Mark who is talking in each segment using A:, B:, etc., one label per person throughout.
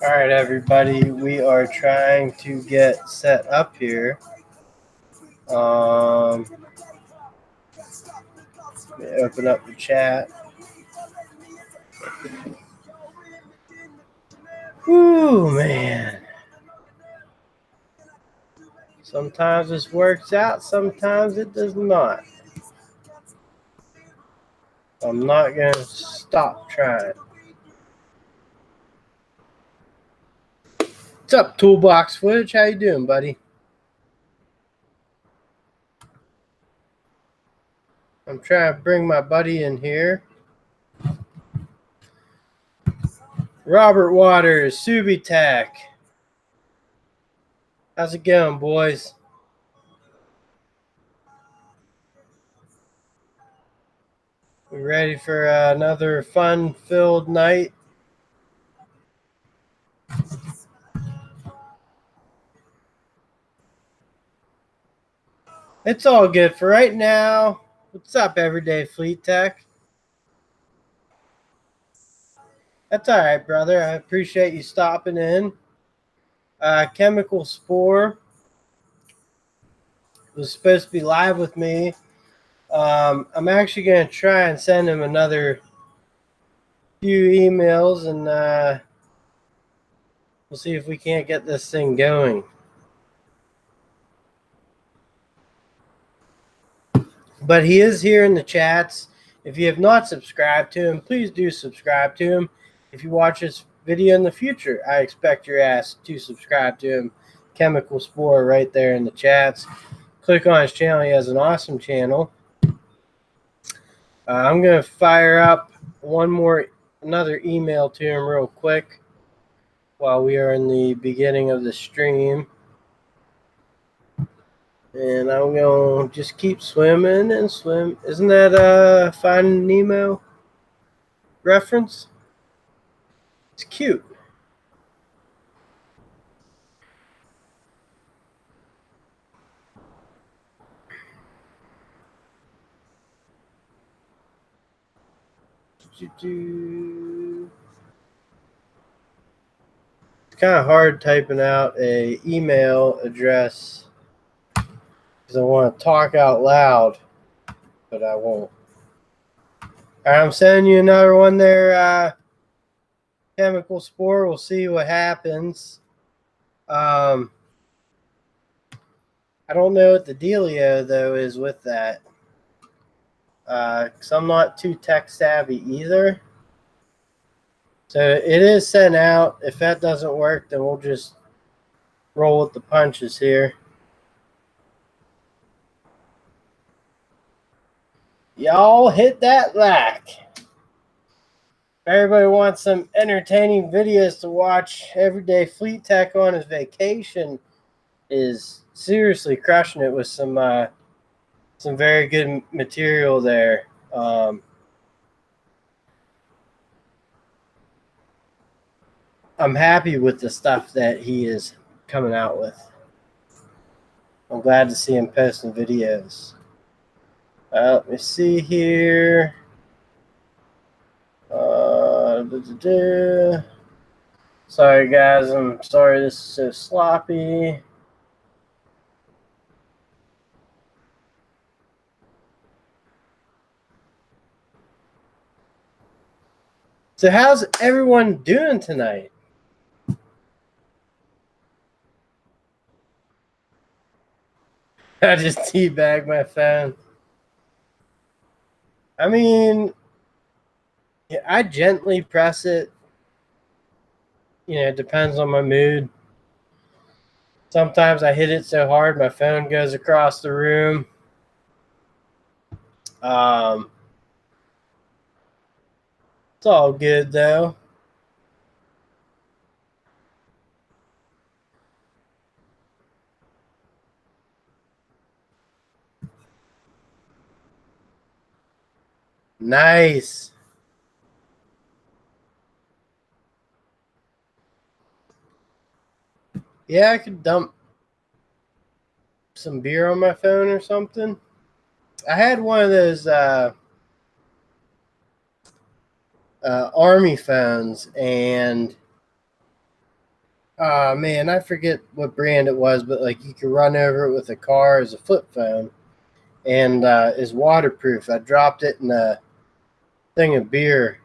A: All right, everybody, we are trying to get set up here. Let me open up the chat. Whew, man. Sometimes this works out, sometimes it does not. I'm not going to stop trying. What's up, Toolbox Footage? How you doing, buddy? I'm trying to bring my buddy in here. Robert Waters, Subitek. How's it going, boys? We ready for another fun-filled night? It's all good for right now. What's up, Everyday Fleet Tech? That's all right, brother. I appreciate you stopping in. Chemical Spore was supposed to be live with me. I'm actually going to try and send him another few emails, and we'll see if we can't get this thing going. But he is here in the chats. If you have not subscribed to him, please do subscribe to him. If you watch this video in the future, I expect your ass to subscribe to him. Chemical Spore right there in the chats. Click on his channel. He has an awesome channel. I'm going to fire up another email to him real quick while we are in the beginning of the stream. And I'm going to just keep swimming and swim. Isn't that Finding Nemo reference? It's cute. It's kind of hard typing out a email address because I want to talk out loud, but I won't. All right, I'm sending you another one there, Chemical Spore. We'll see what happens. I don't know what the dealio, though, is with that. Because I'm not too tech savvy either. So it is sent out. If that doesn't work, then we'll just roll with the punches here. Y'all hit that like. Everybody wants some entertaining videos to watch. Everyday Fleet Tech on his vacation is seriously crushing it with some very good material there. I'm happy with the stuff that he is coming out with. I'm glad to see him posting videos. Let me see here. Sorry, guys. I'm sorry this is so sloppy. So how's everyone doing tonight? I just teabagged my phone. I mean, I gently press it. You know, it depends on my mood. Sometimes I hit it so hard my phone goes across the room. It's all good, though. Nice. Yeah, I could dump some beer on my phone or something. I had one of those Army phones, and man, I forget what brand it was, but like you could run over it with a car as a flip phone, and is waterproof. I dropped it in a thing of beer,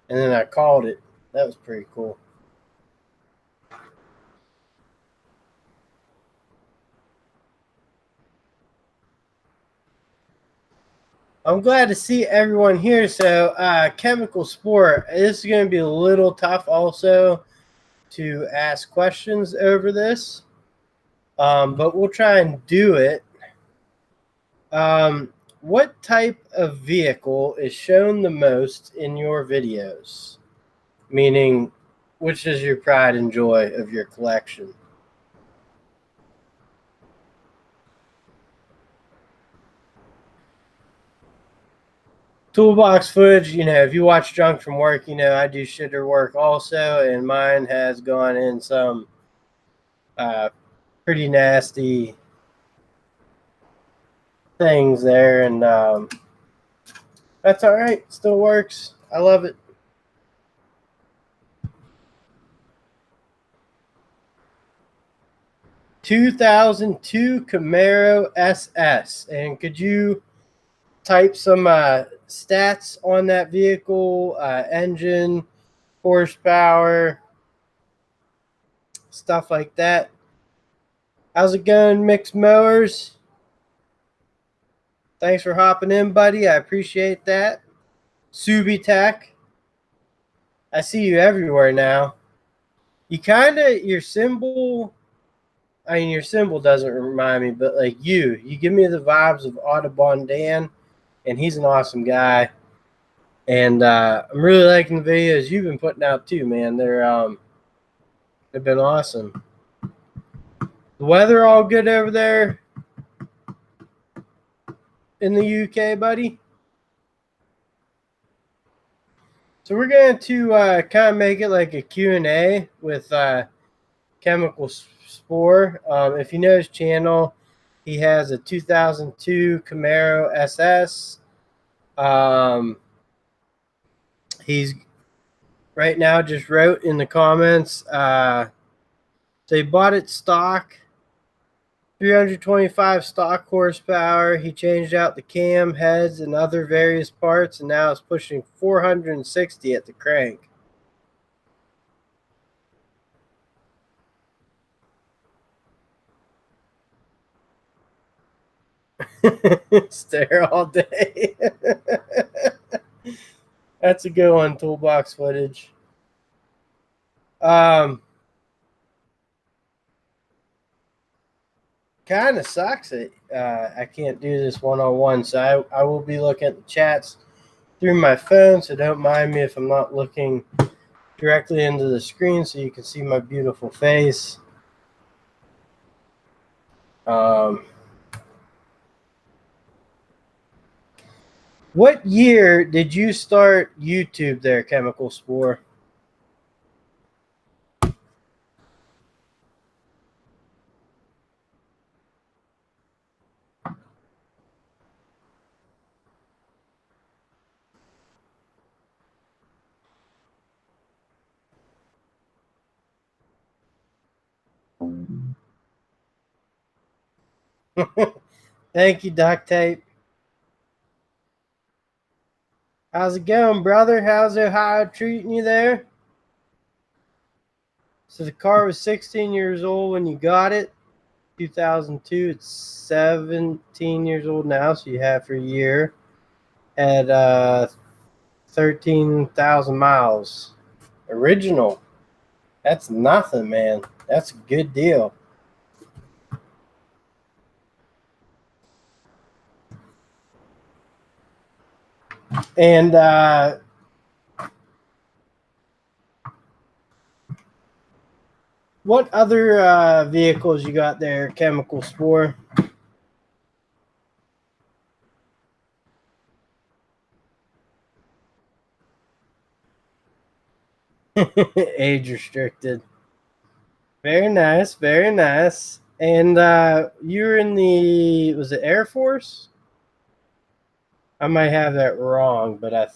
A: and then I called it. That was pretty cool. I'm glad to see everyone here. So, Chemical Spore, this is going to be a little tough also to ask questions over this, but we'll try and do it. What type of vehicle is shown the most in your videos? Meaning, which is your pride and joy of your collection? Toolbox footage, if you watch Drunk from Work, I do shitter work also, and mine has gone in some pretty nasty things there, and that's all right. Still works. I love it. 2002 Camaro SS, and could you type some stats on that vehicle, engine, horsepower, stuff like that? How's it going, Mixed Mowers? Thanks for hopping in, buddy. I appreciate that. Subi Tech, I see you everywhere now. You kind of, your symbol, I mean, your symbol doesn't remind me, but like you give me the vibes of Audubon Dan, and he's an awesome guy. And I'm really liking the videos you've been putting out too, man. They've been awesome. The weather all good over there in the UK, buddy? So we're going to kind of make it like a Q&A with Chemical Spore. If you know his channel, he has a 2002 Camaro SS. He's right now just wrote in the comments, so he bought it stock, 325 stock horsepower. He changed out the cam, heads, and other various parts, and now it's pushing 460 at the crank. Stare all day. That's a good one, toolbox footage. Kind of sucks that I can't do this one-on-one, so I will be looking at the chats through my phone, so don't mind me if I'm not looking directly into the screen so you can see my beautiful face. What year did you start YouTube there, Chemical Spore? Thank you, Duct Tape. How's it going, brother? How's Ohio treating you there? So the car was 16 years old when you got it, 2002. It's 17 years old now, so you have for a year at 13,000 miles. Original. That's nothing, man. That's a good deal. And what other vehicles you got there, Chemical Spore? Age restricted. Very nice, very nice. And you were in the, was it Air Force? I might have that wrong, but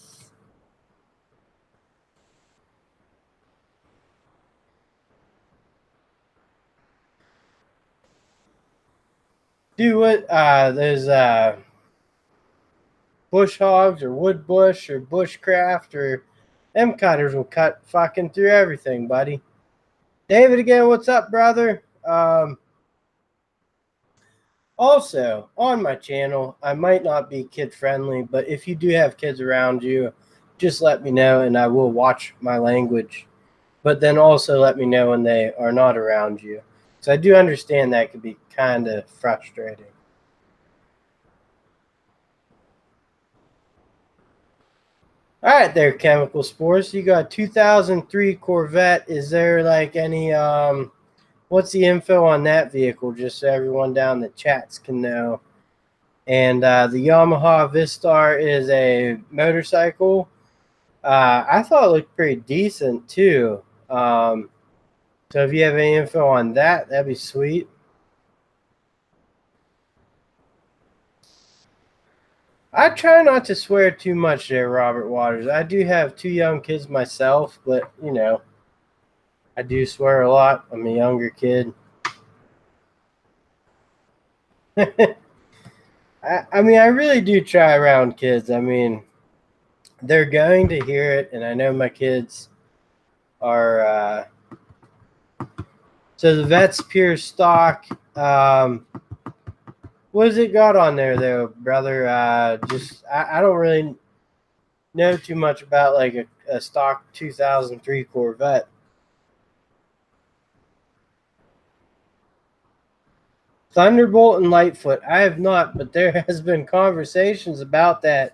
A: do what those bush hogs or wood bush or bushcraft or them cutters will cut fucking through everything, buddy. David again, what's up, brother? Also, on my channel, I might not be kid friendly, but if you do have kids around you, just let me know and I will watch my language. But then also let me know when they are not around you. So I do understand that could be kind of frustrating. All right, there, Chemical Spores. You got 2003 Corvette. Is there like any what's the info on that vehicle, just so everyone down the chats can know? And the Yamaha Vistar is a motorcycle. I thought it looked pretty decent too. So if you have any info on that, that'd be sweet. I try not to swear too much there, Robert Waters. I do have two young kids myself, but you know, I do swear a lot. I'm a younger kid. I mean, I really do try around kids. I mean, they're going to hear it, and I know my kids are. So the vet's pure stock. What has it got on there, though, brother? Just I don't really know too much about like a stock 2003 Corvette. Thunderbolt and Lightfoot. I have not, but there has been conversations about that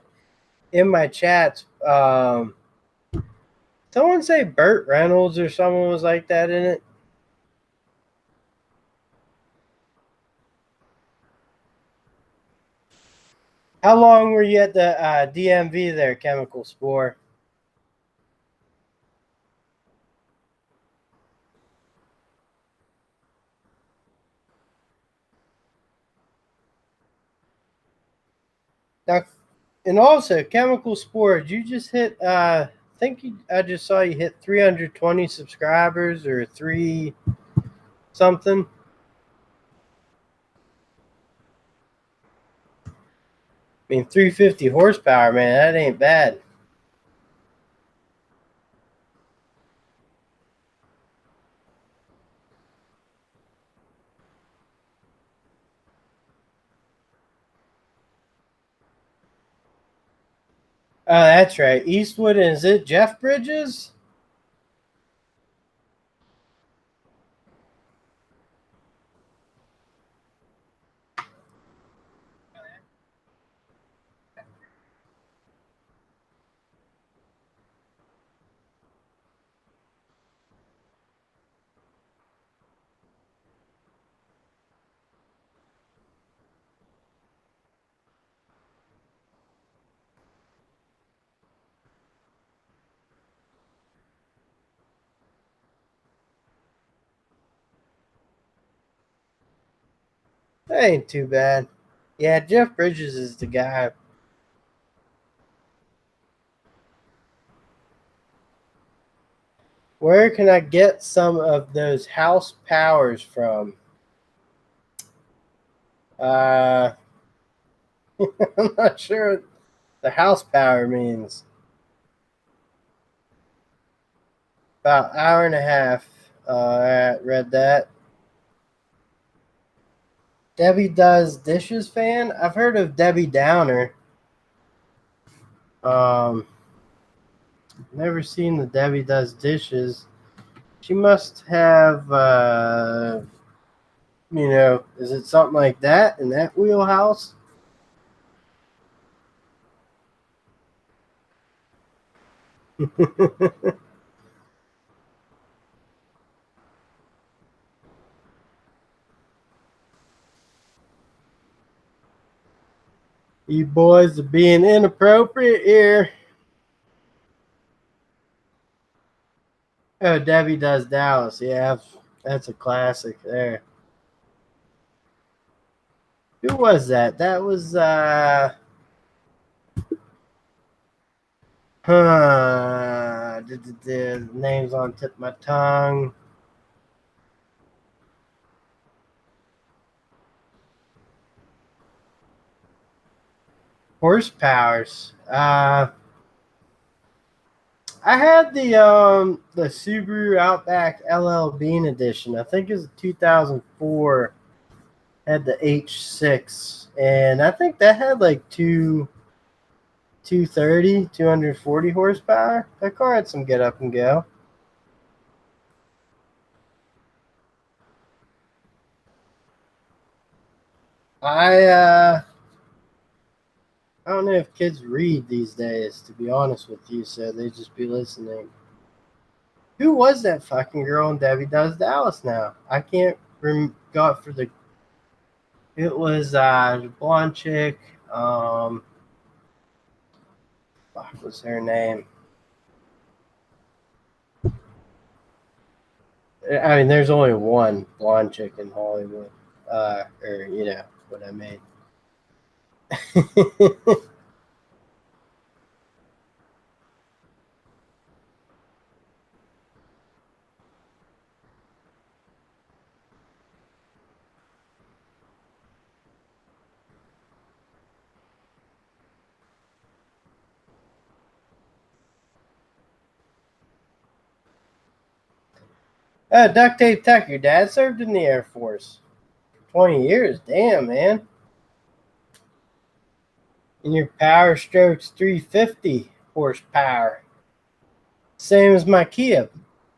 A: in my chats. Someone say Burt Reynolds or someone was like that in it. How long were you at the DMV there, Chemical Spore? Now, and also, Chemical Spore, did you just hit, I think I just saw you hit 320 subscribers or three something. I mean, 350 horsepower, man, that ain't bad. Oh, that's right. Eastwood, and is it Jeff Bridges? That ain't too bad. Yeah, Jeff Bridges is the guy. Where can I get some of those house powers from? Uh, I'm not sure what the house power means. About hour and a half. I read that. Debbie Does Dishes fan? I've heard of Debbie Downer. Um, never seen the Debbie Does Dishes. She must have, is it something like that in that wheelhouse? You boys are being inappropriate here. Oh, Debbie Does Dallas. Yeah, that's a classic there. Who was that? That was the name's on tip of my tongue. Horsepowers. I had the Subaru Outback LL Bean edition. I think it was 2004. Had the H6, and I think that had like 230, 240 horsepower. That car had some get up and go. I I don't know if kids read these days, to be honest with you, so they just be listening. Who was that fucking girl in Debbie Does Dallas now? I can't got for the. It was the blonde chick. Fuck was her name? I mean, there's only one blonde chick in Hollywood, or you know what I mean. Duct tape tech. Your dad served in the Air Force. 20 years. Damn, man. And your Power Stroke's 350 horsepower. Same as my Kia.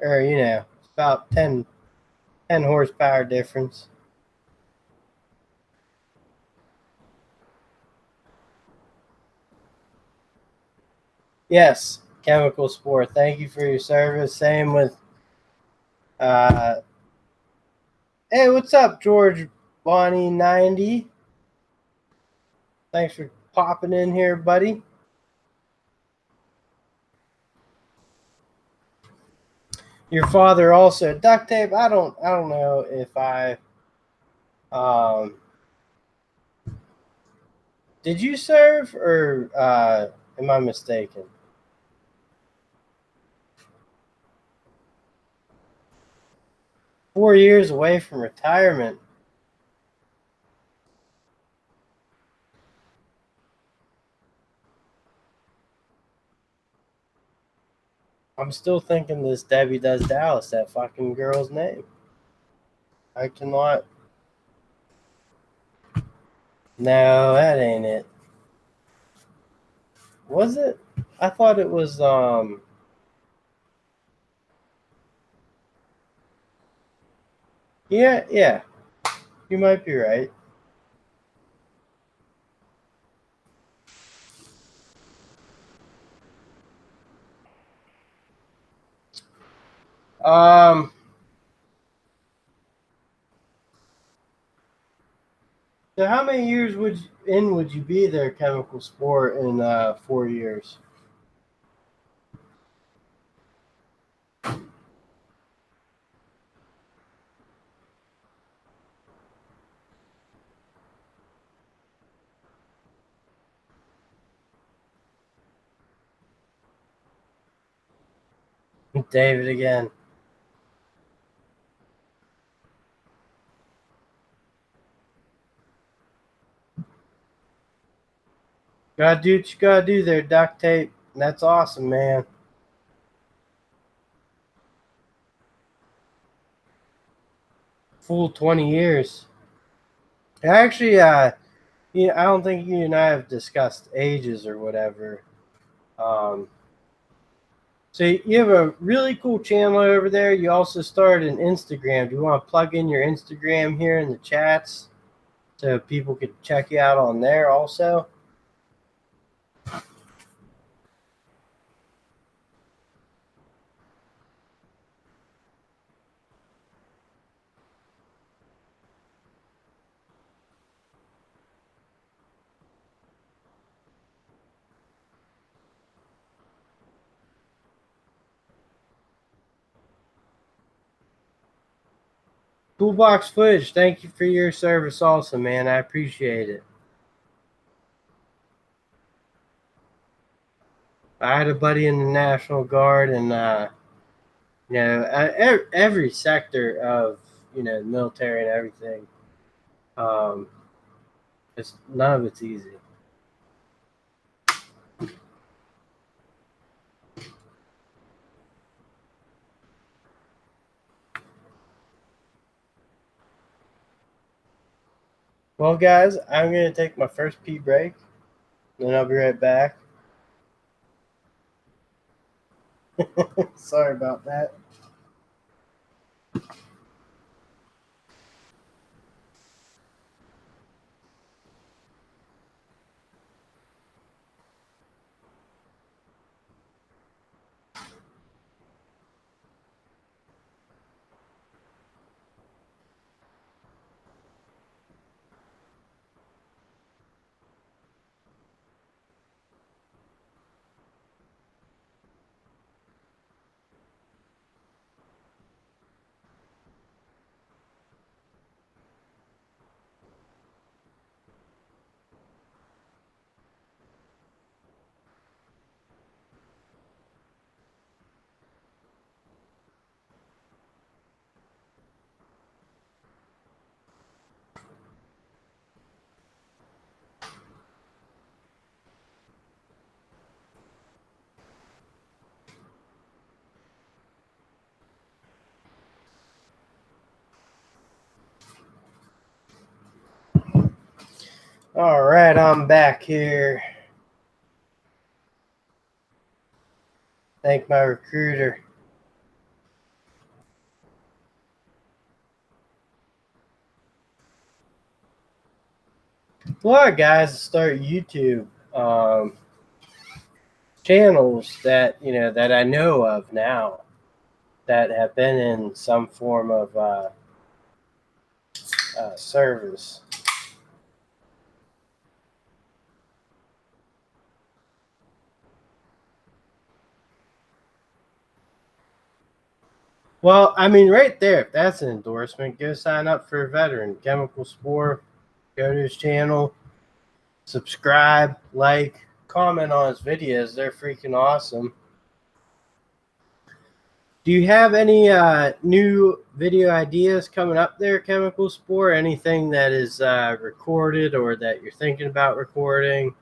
A: Or, you know, it's about 10 horsepower difference. Yes, Chemical Spore. Thank you for your service. Same with, uh, hey, what's up, George Bonnie 90? Thanks for popping in here, buddy. Your father also duct tape. I don't know if I did you serve or am I mistaken? 4 years away from retirement. I'm still thinking this Debbie Does Dallas, that fucking girl's name. I cannot. No, that ain't it. Was it? I thought it was yeah. You might be right. Um so how many years would you be there, Chemical Sport, in 4 years? David again. Gotta do what you gotta do there, duct tape. That's awesome, man. Full 20 years. Actually, I don't think you and I have discussed ages or whatever. Um, so you have a really cool channel over there. You also started an Instagram. Do you want to plug in your Instagram here in the chats so people could check you out on there also? Toolbox Footage, thank you for your service also, man. I appreciate it. I had a buddy in the National Guard, and every sector of the military and everything. None of it's easy. Well, guys, I'm going to take my first pee break, and then I'll be right back. Sorry about that. All right, I'm back here. Thank my recruiter. A lot of guys start YouTube channels that that I know of now that have been in some form of service. Well, I mean, right there, if that's an endorsement, go sign up for a veteran. Chemical Spore, go to his channel, subscribe, like, comment on his videos. They're freaking awesome. Do you have any new video ideas coming up there, Chemical Spore? Anything that is recorded or that you're thinking about recording?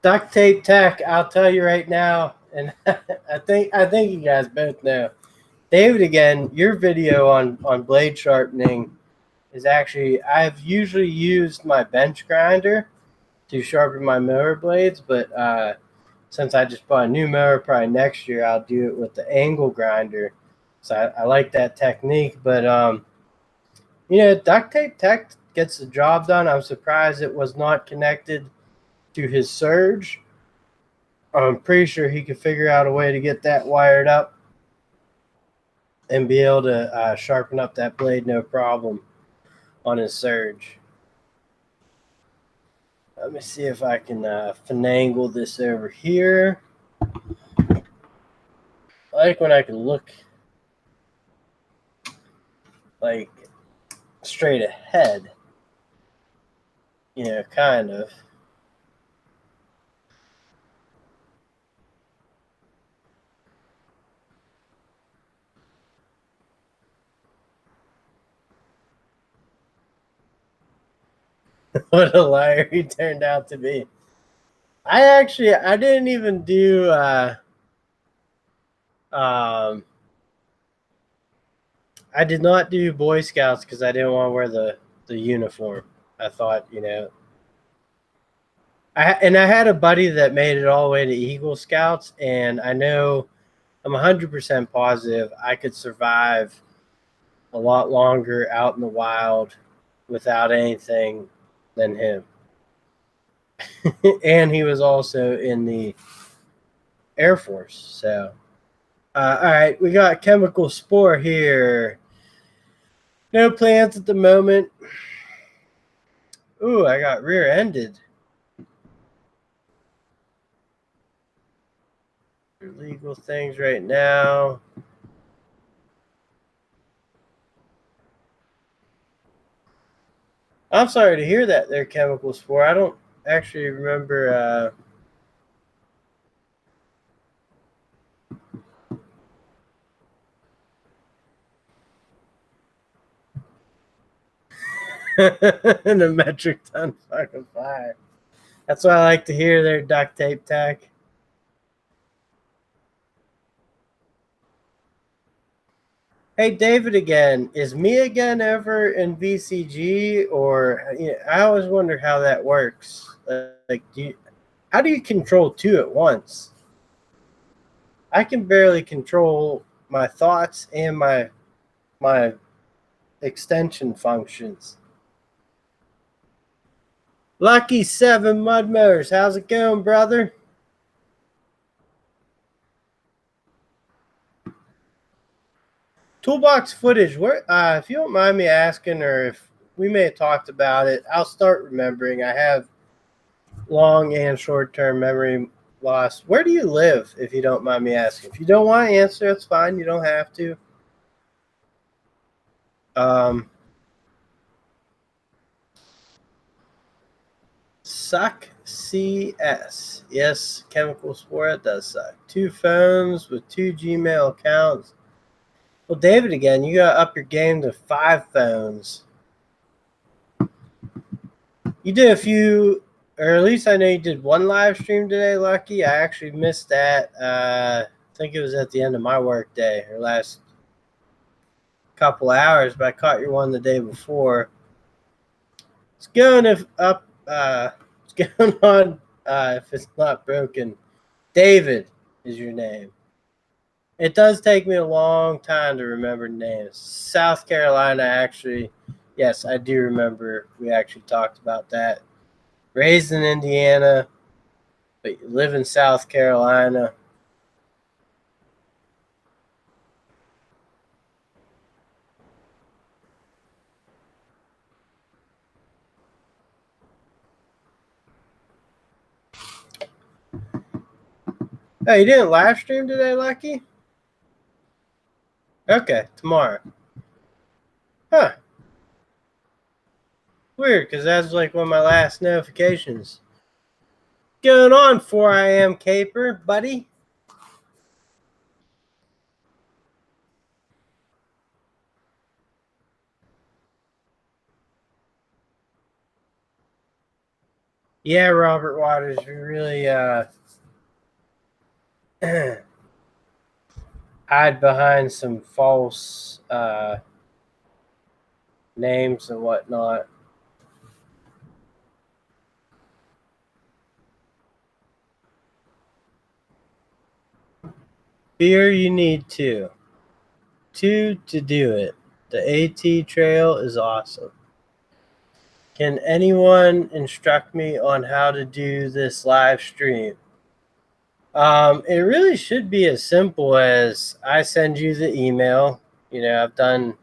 A: Duct tape tech, I'll tell you right now, and I think you guys both know. David, again, your video on blade sharpening is actually, I've usually used my bench grinder to sharpen my mower blades, but since I just bought a new mower, probably next year I'll do it with the angle grinder. So I like that technique, but duct tape tech gets the job done. I'm surprised it was not connected to his surge. I'm pretty sure he could figure out a way to get that wired up and be able to sharpen up that blade no problem on his surge. Let me see if I can finagle this over here. I like when I can look like straight ahead, kind of. What a liar he turned out to be. I didn't even do I did not do Boy Scouts because I didn't want to wear the uniform. I thought, I had a buddy that made it all the way to Eagle Scouts, and I know I'm 100% positive I could survive a lot longer out in the wild without anything than him. And he was also in the Air Force, so All right, we got chemical spore here. No plans at the moment. Ooh, I got rear-ended. Legal things right now. I'm sorry to hear that there, chemical spore. I don't actually remember. In a metric ton fucking fire. That's what I like to hear there, duct tape tech. Hey, David again. Is me again ever in VCG? Or I always wonder how that works. Like, how do you control two at once? I can barely control my thoughts and my extension functions. Lucky 7 Mud Motors. How's it going, brother? Toolbox footage. Where, if you don't mind me asking, or if we may have talked about it, I'll start remembering. I have long and short-term memory loss. Where do you live, if you don't mind me asking? If you don't want to answer, it's fine. You don't have to. Suck CS. Yes, chemical spore. It does suck. 2 phones with 2 Gmail accounts. Well, David, again, you got to up your game to 5 phones. You did a few, or at least I know you did one live stream today, Lucky. I actually missed that. I think it was at the end of my work day, or last couple hours, but I caught your one the day before. It's going up. It's going on. If it's not broken, David is your name. It does take me a long time to remember names. South Carolina, actually. Yes, I do remember. We actually talked about that. Raised in Indiana, but you live in South Carolina. Oh, you didn't live stream today, Lucky? Okay, tomorrow. Huh. Weird, because that's like one of my last notifications. Going on 4 a.m. Caper, buddy? Yeah, Robert Waters, we really hide behind some false names and whatnot. Beer, you need 2. 2 to do it. The AT trail is awesome. Can anyone instruct me on how to do this live stream? It really should be as simple as I send you the email. I've done.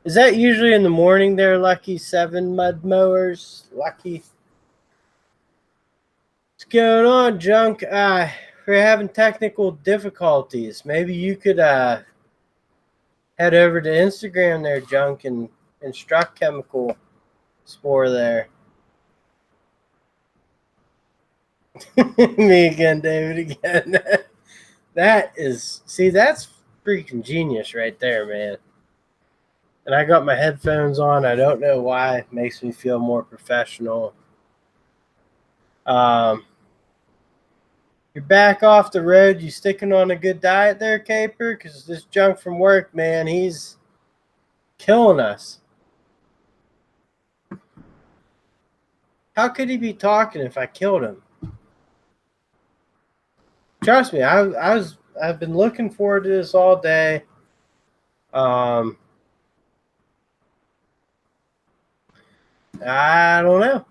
A: Is that usually in the morning there, Lucky 7 Mud Mowers? Lucky. What's going on, Junk? We're having technical difficulties. Maybe you could head over to Instagram there, Junk, and instruct chemical spore there. Me again, David again. That's freaking genius right there, man. And I got my headphones on. I don't know why. It makes me feel more professional. You're back off the road. You sticking on a good diet there, Caper? Because this junk from work, man, he's killing us. How could he be talking if I killed him? Trust me, I've been looking forward to this all day. I don't know,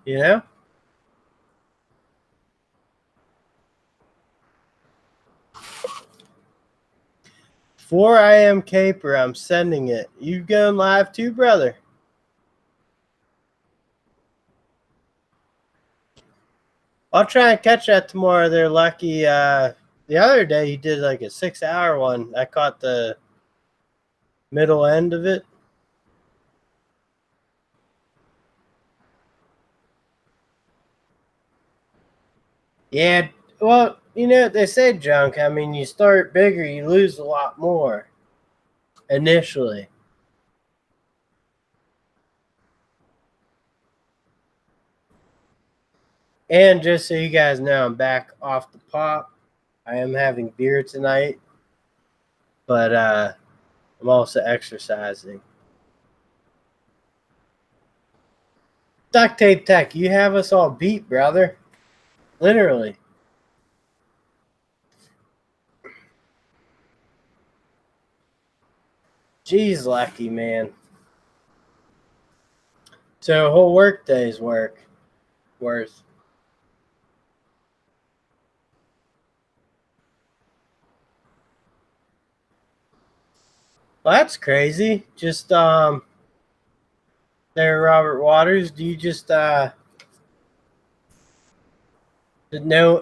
A: 4 a.m. caper. I'm sending it. You going live too, brother? I'll try and catch that tomorrow. They're lucky. The other day he did like a 6-hour one. I caught the middle end of it. Yeah, well, you know what they say, Junk. I mean, you start bigger, you lose a lot more initially. And just so you guys know, I'm back off the pop. I am having beer tonight, but I'm also exercising. Duct tape tech, you have us all beat, brother. Literally. Jeez, lucky man. So a whole work day's worth. Well, that's crazy. Just there, Robert Waters. Do you just no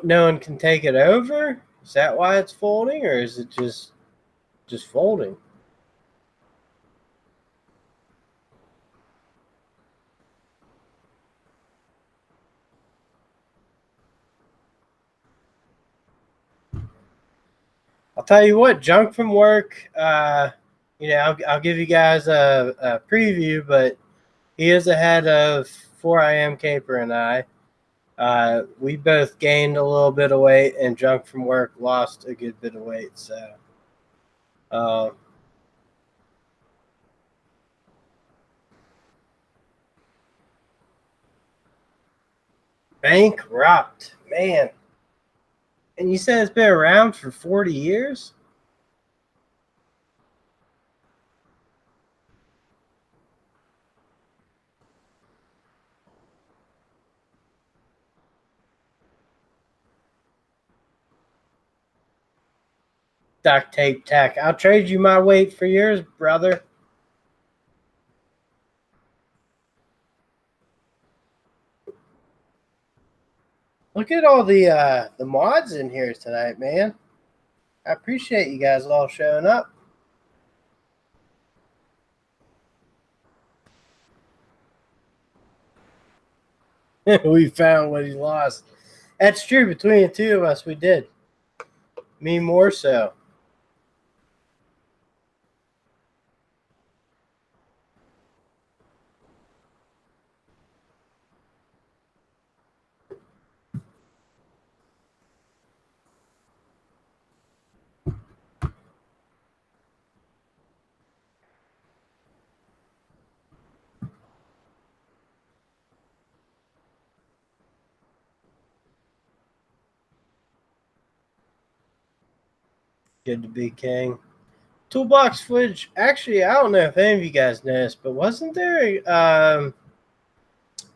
A: one can take it over? Is that why it's folding, or is it just folding? I'll tell you what, Junk from work. I'll give you guys a preview, but he is ahead of 4 a.m. Caper and I. We both gained a little bit of weight, and Junk from work lost a good bit of weight. So, uh, bankrupt, man. And you said it's been around for 40 years? Duct tape tech. I'll trade you my weight for yours, brother. Look at all the mods in here tonight, man. I appreciate you guys all showing up. We found what he lost. That's true. Between the two of us, we did. Me more so. Good to be king. Toolbox footage. Actually, I don't know if any of you guys noticed, but wasn't there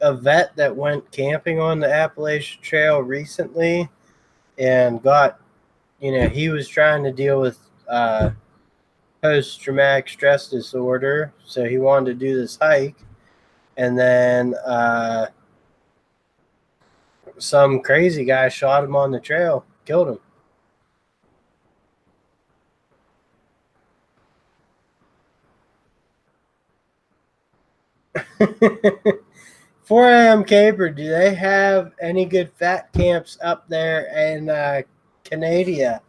A: a vet that went camping on the Appalachian Trail recently and got, he was trying to deal with post-traumatic stress disorder, so he wanted to do this hike, and then some crazy guy shot him on the trail, killed him. 4 a.m. Caper, do they have any good fat camps up there in Canada?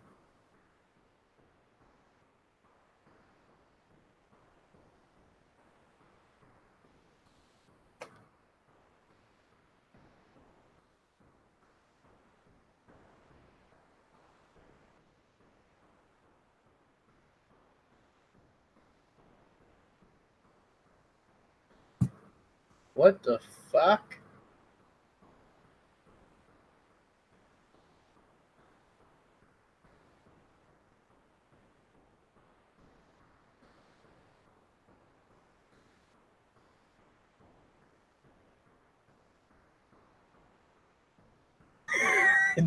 A: What the fuck?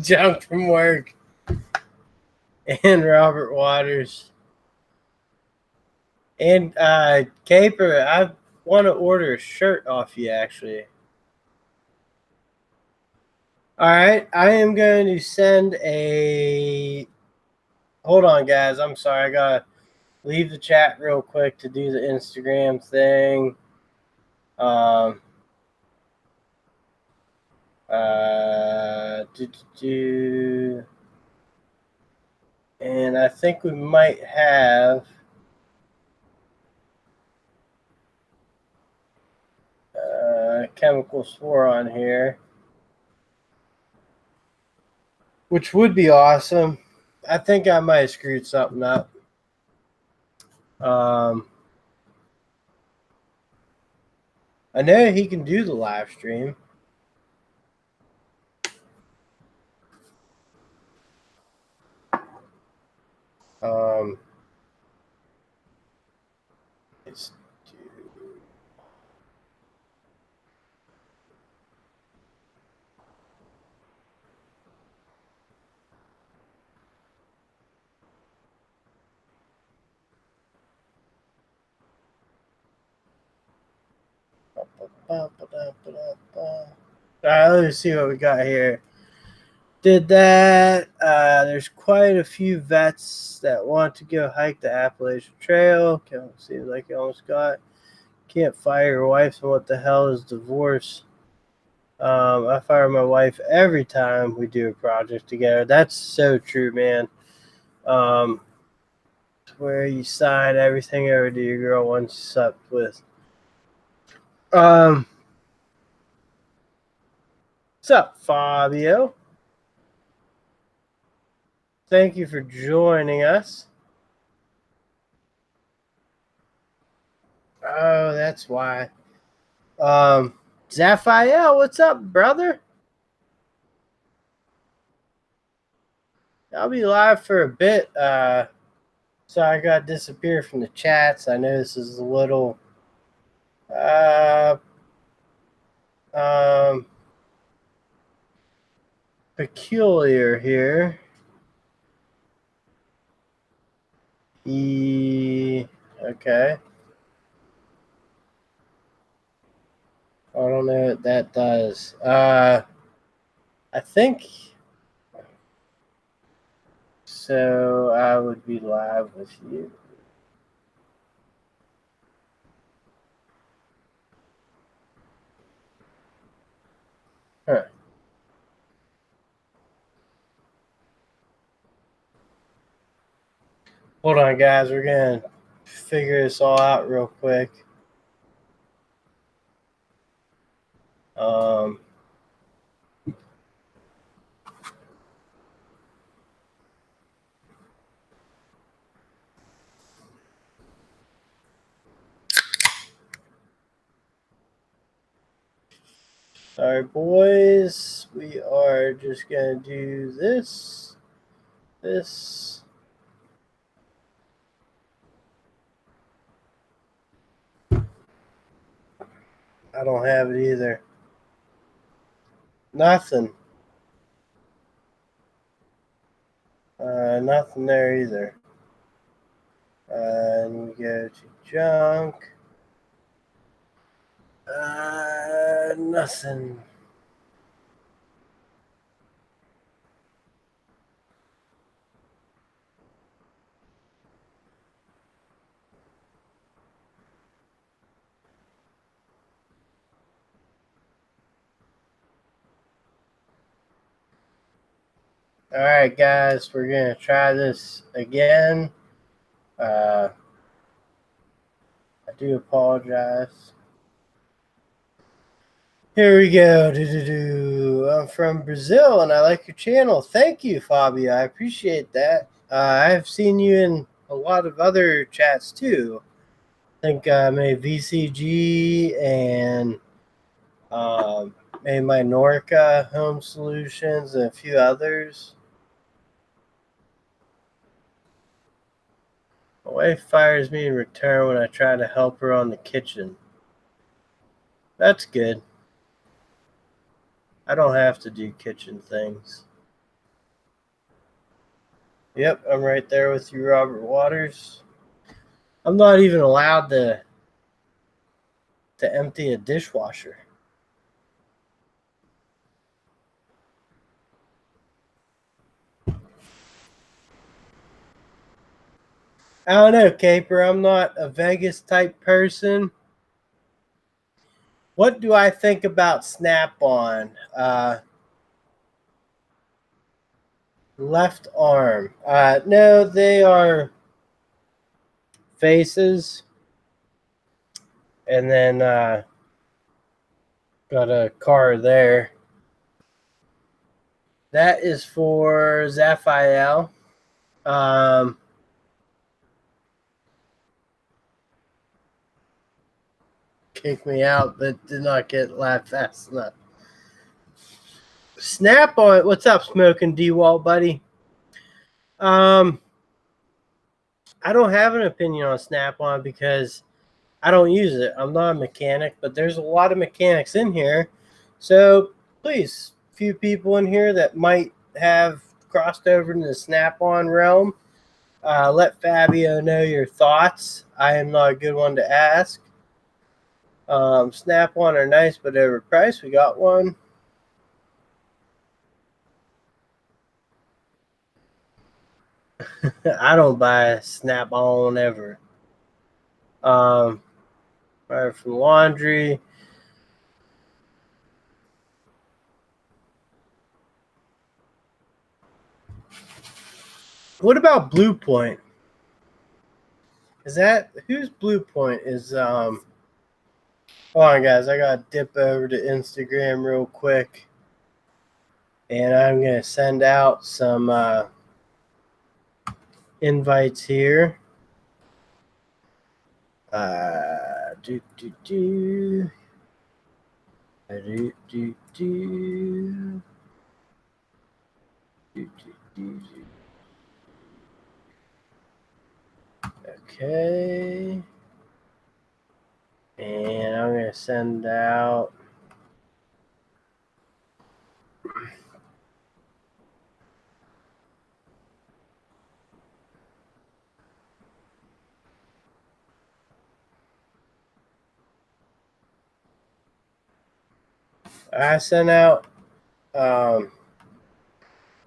A: Junk from work and Robert Waters. And Caper, I want to order a shirt off you actually. All right, I am going to send a. Hold on, guys. I'm sorry. I gotta leave the chat real quick to do the Instagram thing. Um. Do, do, do. And I think we might have chemical spore on here, which would be awesome. I think I might have screwed something up. I know he can do the live stream. Let's do. All right, let's see what we got here. Did that. There's quite a few vets that want to go hike the Appalachian Trail. Seems like you almost got. Can't fire your wife, so what the hell is divorce? I fire my wife every time we do a project together. That's so true, man. Where you sign everything over to your girl once you slept with. What's up, Fabio? Thank you for joining us. Oh, that's why. Zaphael, what's up, brother? I'll be live for a bit. So I got disappeared from the chats. I know this is a little peculiar here. Okay. I don't know what that does. I think so. I would be live with you. Huh. Hold on, guys. We're going to figure this all out real quick. Sorry, boys. We are just going to do this. I don't have it either. Nothing. Nothing there either. And we go to junk. Nothing. All right, guys, we're going to try this again. I do apologize. Here we go. I'm from Brazil, and I like your channel. Thank you, Fabio. I appreciate that. I've seen you in a lot of other chats, too. I think maybe VCG and maybe Minorca Home Solutions and a few others. My wife fires me in return when I try to help her on the kitchen. That's good. I don't have to do kitchen things. Yep, I'm right there with you, Robert Waters. I'm not even allowed to empty a dishwasher. I don't know, Caper. I'm not a Vegas type person. What do I think about Snap-on? Left arm. No, they are faces. And then got a car there. That is for Zaphael. Kicked me out, but did not get laughed fast enough. Snap-on. What's up, Smoking D-Walt, buddy? I don't have an opinion on Snap-on because I don't use it. I'm not a mechanic, but there's a lot of mechanics in here. So please, a few people in here that might have crossed over into the Snap-on realm, let Fabio know your thoughts. I am not a good one to ask. Snap-on are nice, but overpriced. We got one. I don't buy Snap-on ever. Right from laundry. What about Blue Point? Is that whose Blue Point is? Hold on, guys. I gotta dip over to Instagram real quick, and I'm gonna send out some invites here. Do do do. Do do do. Do do do. Okay. And I'm going to send out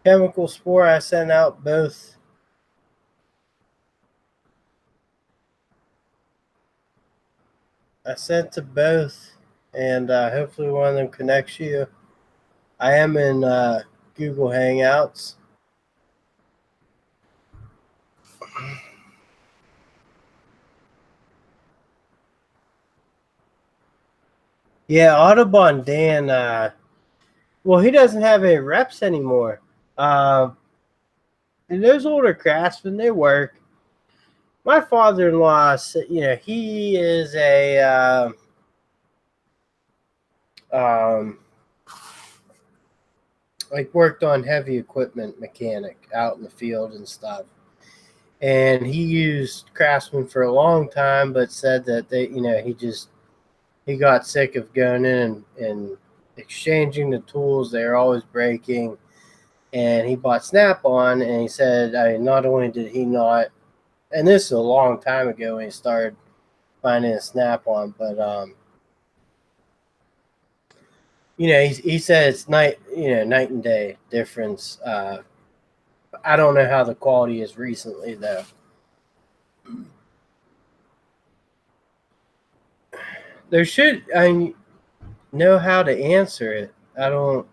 A: Chemical Spore. I sent out both. I sent to both, and hopefully one of them connects you. I am in Google Hangouts. Yeah, Audubon Dan. Well, he doesn't have any reps anymore. And those older craftsmen, they work. My father-in-law, he is a like worked on heavy equipment mechanic out in the field and stuff. And he used Craftsman for a long time, but said that he got sick of going in and exchanging the tools. They're always breaking. And he bought Snap-on, and he said, not only did he not, and this is a long time ago when he started finding a Snap-on, but he said it's night and day difference. I don't know how the quality is recently though. There should I know how to answer it. I don't.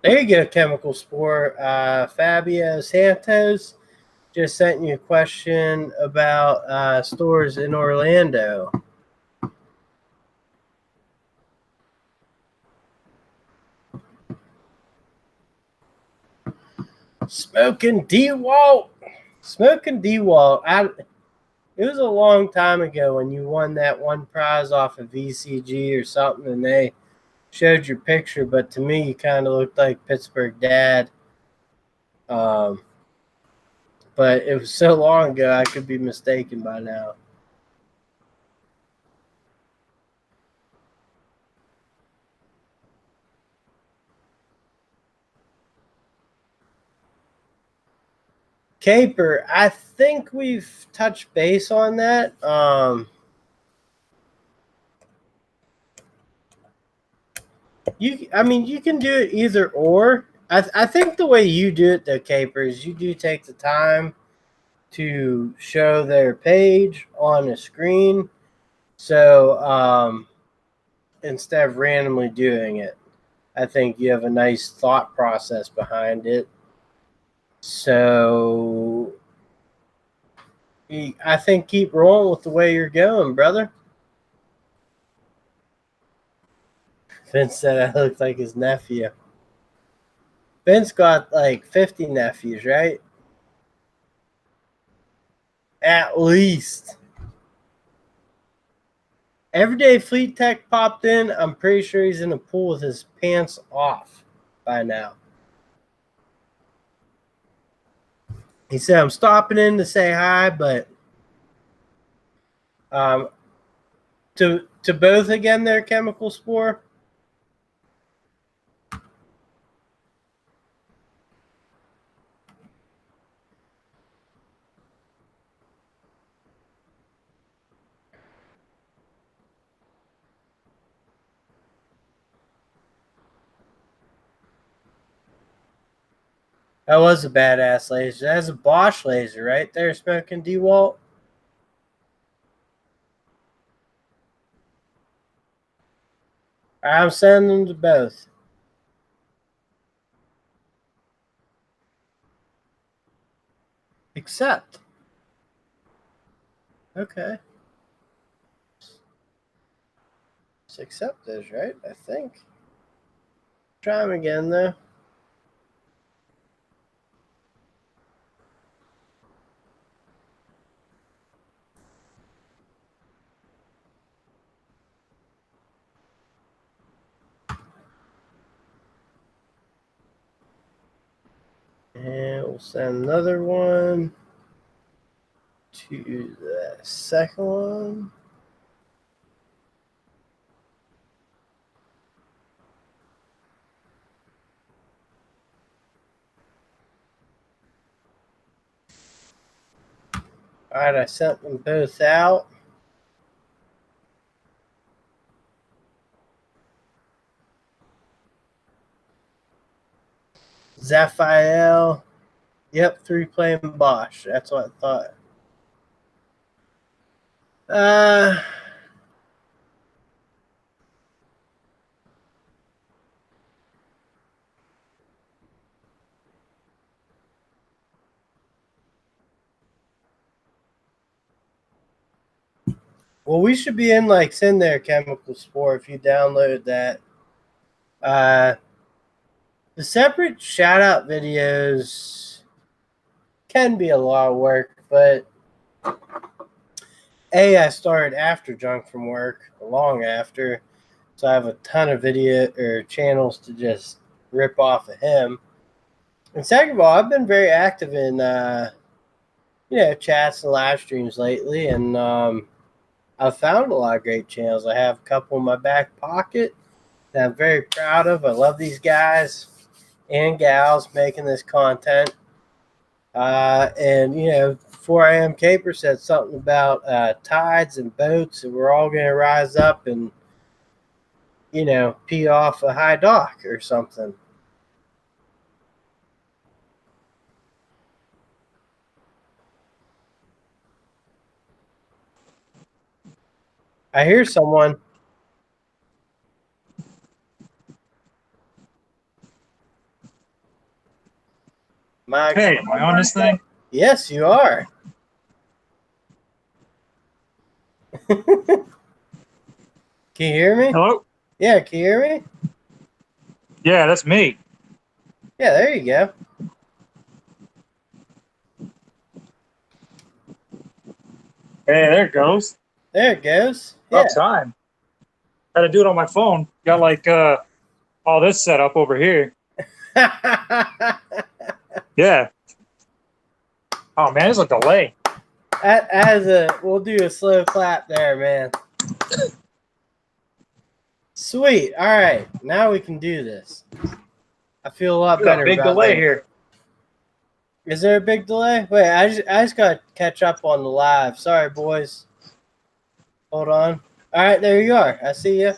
A: There you go, Chemical Spore. Fabio Santos just sent you a question about stores in Orlando. Smoking D-Walt. It was a long time ago when you won that one prize off of VCG or something, and they showed your picture, but to me, you kind of looked like Pittsburgh Dad. but it was so long ago I could be mistaken by now. Caper, I think we've touched base on that. You can do it either or. I think the way you do it, though, Caper, is you do take the time to show their page on a screen. So instead of randomly doing it, I think you have a nice thought process behind it. So I think keep rolling with the way you're going, brother. Vince said I looked like his nephew. Vince got like 50 nephews, right? At least. Everyday Fleet Tech popped in. I'm pretty sure he's in the pool with his pants off by now. He said, I'm stopping in to say hi, but to both again there, Chemical Spore. That was a badass laser. That's a Bosch laser right there, smoking DeWalt. I'm sending them to both. Accept. Okay. Just accept those, right? I think. Try them again, though. And we'll send another one to the second one. All right, I sent them both out. Zaphael. Yep, 3 playing Bosch. That's what I thought. Well, we should be in like send there, Chemical Spore, if you download that. The separate shout out videos can be a lot of work, but I started after Junk from work, long after, so I have a ton of video or channels to just rip off of him. And second of all, I've been very active in chats and live streams lately, and I've found a lot of great channels. I have a couple in my back pocket that I'm very proud of. I love these guys and gals making this content. And 4am Caper said something about tides and boats, and we're all going to rise up and, pee off a high dock or something. I hear someone.
B: Hey, am I on this thing?
A: Yes, you are. Can you hear me?
B: Hello?
A: Yeah, can you hear me?
B: Yeah, that's me.
A: Yeah, there you go.
B: Hey, there it goes.
A: There it goes. Yeah.
B: About time. Had to do it on my phone. Got like all this set up over here. Yeah. Oh man, there's a delay.
A: We'll do a slow clap there, man. Sweet. All right, now we can do this. I feel a lot better.
B: Big delay here.
A: Is there a big delay? Wait, I just got to catch up on the live. Sorry, boys. Hold on. All right, there you are. I see you.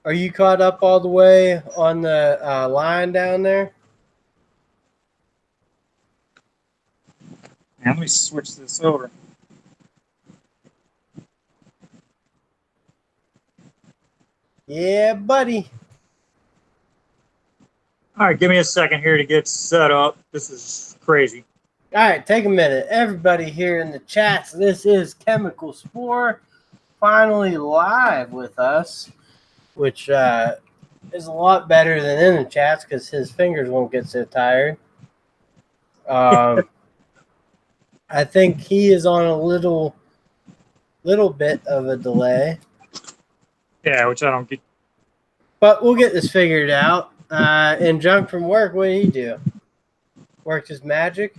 A: Are you caught up all the way on the line down there?
B: Man, let me switch this over.
A: Yeah, buddy.
B: All right, give me a second here to get set up. This is crazy.
A: All right, take a minute. Everybody here in the chats, this is Chemical Spore, finally live with us, which is a lot better than in the chats because his fingers won't get so tired. I think he is on a little bit of a delay.
B: Yeah, which I don't get.
A: But we'll get this figured out. And Junk from work, what did he do? Worked his magic?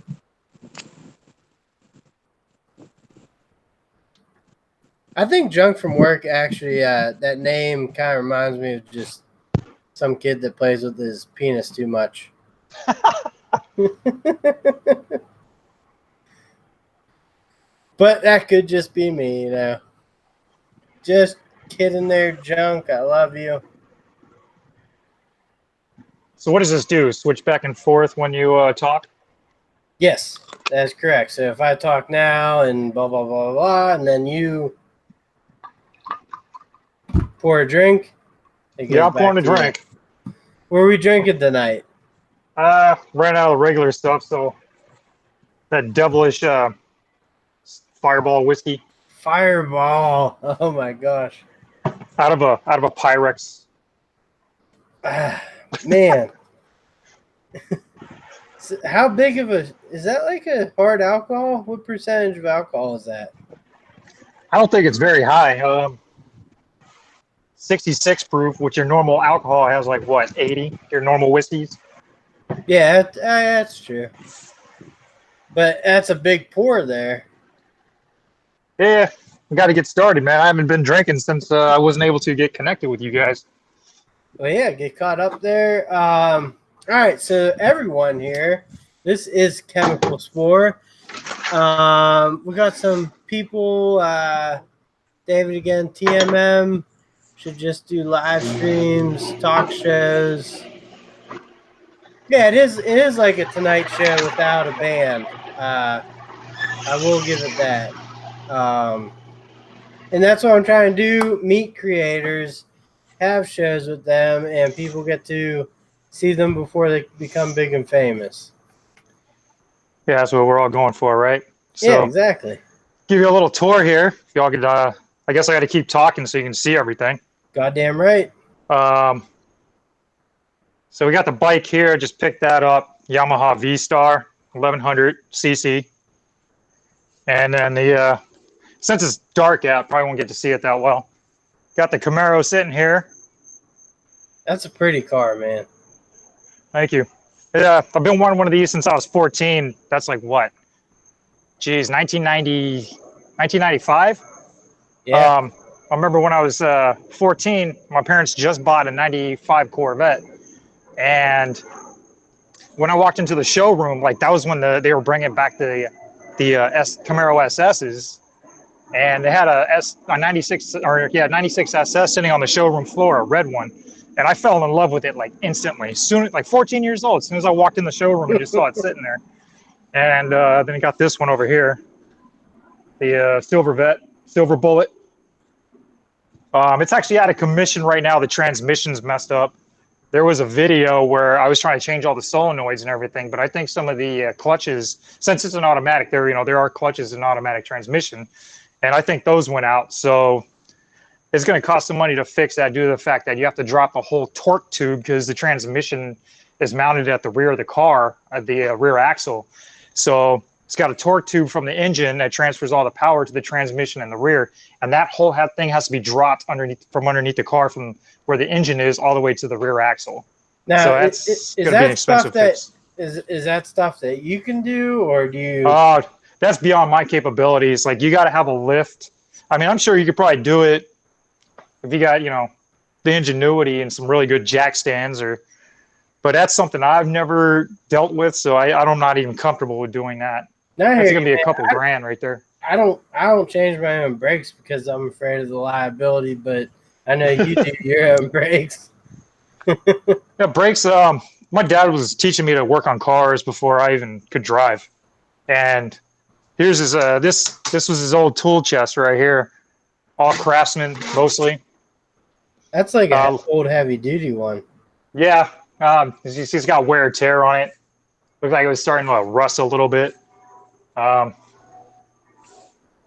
A: I think Junk from work actually, that name kind of reminds me of just some kid that plays with his penis too much. But that could just be me, you know. Just kidding there, Junk. I love you.
B: So what does this do? Switch back and forth when you talk?
A: Yes, that's correct. So if I talk now and blah, blah, blah, blah, and then you pour a drink.
B: Yeah, I'm pouring a drink.
A: What are we drinking tonight?
B: Ran out of regular stuff, so that devilish Fireball whiskey.
A: Fireball. Oh my gosh.
B: Out of a Pyrex.
A: Man. So how big of a is that? Like a hard alcohol? What percentage of alcohol is that?
B: I don't think it's very high. 66 proof, which your normal alcohol has like what, 80? Your normal whiskeys.
A: Yeah, that's true. But that's a big pour there.
B: Yeah, we got to get started, man. I haven't been drinking since I wasn't able to get connected with you guys.
A: Well, yeah, get caught up there. All right, so everyone here, this is Chemical Spore. We got some people. David again, TMM should just do live streams, talk shows. Yeah, it is like a Tonight Show without a band. I will give it that. And that's what I'm trying to do. Meet creators, have shows with them, and people get to see them before they become big and famous.
B: Yeah, that's what we're all going for, right? So,
A: yeah, exactly.
B: Give you a little tour here. If y'all could, I guess I got to keep talking so you can see everything.
A: Goddamn right.
B: So we got the bike here. Just picked that up. Yamaha V-Star 1100 cc. And then the since it's dark out, probably won't get to see it that well. Got the Camaro sitting here.
A: That's a pretty car, man.
B: Thank you. I've been wanting one of these since I was 14. That's like what? Geez, 1995?
A: Yeah.
B: I remember when I was 14, my parents just bought a 95 Corvette. And when I walked into the showroom, like that was when they were bringing back the Camaro SSs. And they had a 96 SS sitting on the showroom floor, a red one. And I fell in love with it like instantly. Soon, like 14 years old, as soon as I walked in the showroom and just saw it sitting there. And then I got this one over here, the Silver Bullet. It's actually out of commission right now. The transmission's messed up. There was a video where I was trying to change all the solenoids and everything, but I think some of the clutches, since it's an automatic, there are clutches in automatic transmission, and I think those went out. So it's going to cost some money to fix that due to the fact that you have to drop the whole torque tube because the transmission is mounted at the rear of the car, at the rear axle. So it's got a torque tube from the engine that transfers all the power to the transmission in the rear, and that whole thing has to be dropped from underneath the car from where the engine is all the way to the rear axle.
A: Now,
B: So that's
A: is
B: going to be an
A: that stuff
B: expensive
A: that
B: fix.
A: is that stuff that you can do, or do you?
B: That's beyond my capabilities. Like you got to have a lift. I mean, I'm sure you could probably do it if you got, the ingenuity and some really good jack stands but that's something I've never dealt with. So I'm not even comfortable with doing that.
A: No, I
B: That's
A: hear
B: going
A: you,
B: to be a
A: man.
B: couple grand right there.
A: I don't change my own brakes because I'm afraid of the liability, but I know you do your own brakes.
B: Yeah, brakes. My dad was teaching me to work on cars before I even could drive. And here's his, this was his old tool chest right here. All Craftsman mostly.
A: That's like an
B: Uh,
A: old heavy duty one.
B: yeah, he's got wear and tear on it. Looked like it was starting to rust a little bit. Um,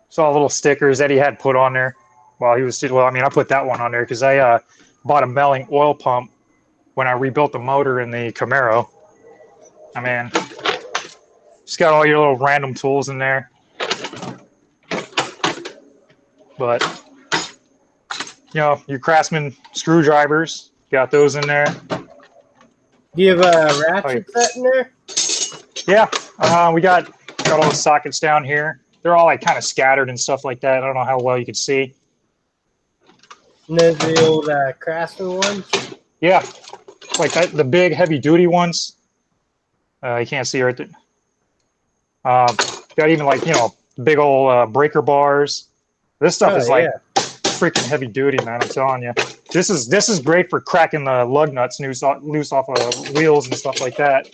B: saw little stickers that he had put on there while he was. Well, I mean, I put that one on there because I bought a Melling oil pump when I rebuilt the motor in the Camaro. I mean, just got all your little random tools in there. But your Craftsman screwdrivers, got those in there.
A: Do you have a ratchet set in there?
B: Yeah, we got all the sockets down here. They're all like kind of scattered and stuff like that. I don't know how well you can see.
A: And those are the old Craftsman ones?
B: Yeah, like that, the big heavy duty ones. You can't see right there. Got even like, big old breaker bars. This stuff is like freaking heavy duty, man. I'm telling you. This is great for cracking the lug nuts loose off of wheels and stuff like that.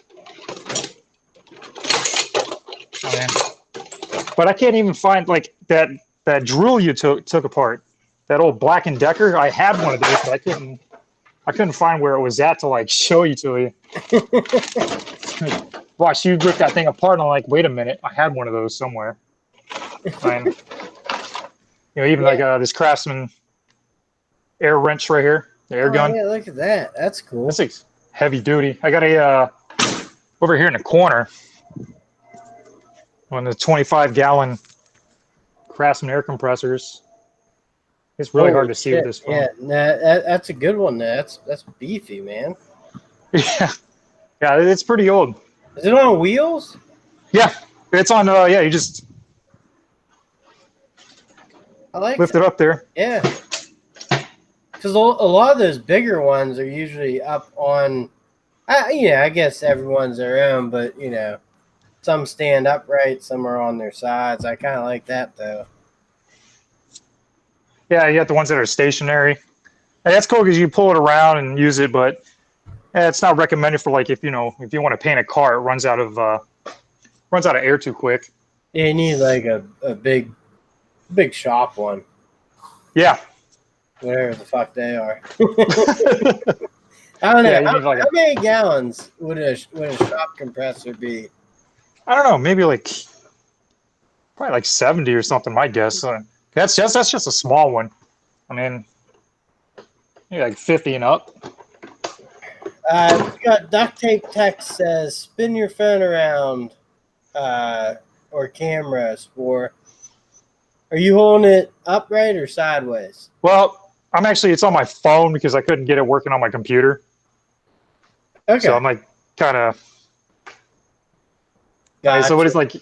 B: Oh, man. But I can't even find like that drill you took apart. That old Black & Decker. I had one of those, but I couldn't find where it was at to like show you to you. Watch, you rip that thing apart, and I'm like, wait a minute, I had one of those somewhere. And, even like this Craftsman air wrench right here, the air gun.
A: Yeah, look at that. That's cool.
B: This is heavy duty. I got a over here in the corner, one of the 25-gallon Craftsman air compressors. It's really hard to see with this phone.
A: Yeah, that's a good one. That's beefy, man.
B: Yeah, it's pretty old.
A: Is it on wheels?
B: Yeah, it's on. You just lift it up there.
A: Yeah, because a lot of those bigger ones are usually up on. I guess everyone's their own, but some stand upright, some are on their sides. I kind of like that though.
B: Yeah, you got the ones that are stationary. And that's cool because you pull it around and use it, but it's not recommended for like if you want to paint a car, it runs out of air too quick.
A: Yeah, you need like a big shop one.
B: Yeah.
A: Whatever the fuck they are. I don't know.
B: Yeah,
A: how many gallons would a shop compressor be?
B: I don't know. Maybe probably like 70 or something. My guess. That's just a small one. I mean, maybe like 50 and up.
A: We got duct tape text says spin your phone around or camera, Spore. Are you holding it upright or sideways?
B: Well, it's on my phone because I couldn't get it working on my computer.
A: Okay.
B: So I'm like kind of.
A: Gotcha.
B: So what is like?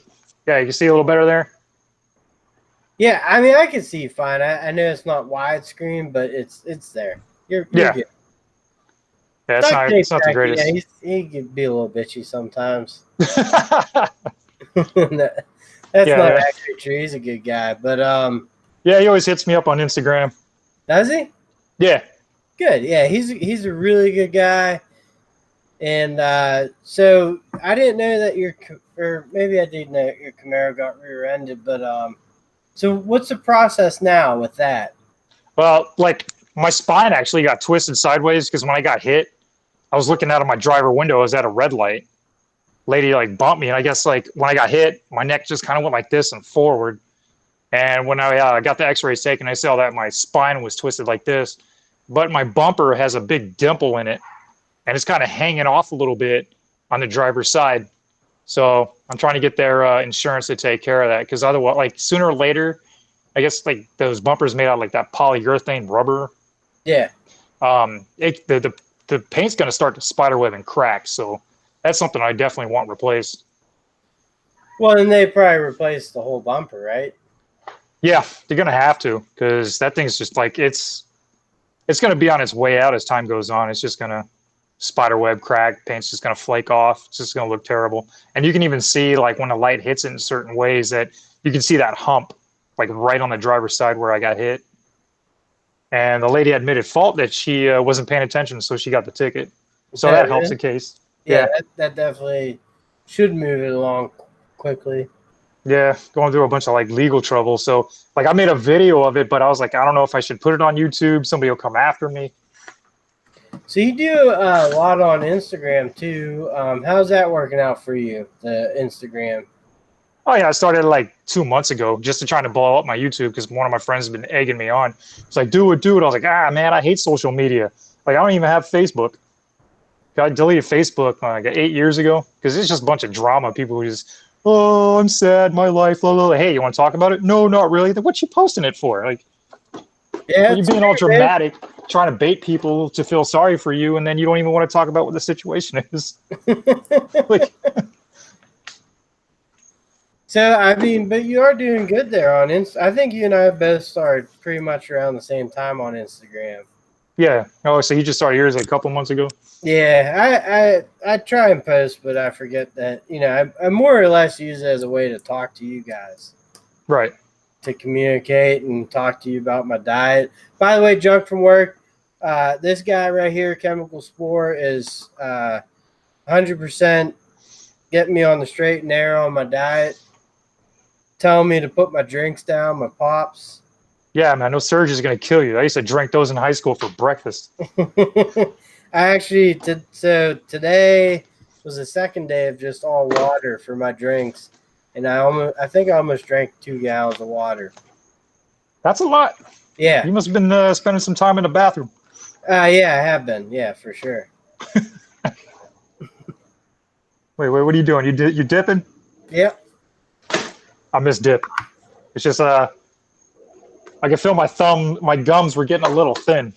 B: Yeah, you can see a little better there.
A: Yeah, I mean I can see fine. I know it's not widescreen, but it's there. You're good.
B: Yeah, it's not the greatest.
A: Yeah, he can be a little bitchy sometimes. That's not actually true. He's a good guy, but
B: yeah, he always hits me up on Instagram.
A: Does he?
B: Yeah.
A: Good. Yeah, he's a really good guy, and so I didn't know that or maybe I did know your Camaro got rear-ended, but so what's the process now with that?
B: Well, like my spine actually got twisted sideways because when I got hit, I was looking out of my driver window. I was at a red light. Lady like bumped me, and I guess like when I got hit, my neck just kind of went like this and forward. And when I got the X-rays taken, I saw that my spine was twisted like this, but my bumper has a big dimple in it, and it's kind of hanging off a little bit on the driver's side. So I'm trying to get their insurance to take care of that because otherwise, like sooner or later, I guess like those bumpers made out of like that polyurethane rubber.
A: Yeah.
B: The the paint's going to start to spiderweb and crack. So that's something I definitely want replaced.
A: Well, and they probably replaced the whole bumper, right?
B: Yeah, they're going to have to, because that thing's just like it's going to be on its way out as time goes on. It's just going to spiderweb crack. Paint's just going to flake off. It's just going to look terrible. And you can even see, like, when the light hits it in certain ways, that you can see that hump, like right on the driver's side where I got hit. And the lady admitted fault that she wasn't paying attention, so she got the ticket. So that helps the case.
A: Yeah, that definitely should move it along quickly.
B: Yeah, going through a bunch of like legal trouble. So like I made a video of it, but I was like, I don't know if I should put it on YouTube. Somebody will come after me.
A: So you do a lot on Instagram too. How's that working out for you, the Instagram?
B: Oh yeah, I started like 2 months ago just to try to blow up my YouTube because one of my friends has been egging me on. It's like, do it. I was like, man, I hate social media. Like I don't even have Facebook. I deleted Facebook like 8 years ago because it's just a bunch of drama. People who just, oh, I'm sad, my life, blah, blah, blah. Hey, you want to talk about it? No, not really. Then what you posting it for? Like,
A: yeah,
B: you're being all dramatic, trying to bait people to feel sorry for you, and then you don't even want to talk about what the situation is. Like,
A: so I mean, but you are doing good there on Insta. I think you and I both started pretty much around the same time on Instagram.
B: yeah. Oh, so you just started yours like a couple months ago?
A: Yeah, I try and post, but I forget that, I more or less use it as a way to talk to you guys.
B: Right.
A: To communicate and talk to you about my diet. By the way, Junk from Work, this guy right here, Chemical Spore, is 100% getting me on the straight and narrow on my diet, telling me to put my drinks down, my pops.
B: Yeah, man, no surge is going to kill you. I used to drink those in high school for breakfast.
A: I actually, so today was the second day of just all water for my drinks, and I think I almost drank 2 gallons of water.
B: That's a lot.
A: Yeah.
B: You must have been spending some time in the bathroom.
A: Yeah, I have been. Yeah, for sure.
B: Wait, what are you doing? You dipping?
A: Yep.
B: I miss dip. It's just I can feel my gums were getting a little thin.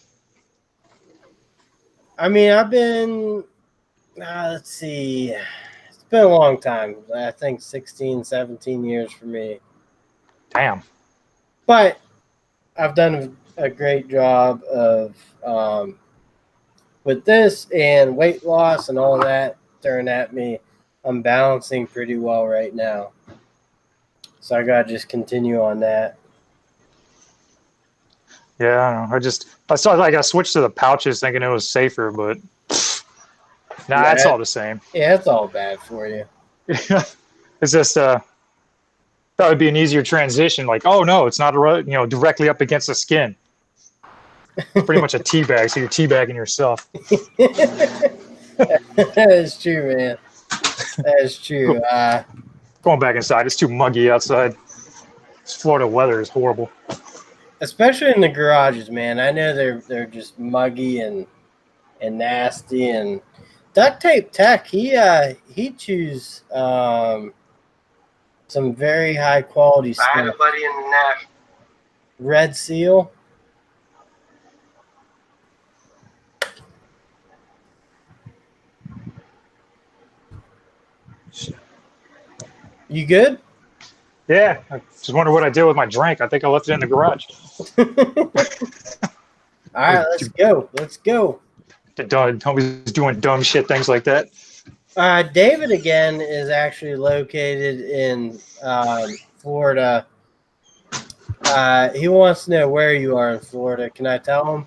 A: I mean, I've been, let's see, it's been a long time. I think 16, 17 years for me.
B: Damn.
A: But I've done a great job of, with this and weight loss and all that throwing at me. I'm balancing pretty well right now. So I got to just continue on that.
B: Yeah, I don't know. I started like I switched to the pouches thinking it was safer, but nah, it's all the same.
A: Yeah, it's all bad for you.
B: It's just that would be an easier transition. Like, oh no, it's not directly up against the skin. It's pretty much a tea bag, so you're teabagging yourself.
A: That is true, man. That is true.
B: Going back inside, it's too muggy outside. This Florida weather is horrible.
A: Especially in the garages, man. I know they're just muggy and nasty. And Duct Tape Tech, he chews some very high quality stuff. I had a buddy in Nash. Red Seal. You good?
B: Yeah, I just wonder what I did with my drink. I think I left it in the garage.
A: All right, let's go. Let's go.
B: Always doing dumb shit, things like that.
A: David, again, is actually located in Florida. He wants to know where you are in Florida. Can I tell him?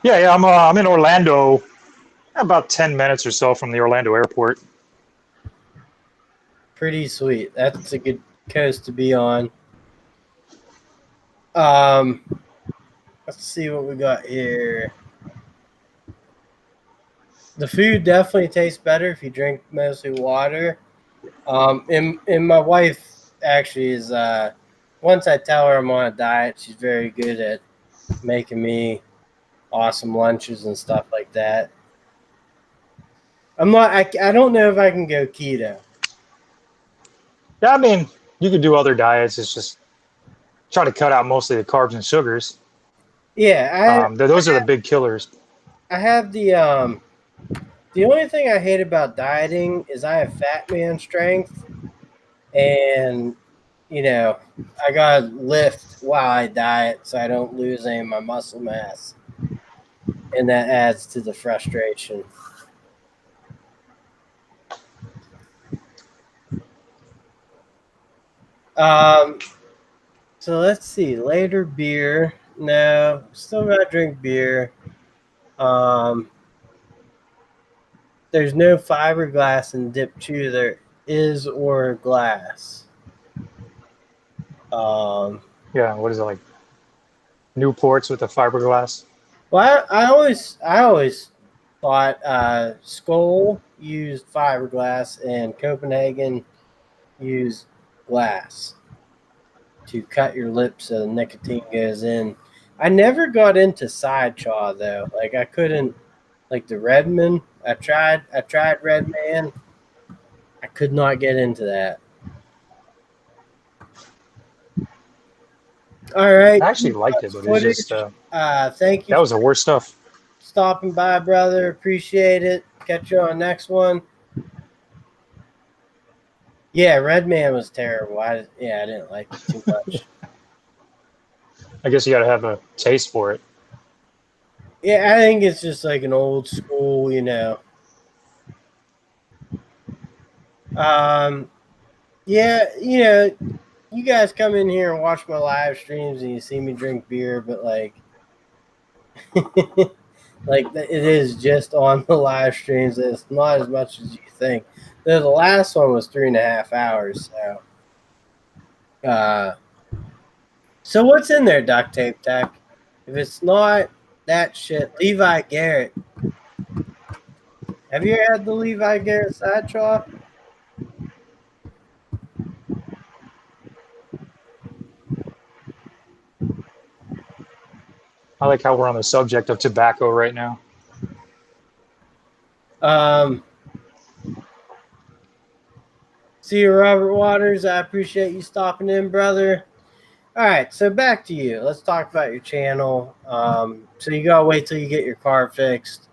B: Yeah, I'm in Orlando, about 10 minutes or so from the Orlando airport.
A: Pretty sweet. That's a good coast to be on. Let's see what we got here. The food definitely tastes better if you drink mostly water. And my wife actually is, once I tell her I'm on a diet, she's very good at making me awesome lunches and stuff like that. I don't know if I can go keto.
B: Yeah, I mean, you could do other diets. It's just try to cut out mostly the carbs and sugars.
A: Yeah,
B: those are the big killers.
A: I have the The only thing I hate about dieting is I have fat man strength, and I gotta lift while I diet so I don't lose any of my muscle mass, and that adds to the frustration. Um, so let's see. Later beer. No, still gotta drink beer. Um, there's no fiberglass in dip 2. There is or glass.
B: Yeah, what is it like? Newports with the fiberglass.
A: Well, I always thought Skoal used fiberglass and Copenhagen used glass to cut your lips so the nicotine goes in. I never got into side chaw though. Like I couldn't, like the Redman. I tried Redman. I could not get into that. All right,
B: I actually liked it, but it's just
A: footage. Thank you
B: that was the
A: for
B: worst stuff.
A: stopping by, brother. Appreciate it. Catch you on the next one. Yeah, Redman was terrible. I didn't like it too much.
B: I guess you got to have a taste for it.
A: Yeah, I think it's just like an old school, Um, yeah, you guys come in here and watch my live streams and you see me drink beer, but like, like it is just on the live streams. It's not as much as you think. The last one was 3.5 hours. Uh, so what's in there, duct tape tech? If it's not that shit, Levi Garrett. Have you ever had the Levi Garrett side chaw?
B: I like how we're on the subject of tobacco right now.
A: Um, See you, Robert Waters. I appreciate you stopping in, brother. All right, so back to you. Let's talk about your channel. So you gotta wait till you get your car fixed,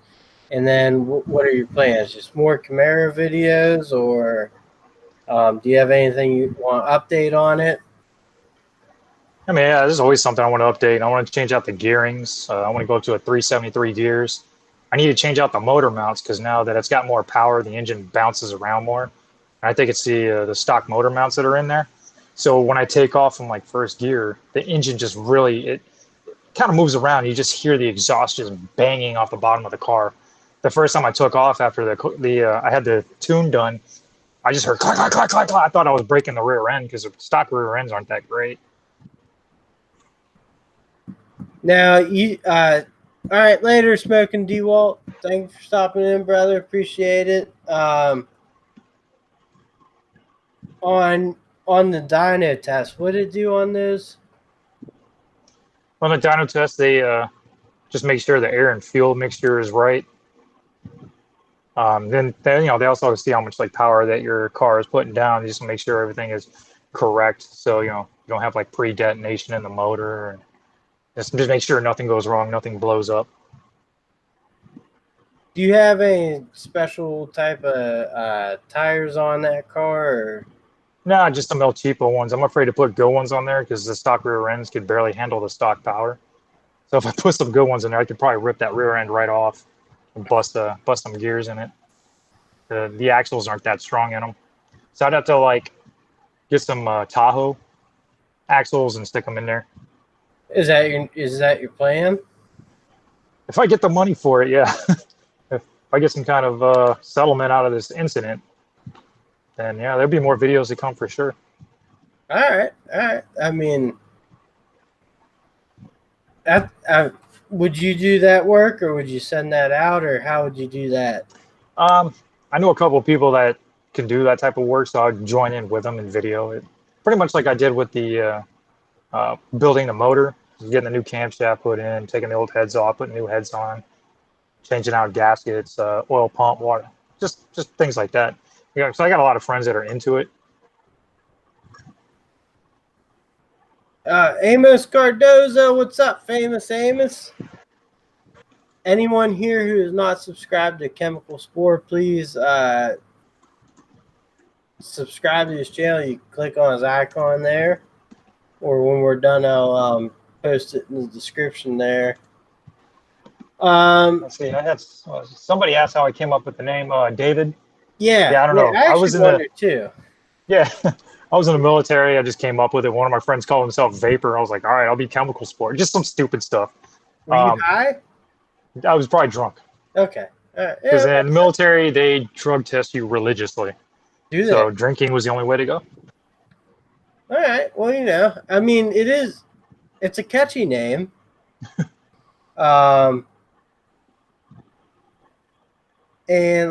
A: and then what are your plans? Just more Camaro videos, or do you have anything you want to update on it?
B: I mean, yeah, there's always something I want to update. I want to change out the gearings. I want to go to a 373 gears. I need to change out the motor mounts because now that it's got more power, the engine bounces around more. And I think it's the stock motor mounts that are in there. So when I take off from like first gear, the engine just really it kind of moves around. You just hear the exhaust just banging off the bottom of the car. The first time I took off after the I had the tune done, I just heard clack clack clack clack clack. I thought I was breaking the rear end because the stock rear ends aren't that great.
A: Now all right, later, Smoking DeWalt. Thanks for stopping in, brother. Appreciate it. On the dyno test, what did it do on those?
B: On the dyno test, they just make sure the air and fuel mixture is right. Then they also see how much like power that your car is putting down, just to make sure everything is correct. So you don't have like pre-detonation in the motor, and just make sure nothing goes wrong, nothing blows up.
A: Do you have any special type of tires on that car? Or?
B: Nah, just some El Cheapo ones. I'm afraid to put good ones on there because the stock rear ends could barely handle the stock power. So if I put some good ones in there, I could probably rip that rear end right off and bust some gears in it. The axles aren't that strong in them, so I'd have to like get some Tahoe axles and stick them in there.
A: Is that your plan?
B: If I get the money for it, yeah. If I get some kind of settlement out of this incident, then yeah, there'll be more videos to come for sure.
A: All right. I mean, would you do that work, or would you send that out, or how would you do that?
B: I know a couple of people that can do that type of work, so I'd join in with them in video. Pretty much like I did with the building the motor, getting the new camshaft put in, taking the old heads off, putting new heads on, changing out gaskets, oil pump, water, just things like that. Yeah, so I got a lot of friends that are into it.
A: Amos Cardozo, what's up, famous Amos? anyone here who is not subscribed to Chemical Spore, please subscribe to his channel. You click on his icon there, or when we're done, I'll post it in the description there.
B: Let's see. I had somebody asked how I came up with the name David.
A: Yeah,
B: I don't know.
A: I
B: I was
A: actually
B: in
A: wondered too.
B: yeah, I was in the military. I just came up with it. One of my friends called himself Vapor. I was like, all right, I'll be Chemical Sport. Just some stupid stuff.
A: Were you high?
B: I was probably drunk
A: Okay. Yeah,
B: because in the military they drug test you religiously.
A: do
B: So
A: they?
B: drinking was the only way to go.
A: All right. Well, I mean, it's a catchy name. And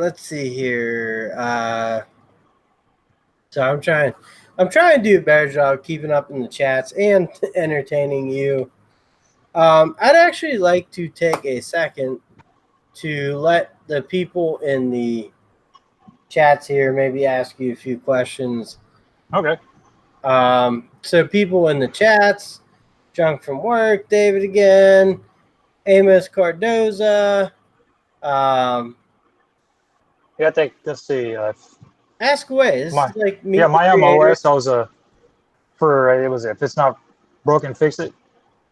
A: let's see here. So I'm trying to do a better job keeping up in the chats and entertaining you. I'd actually like to take a second to let the people in the chats here maybe ask you a few questions.
B: Okay.
A: So people in the chats, Junk from Work, David again, Amos Cardoza.
B: Yeah, I think let's see.
A: Ask away. This is like meet the
B: my
A: creator.
B: MOS. I was it was if it's not broken, fix it.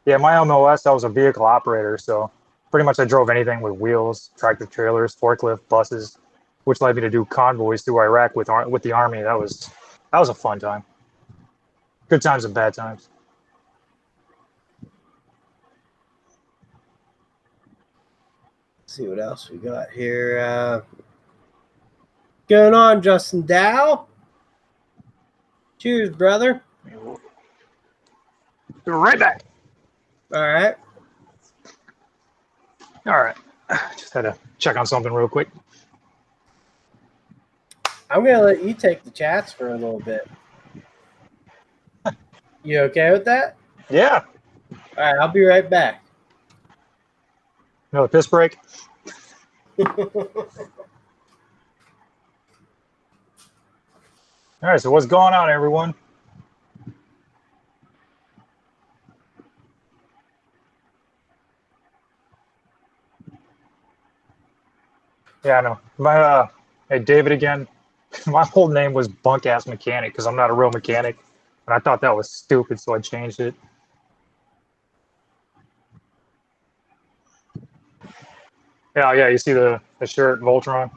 B: Yeah, my MOS. I was a vehicle operator, so pretty much I drove anything with wheels, tractor trailers, forklift, buses, which led me to do convoys through Iraq with the army. That was a fun time. Good times and bad times.
A: Let's see what else we got here. Going on, Justin Dow. Cheers, brother.
B: Be right back.
A: All right.
B: All right. Just had to check on something real quick.
A: I'm going to let you take the chats for a little bit. You okay with that?
B: Yeah.
A: All right. I'll be right back.
B: Another piss break. All right. So what's going on, everyone? Yeah, I know. Hey, David again. My whole name was Bunk Ass Mechanic because I'm not a real mechanic, and I thought that was stupid, so I changed it. Yeah. You see the shirt, Voltron.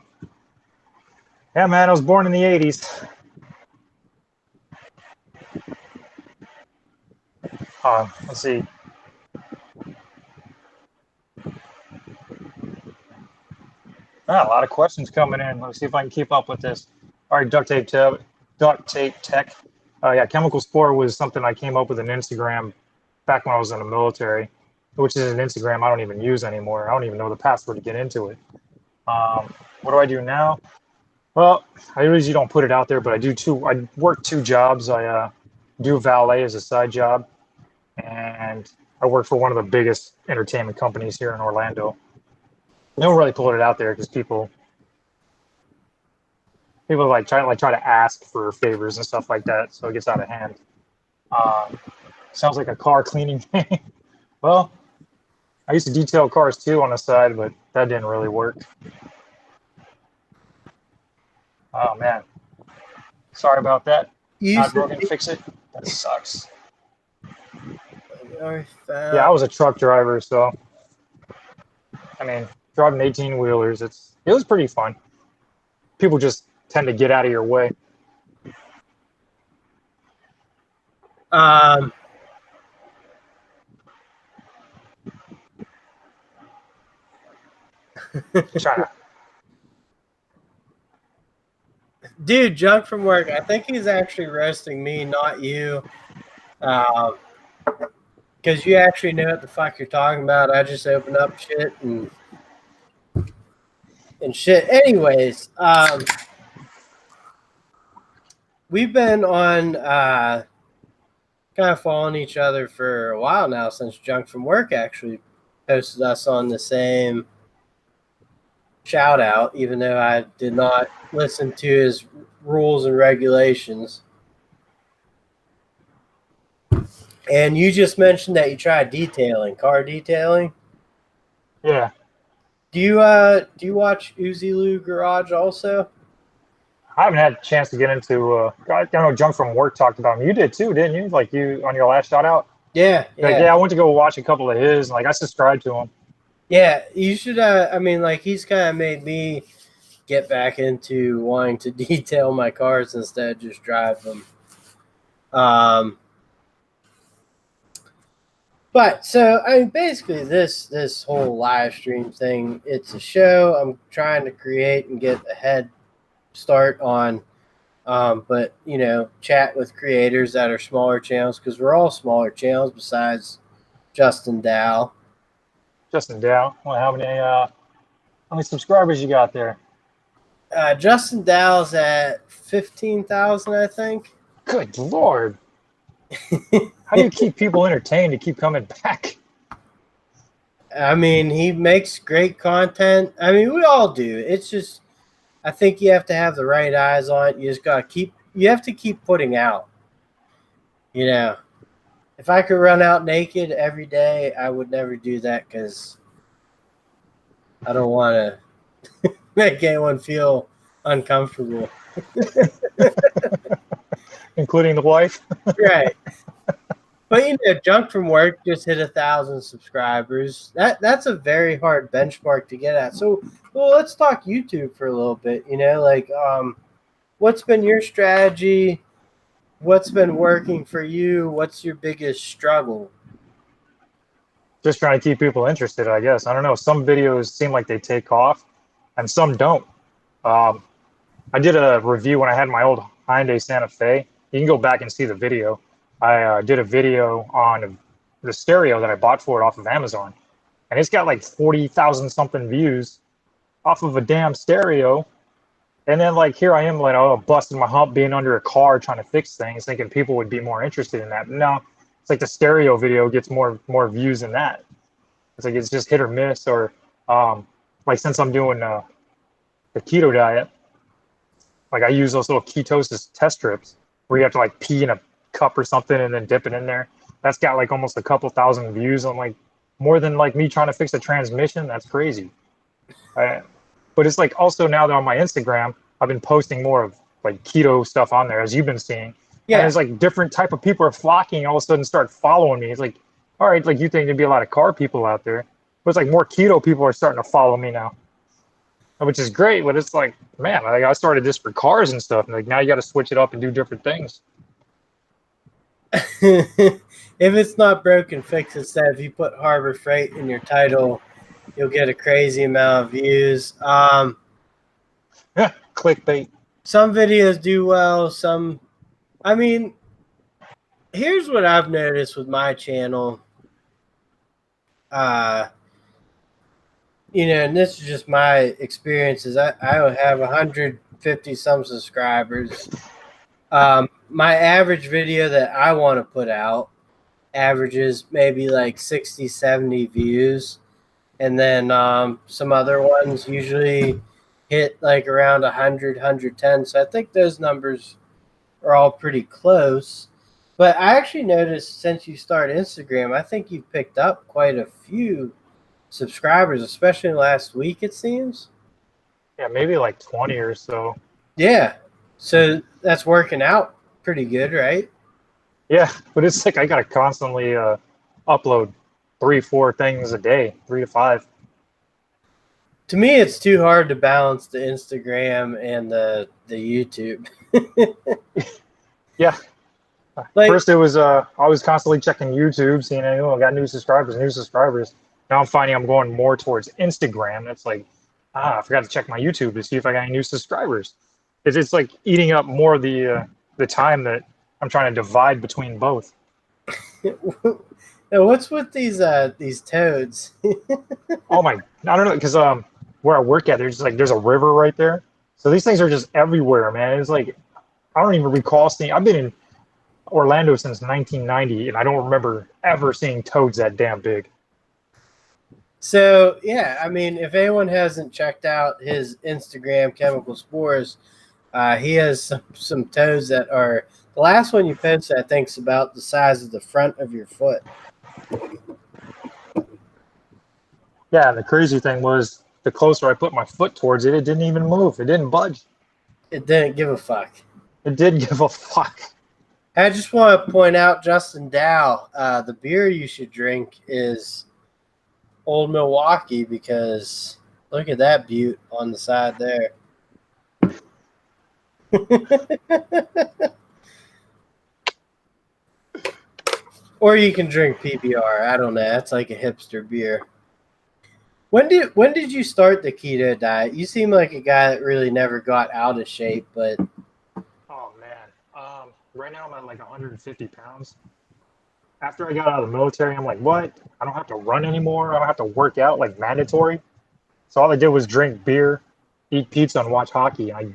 B: Yeah, man. I was born in the '80s. Let's see. A lot of questions coming in. Let's see if I can keep up with this. All right, duct tape tech. Yeah, Chemical Spore was something I came up with on Instagram back when I was in the military, which is an Instagram I don't even use anymore. I don't even know the password to get into it. What do I do now? Well, I usually don't put it out there, but I work two jobs. I do valet as a side job, and I work for one of the biggest entertainment companies here in Orlando. I don't really put it out there because people try to ask for favors and stuff like that, so it gets out of hand. Sounds like a car cleaning thing. Well, I used to detail cars too on the side, but that didn't really work. Oh man, sorry about that. Not broken, fix it. That sucks. Yeah, I was a truck driver, so I mean, driving 18 wheelers, it was pretty fun. People just tend to get out of your way.
A: Dude, Junk from Work. I think he's actually roasting me, not you. Because you actually know what the fuck you're talking about. I just open up shit and shit. Anyways, we've been on kind of following each other for a while now since Junk from Work actually posted us on the same shout out, even though I did not listen to his rules and regulations. And you just mentioned that you tried car detailing.
B: Yeah.
A: Do you watch Uzi Lou Garage also?
B: I haven't had a chance to get into. I know Junk from Work talked about him. You did too, didn't you? Like you on your last shout out.
A: Yeah,
B: Like
A: yeah.
B: yeah, I went to go watch a couple of his. And, like I subscribed to him.
A: Yeah, you should. I mean, like he's kind of made me get back into wanting to detail my cars instead of just drive them. But so I mean, basically, this whole live stream thing, it's a show I'm trying to create and get a head start on. But you know, chat with creators that are smaller channels because we're all smaller channels besides Justin Dow.
B: Justin Dow. Well, how many subscribers you got there?
A: Justin Dow's at 15,000, I think.
B: Good Lord. How do you keep people entertained to keep coming back?
A: I mean, he makes great content. I mean, we all do. It's just, I think you have to have the right eyes on it. You just got to you have to keep putting out. You know, if I could run out naked every day, I would never do that because I don't want to make anyone feel uncomfortable.
B: Including the wife?
A: Right. But you know, Junk from Work just hit 1,000 subscribers. That's a very hard benchmark to get at. So, well, let's talk YouTube for a little bit. You know, like, what's been your strategy? What's been working for you? What's your biggest struggle?
B: Just trying to keep people interested, I guess. I don't know. Some videos seem like they take off, and some don't. Um, I did a review when I had my old Hyundai Santa Fe. You can go back and see the video. I did a video on the stereo that I bought for it off of Amazon, and it's got like 40,000 something views off of a damn stereo. And then like here I am like oh busting my hump being under a car trying to fix things, thinking people would be more interested in that. No, it's like the stereo video gets more views than that. It's like it's just hit or miss. Or like since I'm doing the keto diet, like I use those little ketosis test strips where you have to like pee in a cup or something and then dip it in there. That's got like almost a couple thousand views. I'm like more than like me trying to fix a transmission. That's crazy. But it's like also now that on my Instagram, I've been posting more of like keto stuff on there, as you've been seeing.
A: Yeah.
B: And it's like different type of people are flocking, all of a sudden start following me. It's like, all right, like you think there'd be a lot of car people out there, but it's like more keto people are starting to follow me now, which is great. But it's like, man, like I started this for cars and stuff, and like now you got to switch it up and do different things.
A: If it's not broken, fix it. Said if you put Harbor Freight in your title, you'll get a crazy amount of views.
B: Clickbait.
A: Some videos do well. Some, I mean, here's what I've noticed with my channel. You know, and this is just my experiences. I have 150 some subscribers. My average video that I want to put out averages maybe like 60, 70 views. And then some other ones usually hit like around 100, 110. So I think those numbers are all pretty close. But I actually noticed since you started Instagram, I think you've picked up quite a few subscribers, especially last week, it seems.
B: Yeah, maybe like 20 or so.
A: Yeah. So that's working out pretty good, right?
B: Yeah, but it's like I gotta constantly upload 3-4 things a day, 3 to 5.
A: To me, it's too hard to balance the Instagram and the YouTube.
B: Yeah.
A: Like,
B: first it was I was constantly checking YouTube, seeing I got new subscribers. Now I'm finding I'm going more towards Instagram. It's like I forgot to check my YouTube to see if I got any new subscribers. It's like eating up more of the time that I'm trying to divide between both.
A: what's with these toads?
B: Oh my, I don't know, because where I work at, there's a river right there, so these things are just everywhere, man. It's like I don't even recall seeing. I've been in Orlando since 1990, and I don't remember ever seeing toads that damn big.
A: So yeah, I mean, if anyone hasn't checked out his Instagram, Chemical Spores, he has some toads that are. The last one you posted, I think, is about the size of the front of your foot.
B: Yeah, and the crazy thing was the closer I put my foot towards it, it didn't even move. It didn't budge.
A: It didn't give a fuck.
B: It didn't give a fuck.
A: I just want to point out, Justin Dow, the beer you should drink is Old Milwaukee, because look at that butte on the side there. Or you can drink PBR. I don't know. That's like a hipster beer. When did you start the keto diet? You seem like a guy that really never got out of shape, but
B: Oh man. Right now I'm at like 150 pounds. After I got out of the military, I'm like, what? I don't have to run anymore. I don't have to work out like mandatory. So all I did was drink beer, eat pizza, and watch hockey. I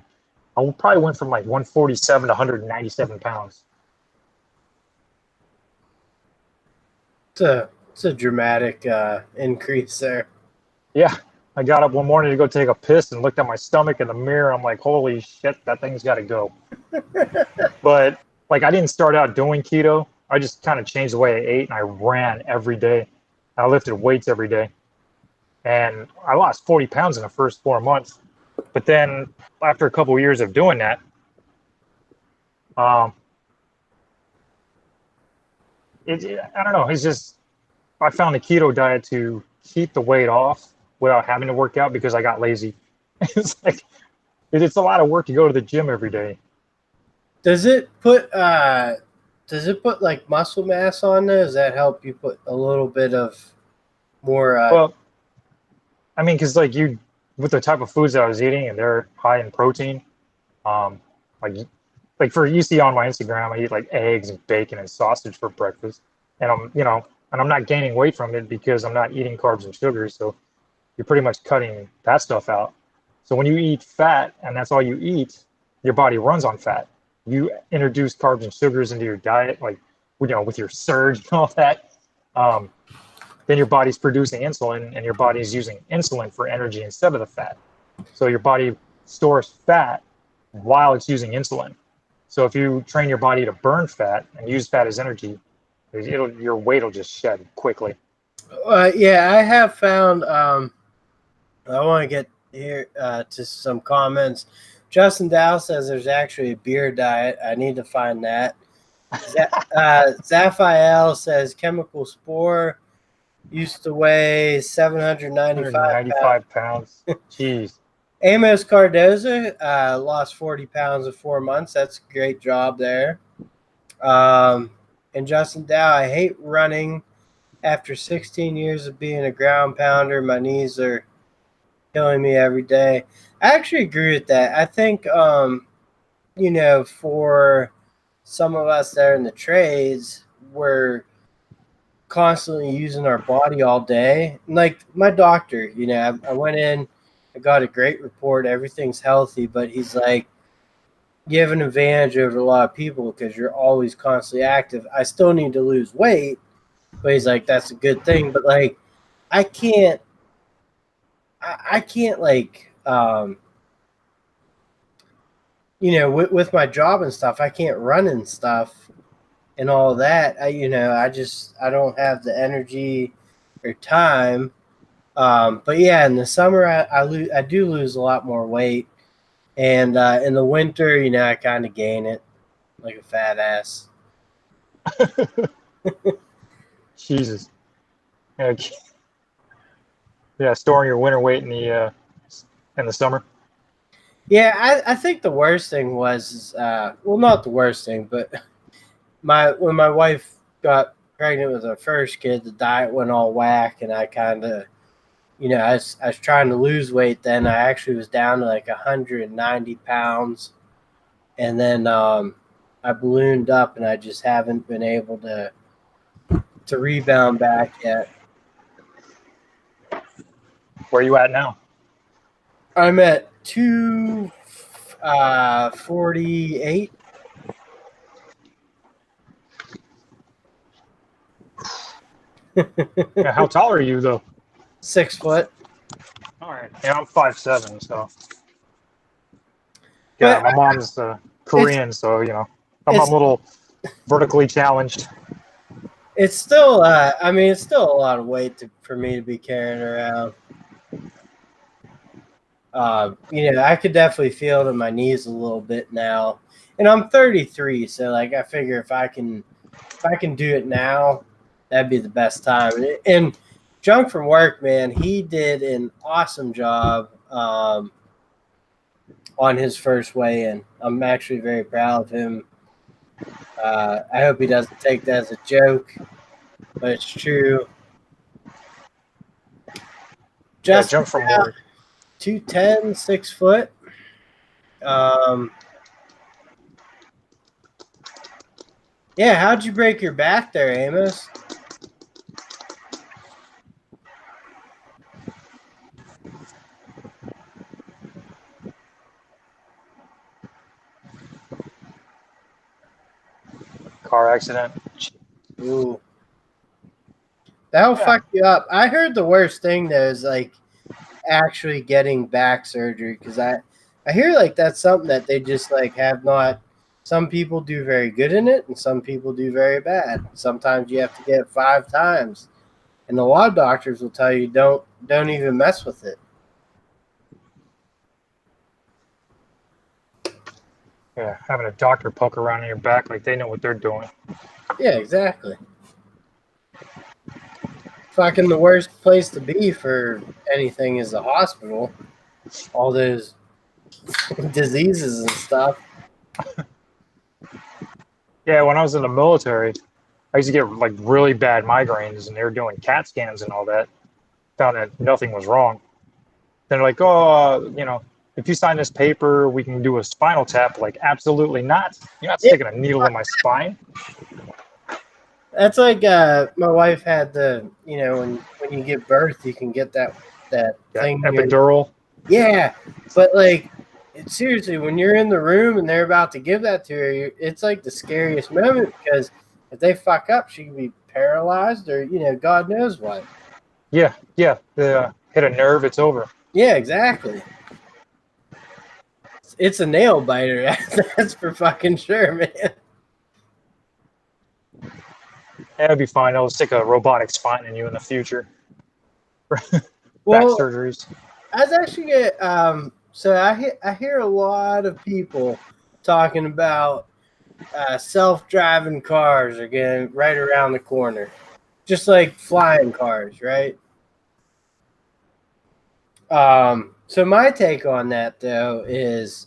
B: probably went from like 147 to 197 pounds.
A: it's a dramatic increase there.
B: Yeah. I got up one morning to go take a piss and looked at my stomach in the mirror. I'm like, holy shit, that thing's got to go. But like, I didn't start out doing keto. I just kind of changed the way I ate, and I ran every day. I lifted weights every day. And I lost 40 pounds in the first 4 months. But then after a couple of years of doing that, I don't know. It's just, I found the keto diet to keep the weight off without having to work out because I got lazy. It's like, it's a lot of work to go to the gym every day.
A: Does it put like muscle mass on there? Does that help you put a little bit of more?
B: Well, I mean, because like with the type of foods that I was eating, and they're high in protein, like for you see on my Instagram, I eat like eggs and bacon and sausage for breakfast, and I'm not gaining weight from it because I'm not eating carbs and sugars. So you're pretty much cutting that stuff out. So when you eat fat and that's all you eat, your body runs on fat. You introduce carbs and sugars into your diet, like with your surge and all that. Then your body's producing insulin, and your body's using insulin for energy instead of the fat. So your body stores fat while it's using insulin. So if you train your body to burn fat and use fat as energy, your weight will just shed quickly.
A: Yeah, I have found. I want to get here to some comments. Justin Dow says there's actually a beer diet. I need to find that. Zaphael says Chemical Spore used to weigh 795
B: pounds. Jeez.
A: Amos Cardoza lost 40 pounds in 4 months. That's a great job there. And Justin Dow, I hate running. After 16 years of being a ground pounder, my knees are killing me every day. I actually agree with that. I think, for some of us that are in the trades, we're constantly using our body all day. Like my doctor, I went in, I got a great report, everything's healthy, but he's like, you have an advantage over a lot of people because you're always constantly active. I still need to lose weight, but he's like, that's a good thing. But like, I can't like, with my job and stuff, I can't run and stuff and all that. I don't have the energy or time. But yeah, in the summer, I do lose a lot more weight. And in the winter, I kind of gain it like a fat ass.
B: Jesus. Okay. Yeah, storing your winter weight in the summer.
A: Yeah, I think the worst thing was, not the worst thing, but when my wife got pregnant with her first kid, the diet went all whack, and I kind of, I was trying to lose weight then. I actually was down to like 190 pounds, and then I ballooned up, and I just haven't been able to rebound back yet.
B: Where are you at now?
A: I'm at 248.
B: Yeah, how tall are you though?
A: 6 foot.
B: All right. Yeah, I'm 5'7", so. Yeah, my mom's Korean, so I'm a little vertically challenged.
A: It's still, it's still a lot of weight for me to be carrying around. I could definitely feel it in my knees a little bit now, and I'm 33, so like I figure if I can do it now, that'd be the best time. And Junk from work, man, he did an awesome job on his first weigh-in. I'm actually very proud of him. I hope he doesn't take that as a joke, but it's true.
B: Yeah,
A: Just
B: jump from work.
A: 210, 6 foot. Yeah, how'd you break your back there, Amos?
B: Car accident.
A: Ooh. That'll fuck you up. I heard the worst thing though is like actually getting back surgery, because I hear like that's something that they just like have not. Some people do very good in it, and some people do very bad. Sometimes you have to get it 5 times, and a lot of doctors will tell you don't even mess with it.
B: Yeah, having a doctor poke around in your back like they know what they're doing.
A: Yeah, exactly. Fucking the worst place to be for anything is the hospital. All those diseases and stuff.
B: Yeah, when I was in the military, I used to get like really bad migraines, and they were doing CAT scans and all that. Found that nothing was wrong. They're like, oh, if you sign this paper, we can do a spinal tap. Like, absolutely not. You're not
A: Yeah,
B: sticking a needle in my spine.
A: that's like my wife had when you give birth, you can get that
B: That
A: thing near.
B: epidural.
A: Yeah, but like seriously, when you're in the room and they're about to give that to her, it's like the scariest moment, because if they fuck up, she can be paralyzed or God knows what.
B: Yeah, yeah. Hit a nerve, it's over.
A: Yeah, exactly. It's a nail biter. That's for fucking sure, man.
B: That'll be fine. They'll stick a robotic spine in you in the future. Back
A: Well,
B: surgeries.
A: I was actually so I hear a lot of people talking about self-driving cars are getting right around the corner, just like flying cars, right? So my take on that though is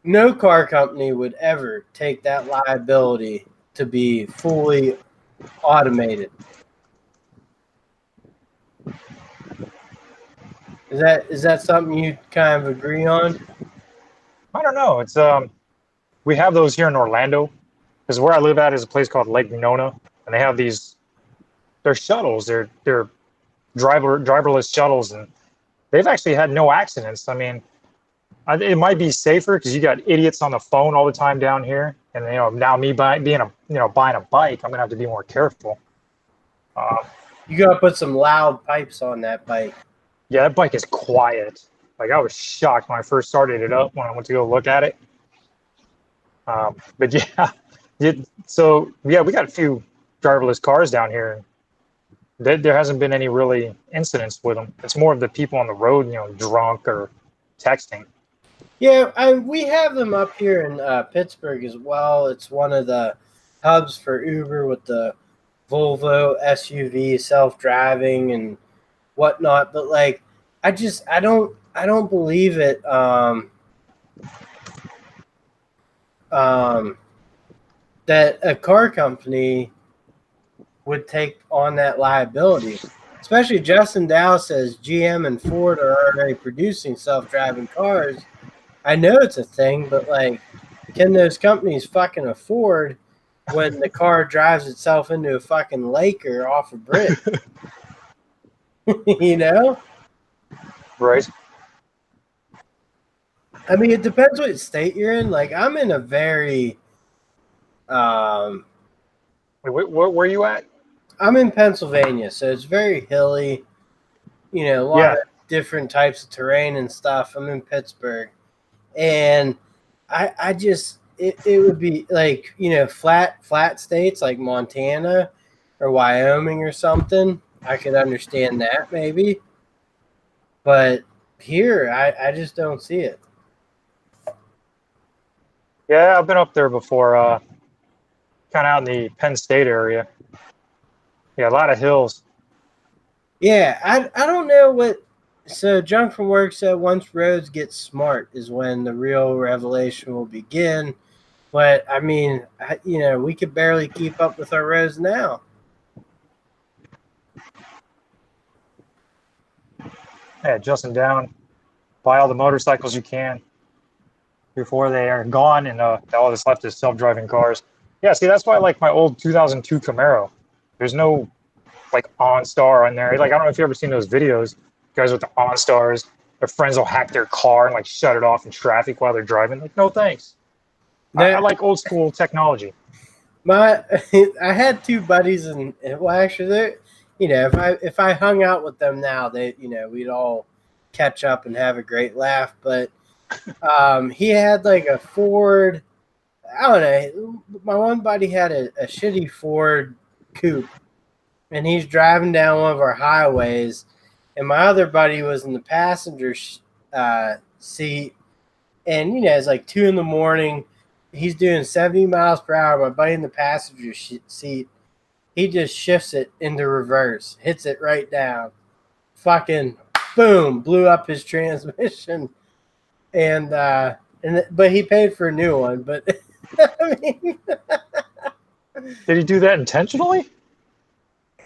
A: no car company would ever take that liability to be fully automated. Is that something you kind of agree on?
B: I don't know. It's we have those here in Orlando, because where I live at is a place called Lake Nona, and they have these. They're shuttles. They're driverless shuttles, and they've actually had no accidents. I mean, it might be safer because you got idiots on the phone all the time down here, and now me buying a bike, I'm gonna have to be more careful.
A: You gotta put some loud pipes on that bike.
B: Yeah, that bike is quiet. Like, I was shocked when I first started it up when I went to go look at it. But yeah, so yeah, we got a few driverless cars down here. There hasn't been any really incidents with them. It's more of the people on the road, drunk or texting.
A: Yeah, we have them up here in Pittsburgh as well. It's one of the hubs for Uber with the Volvo SUV self-driving and whatnot. But like, I don't believe it. That a car company would take on that liability. Especially Justin Dow says GM and Ford are already producing self-driving cars. I know it's a thing, but like, can those companies fucking afford when the car drives itself into a fucking lake or off a bridge? you know?
B: Right.
A: I mean, it depends what state you're in. Like, I'm in a very,
B: Wait, where are you at?
A: I'm in Pennsylvania, so it's very hilly. A lot
B: Yeah.
A: of different types of terrain and stuff. I'm in Pittsburgh, and I just it would be like flat states like Montana or Wyoming or something. I could understand that maybe, but Here, I just don't see it.
B: Yeah, I've been up there before, kind of out in the Penn State area. Yeah, a lot of hills.
A: Yeah, I don't know what. So, Junk from Work said once roads get smart is when the real revelation will begin. But I mean, we could barely keep up with our roads now.
B: Yeah, Justin down. Buy all the motorcycles you can before they are gone, and all that's left is self-driving cars. Yeah, see, that's why I like my old 2002 Camaro. There's no like OnStar on there. Like, I don't know if you ever seen those videos, guys with the OnStars. Their friends will hack their car and like shut it off in traffic while they're driving. Like, no thanks. I
A: That
B: like old school technology.
A: my I had two buddies, and well, actually, they, if I hung out with them now, we'd all catch up and have a great laugh. But he had like a Ford. I don't know. My one buddy had a shitty Ford coupe, and he's driving down one of our highways, and my other buddy was in the passenger seat, and it's like 2 in the morning. He's doing 70 miles per hour. My buddy in the passenger seat, he just shifts it into reverse, hits it right down, fucking boom, blew up his transmission, but he paid for a new one. But I mean,
B: Did he do that intentionally?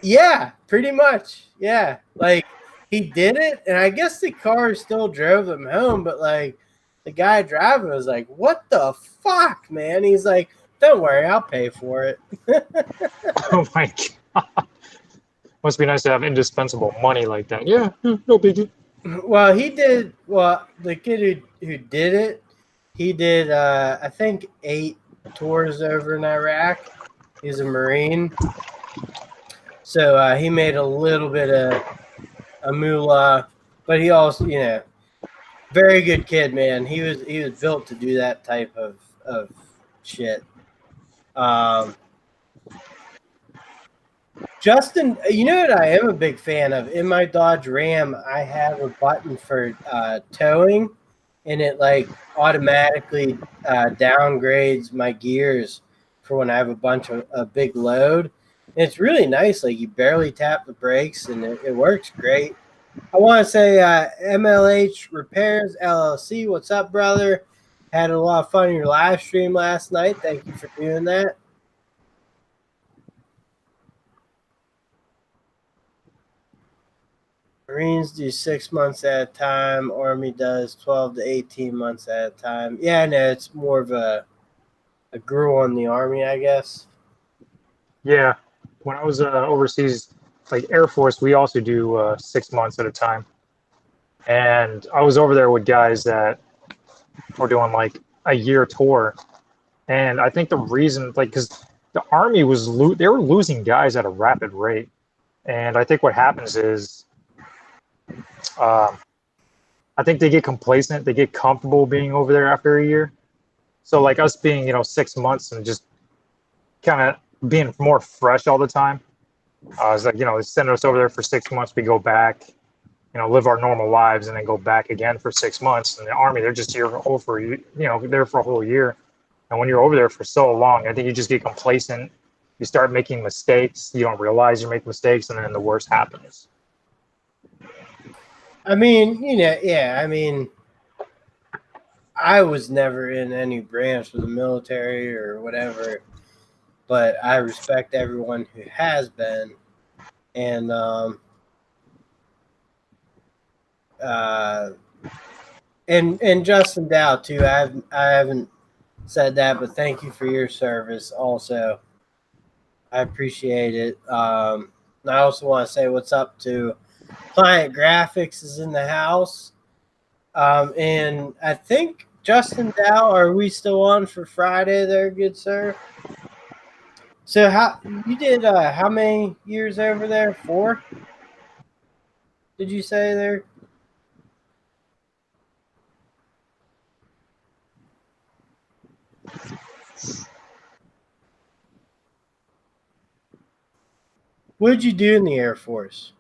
A: yeah, pretty much. Yeah. Like he did it, and I guess the car still drove them home, but like the guy driving was like, "What the fuck, man?" He's like, "Don't worry, I'll pay for it."
B: Oh my god. Must be nice to have indispensable money like that. Yeah, no biggie.
A: Well, he did. Well, the kid who did it, he did. I think 8 tours over in Iraq. He's a Marine, so he made a little bit of a moolah, but he also, very good kid, man. He was built to do that type of shit. Um, Justin, you know what I am a big fan of? In my Dodge Ram, I have a button for towing, and it like automatically downgrades my gears for when I have a big load. And it's really nice. Like you barely tap the brakes, and it works great. I want to say MLH Repairs LLC. What's up, brother? Had a lot of fun in your live stream last night. Thank you for doing that. Marines do 6 months at a time. Army does 12 to 18 months at a time. Yeah, no, it's more of a gruel on the Army, I guess.
B: Yeah. When I was overseas, like Air Force, we also do 6 months at a time. And I was over there with guys that were doing like a year tour. And I think the reason, like, because the Army they were losing guys at a rapid rate. And I think what happens is, um, I think they get complacent, they get comfortable being over there after a year. So like us being, 6 months and just kind of being more fresh all the time. It's like, they send us over there for 6 months, we go back, live our normal lives and then go back again for 6 months. And the Army, they're just here for, there for a whole year. And when you're over there for so long, I think you just get complacent. You start making mistakes. You don't realize you make mistakes, and then the worst happens.
A: I mean, yeah, I mean, I was never in any branch of the military or whatever, but I respect everyone who has been. And uh, and Justin Dow too. I haven't said that, but thank you for your service. Also, I appreciate it. And I also want to say what's up to Client Graphics is in the house, and I think Justin Dow. Are we still on for Friday? There, good sir. So how you did? How many years over there? 4? Did you say there? What did you do in the Air Force?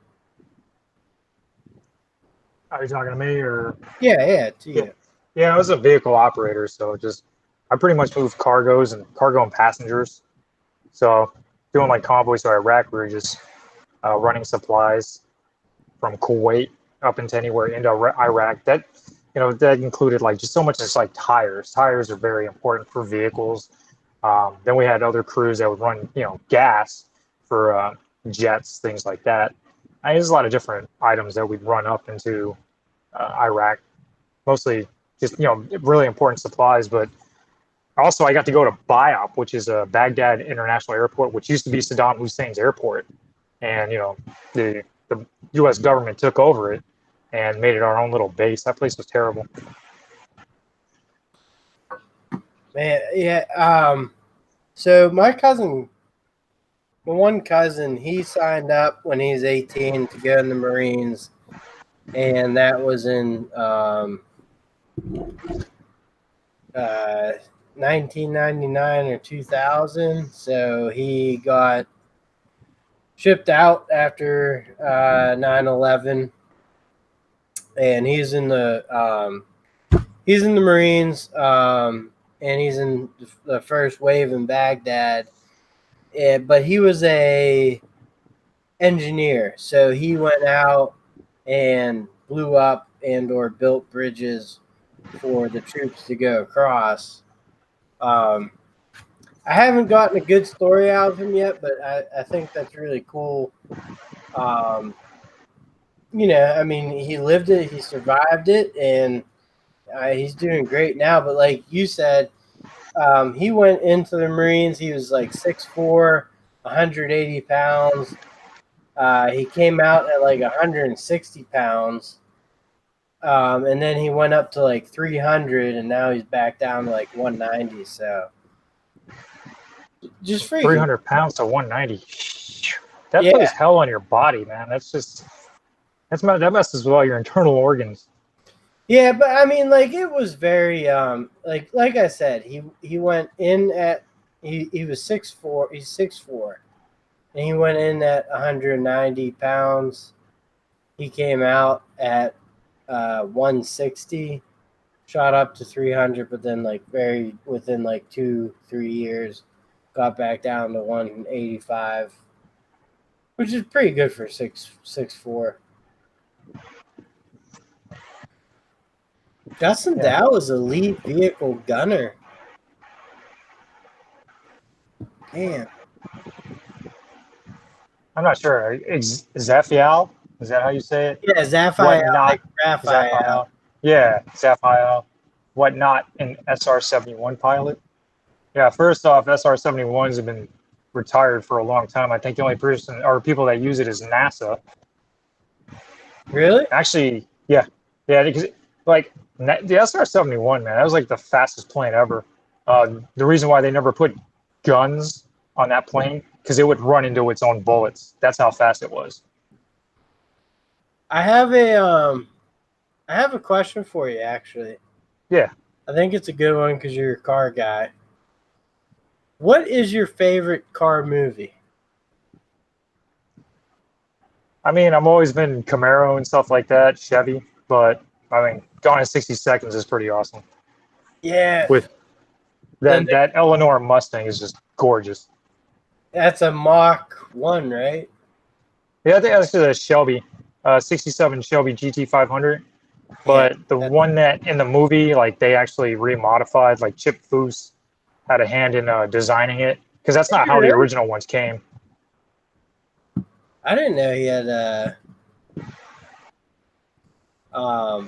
B: Are you talking to me or?
A: Yeah, to
B: Yeah,
A: you.
B: yeah. I was a vehicle operator, so just I pretty much moved cargo and passengers. So doing like convoys to Iraq, we were just running supplies from Kuwait up into anywhere into Iraq. That that included like just so much as like tires. Tires are very important for vehicles. Then we had other crews that would run gas for jets, things like that. There's a lot of different items that we'd run up into Iraq, mostly just really important supplies. But also, I got to go to BIOP, which is a Baghdad International Airport, which used to be Saddam Hussein's airport, and the U.S. government took over it and made it our own little base. That place was terrible.
A: Man, yeah. So my one cousin, he signed up when he was 18 to go in the Marines, and that was in 1999 or 2000. So he got shipped out after 9/11, and he's in the Marines, and he's in the first wave in Baghdad. But he was a engineer, so he went out and blew up and or built bridges for the troops to go across. I haven't gotten a good story out of him yet, but I think that's really cool. I mean, he lived it, he survived it, and he's doing great now. But like you said, he went into the Marines. He was like 6'4", 180 pounds. He came out at like 160 pounds. And then he went up to like 300, and now he's back down to like 190. So just freaking
B: 300 pounds to 190. That
A: yeah.
B: plays hell on your body, man. That messes with all your internal organs.
A: Yeah, but I mean, like it was very like I said, he went in at he was 6'4", he's 6'4", and he went in at 190 pounds. He came out at 160, shot up to 300, but then like very within like 2-3 years, got back down to 185, which is pretty good for 6'4". Justin Dow is a lead vehicle gunner. Damn.
B: I'm not sure. Zaphiel? Is that how you say it?
A: Yeah, Zaphiel,
B: What not?
A: like Raphael.
B: Zaphiel. Yeah, Zaphiel. What not an SR-71 pilot? Yeah, first off, SR-71s have been retired for a long time. I think the only person or people that use it is NASA.
A: Really?
B: Actually, yeah, because like the SR-71, man, that was like the fastest plane ever. The reason why they never put guns on that plane because it would run into its own bullets. That's how fast it was.
A: I have a question for you, actually.
B: Yeah.
A: I think it's a good one because you're a car guy. What is your favorite car movie?
B: I mean, I've always been Camaro and stuff like that, Chevy, but I mean, Gone in 60 Seconds is pretty awesome.
A: Yeah.
B: With that Eleanor Mustang is just gorgeous.
A: That's a Mach 1, right?
B: Yeah, I think that's a Shelby, 67 Shelby GT500. But
A: Yeah,
B: the one that in the movie, like they actually remodified, like Chip Foose had a hand in designing it, because that's not how the original ones came.
A: I didn't know he had all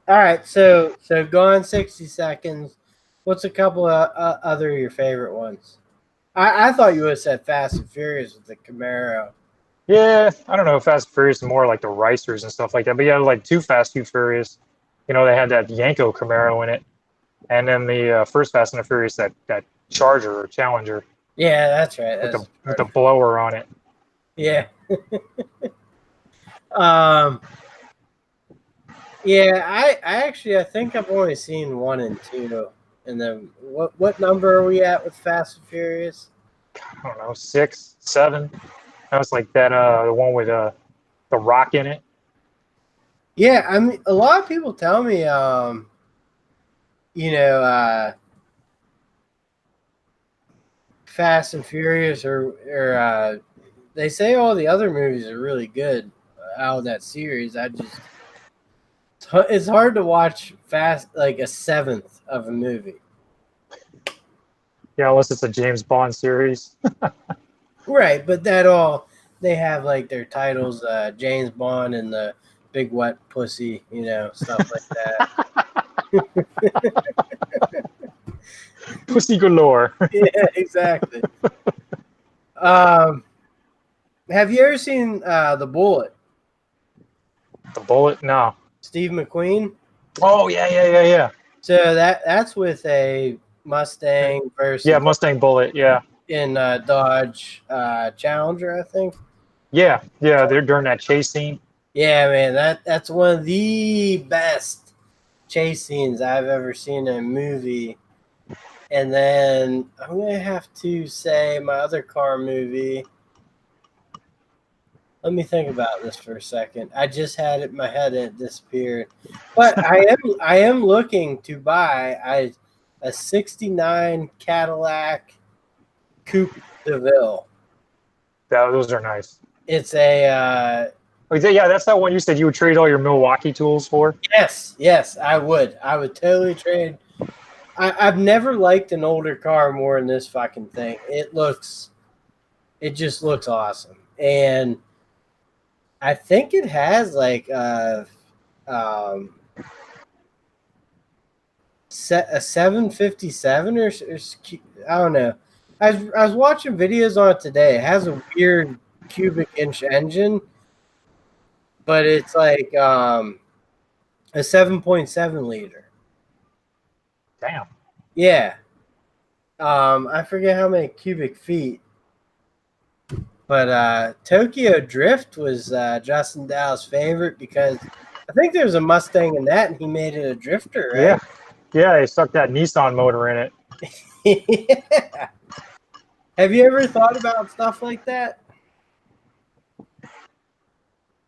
A: right, so Gone 60 Seconds. What's a couple of other of your favorite ones? I thought you would have said Fast and Furious with the Camaro.
B: Yeah, I don't know. Fast and Furious is more like the Racers and stuff like that. But yeah, like Too Fast, Too Furious. They had that Yanko Camaro in it, and then the first Fast and the Furious that Charger or Challenger.
A: Yeah, that's right.
B: With the blower on it.
A: Yeah. Yeah, I think I've only seen 1 and 2. And then what number are we at with Fast and Furious?
B: I don't know, 6, 7. That was like that the one with the Rock in it.
A: Yeah, I mean, a lot of people tell me, you know, Fast and Furious, or they say all the other movies are really good out of that series. It's hard to watch Fast like a seventh of a movie.
B: Yeah, unless it's a James Bond series.
A: Right, but that all they have like their titles, James Bond and the Big Wet Pussy, stuff like that.
B: Pussy galore.
A: Yeah, exactly. Um, have you ever seen The Bullet?
B: The Bullet? No.
A: Steve McQueen.
B: Oh yeah.
A: So that's with a Mustang
B: Yeah,
A: versus
B: Mustang Bullet. Yeah.
A: in Dodge Challenger, I think.
B: Yeah. They're during that chase scene.
A: Yeah, man, that's one of the best chase scenes I've ever seen in a movie. And then I'm gonna have to say my other car movie. Let me think about this for a second. I just had it in my head and it disappeared. But I am looking to buy a '69 Cadillac Coupe de Ville.
B: Those are nice.
A: It's a
B: Oh, yeah, that's that one you said you would trade all your Milwaukee tools for.
A: yes, I would. I would totally trade. I've never liked an older car more than this fucking thing. It just looks awesome. And I think it has like um, a 757 or I don't know. I was watching videos on it today. It has a weird cubic inch engine, but it's like a 7.7 liter.
B: Damn.
A: Yeah. I forget how many cubic feet, but Tokyo Drift was Justin Dow's favorite because I think there was a Mustang in that, and he made it a drifter, right?
B: Yeah, they stuck that Nissan motor in it.
A: Yeah. Have you ever thought about stuff like that?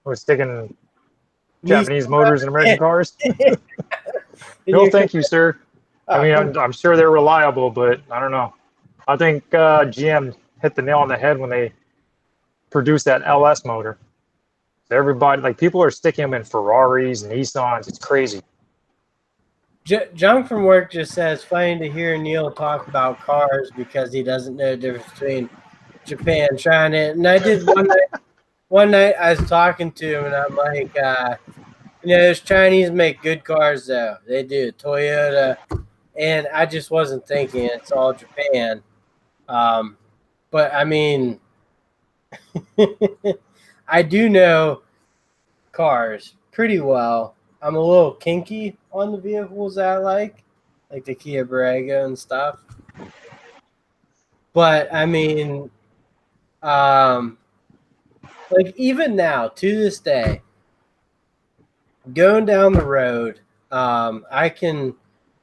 B: We're sticking Japanese
A: Nissan
B: motors in American cars.
A: in
B: No,
A: your
B: thank you, sir. I
A: oh,
B: mean,
A: come
B: I'm sure they're reliable, but I don't know. I think GM hit the nail on the head when they produced that LS motor. So everybody, like people are sticking them in Ferraris, Nissans. It's crazy.
A: Junk from work just says funny to hear Neil talk about cars because he doesn't know the difference between Japan, China. And I did one night. One night I was talking to him and I'm like, those Chinese make good cars though. They do Toyota, and I just wasn't thinking it's all Japan. But I mean, I do know cars pretty well. I'm a little kinky on the vehicles that I like the Kia Borrego and stuff. But I mean, um, like even now to this day, going down the road, I can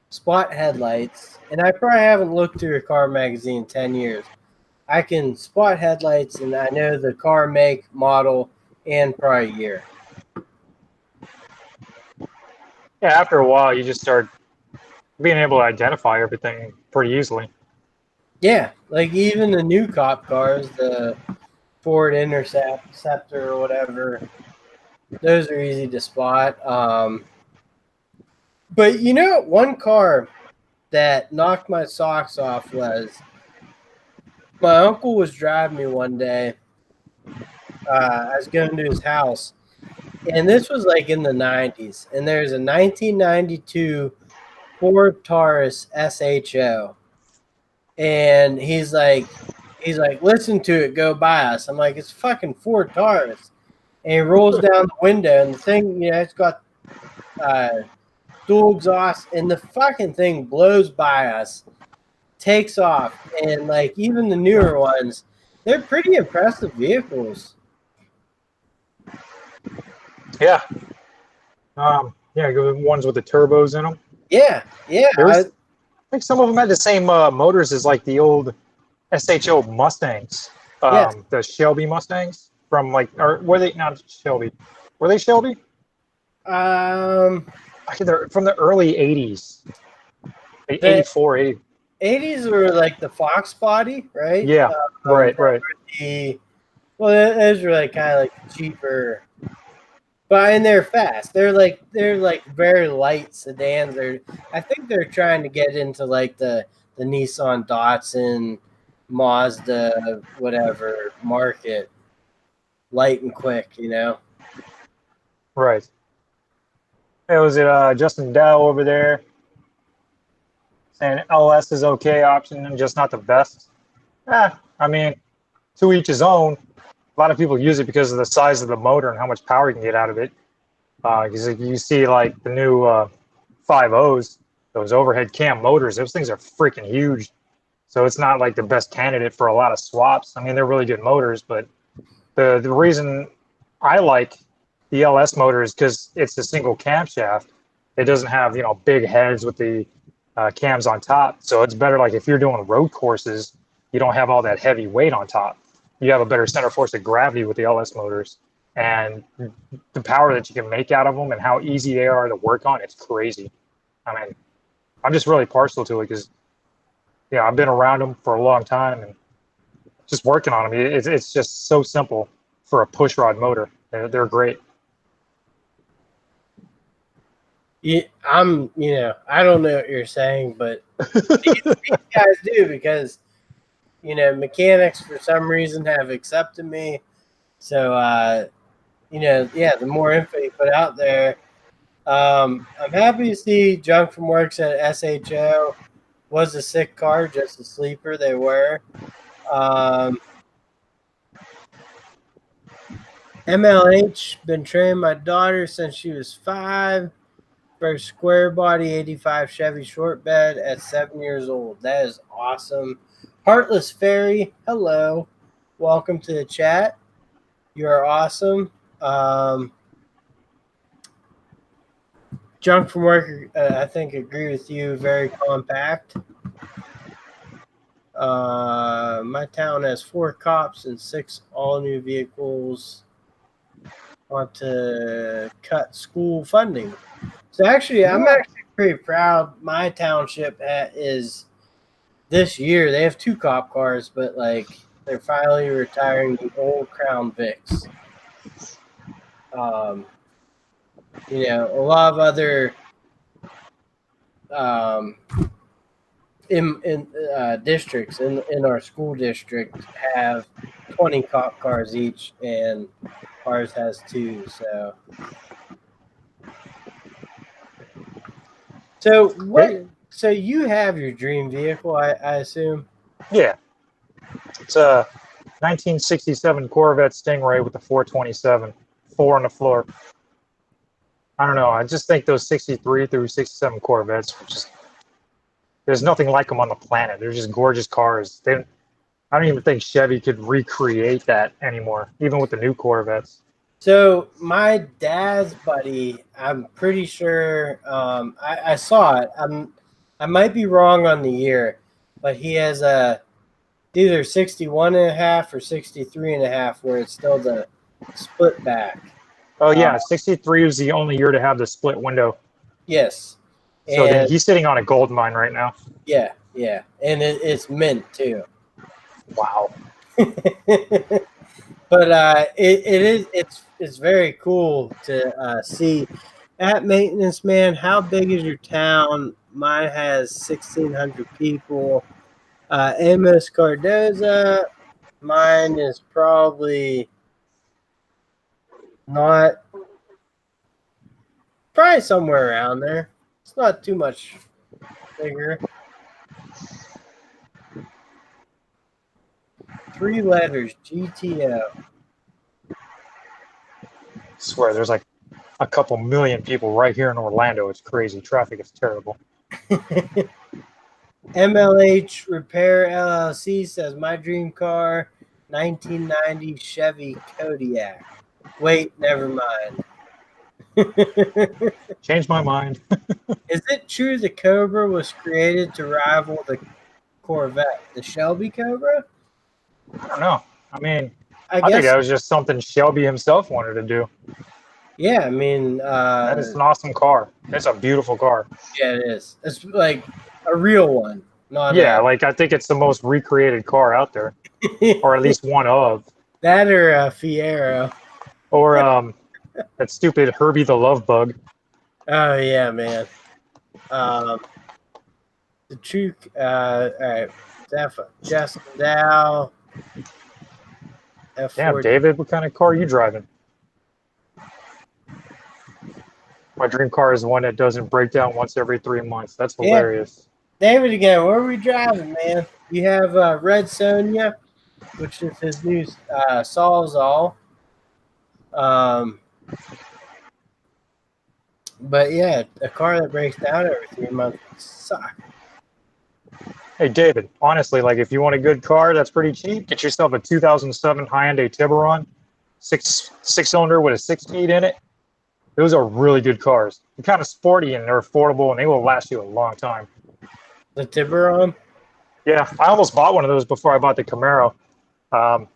A: spot headlights, and I probably haven't looked through a car magazine in 10 years. I can spot headlights, and I know the car make, model, and probably year.
B: Yeah, after a while, you just start being able to identify everything pretty easily.
A: Yeah, like even the new cop cars, the Ford Interceptor or whatever, those are easy to spot. But one car that knocked my socks off was my uncle was driving me one day. I was going to his house, and this was like in the 90s. And there's a 1992 Ford Taurus SHO, and he's like, listen to it go by us. I'm like, it's fucking Ford Taurus, and he rolls down the window, and the thing, it's got dual exhaust, and the fucking thing blows by us, takes off, and like even the newer ones, they're pretty impressive vehicles.
B: Yeah. Yeah, the ones with the turbos in them.
A: Yeah.
B: I think some of them had the same motors as like the old SHO Mustangs.
A: Yes.
B: The Shelby Mustangs from like, or were they not Shelby? Were they Shelby? Actually, they're from the early 80s, like
A: The
B: 84, 80.
A: 80s were like the Fox body, right?
B: Yeah, right, right.
A: The those were like kind of like cheaper, and they're fast. They're like very light sedans. I think they're trying to get into like the Nissan Datsun, Mazda, whatever market, light and quick.
B: Right. Hey, was it Justin Dow over there saying LS is okay option and just not the best? I mean, to each his own. A lot of people use it because of the size of the motor and how much power you can get out of it. Because you see like the new 5.0s, those overhead cam motors, those things are freaking huge. So it's not like the best candidate for a lot of swaps. I mean, they're really good motors, but the reason I like the LS motor is because it's a single camshaft. It doesn't have big heads with the cams on top, so it's better. Like if you're doing road courses, you don't have all that heavy weight on top. You have a better center force of gravity with the LS motors, and the power that you can make out of them and how easy they are to work on, it's crazy. I mean, I'm just really partial to it because I've been around them for a long time and just working on them. It's just so simple for a push rod motor. They're great.
A: Yeah, I don't know what you're saying, but these guys do because mechanics for some reason have accepted me. So the more info you put out there, I'm happy to see Junk from Works at SHO was a sick car, just a sleeper. They were. MLH been training my daughter since she was 5. First square body 85 Chevy short bed at 7 years old. That is awesome. Heartless Fairy, hello. Welcome to the chat. You are awesome. Junk from Work, I think, agree with you. Very compact. My town has 4 cops and 6 all-new vehicles. Want to cut school funding. So actually, I'm actually pretty proud. My township is this year they have 2 cop cars, but like they're finally retiring the old Crown Vics. A lot of other in districts in our school district have 20 cop cars each, and ours has 2. So what? So you have your dream vehicle, I assume.
B: Yeah, it's a 1967 Corvette Stingray with the 427, 4 on the floor. I don't know. I just think those 63 through 67 Corvettes are just, there's nothing like them on the planet. They're just gorgeous cars. I don't even think Chevy could recreate that anymore, even with the new Corvettes.
A: So my dad's buddy, I'm pretty sure I saw it. I might be wrong on the year, but he has a either 61 and a half or 63 and a half where it's still the split back.
B: Oh yeah, 63 was the only year to have the split window.
A: Yes.
B: So then he's sitting on a gold mine right now.
A: Yeah, yeah. And it's mint too.
B: Wow.
A: But it's very cool to see at Maintenance Man. How big is your town? Mine has 1,600 people. Amos Cardoza, mine is probably somewhere around there. It's not too much bigger. 3 letters, GTO.
B: I swear, there's like a couple million people right here in Orlando. It's crazy. Traffic is terrible.
A: MLH Repair LLC says my dream car, 1990 Chevy Kodiak. Wait, never mind.
B: Changed my mind.
A: Is it true the Cobra was created to rival the Corvette, the Shelby Cobra?
B: I don't know. I mean, I
A: guess
B: think that was just something Shelby himself wanted to do.
A: Yeah, I mean,
B: That is an awesome car. It's a beautiful car.
A: yeah, it is. It's like a real one, not
B: Yeah,
A: a
B: like I think it's the most recreated car out there, or at least one of.
A: that or a Fiero.
B: Or that stupid Herbie the Love Bug.
A: Oh yeah, man. Um, the true. All right. Justin Dow.
B: Damn,
A: F40.
B: David, what kind of car are you driving? My dream car is one that doesn't break down once every 3 months. That's
A: Yeah,
B: hilarious.
A: David again. Where are we driving, man? You have Red Sonja, which is his new Sawzall. Um, but yeah, a car that breaks down every 3 months would suck.
B: Hey, David, honestly, like if you want a good car that's pretty cheap, get yourself a 2007 Hyundai Tiburon, six cylinder with a 6-speed in it. Those are really good cars. They're kind of sporty and they're affordable and they will last you a long time.
A: The Tiburon.
B: Yeah, I almost bought one of those before I bought the Camaro. Um,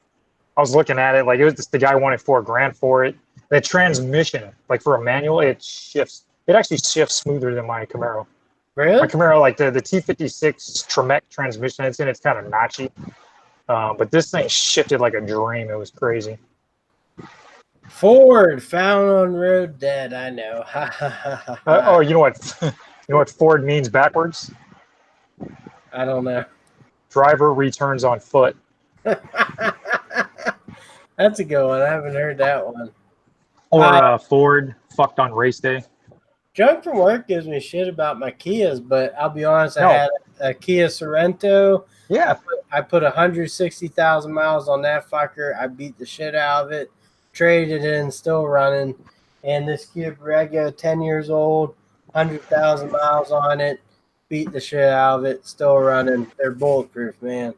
B: I was looking at it like it was just the guy wanted $4,000 for it. The transmission, like for a manual, it shifts. It actually shifts smoother than my Camaro. My
A: Really?
B: Camaro, like the T56 Tremec transmission it's in, it's kind of notchy. But this thing shifted like a dream. It was crazy.
A: Ford found on road dead. I know. Ha ha ha ha ha.
B: Oh, you know what? You know what Ford means backwards?
A: I don't know.
B: Driver returns on foot.
A: That's a good one. I haven't heard that one.
B: Or Ford fucked on race day.
A: Junk from work gives me shit about my Kias, but I'll be honest. I
B: No,
A: had a Kia Sorento.
B: yeah,
A: I put 160,000 miles on that fucker. I beat the shit out of it. Traded it in, still running. And this Kia Borrego, 10 years old, 100,000 miles on it. Beat the shit out of it. Still running. They're bulletproof, man.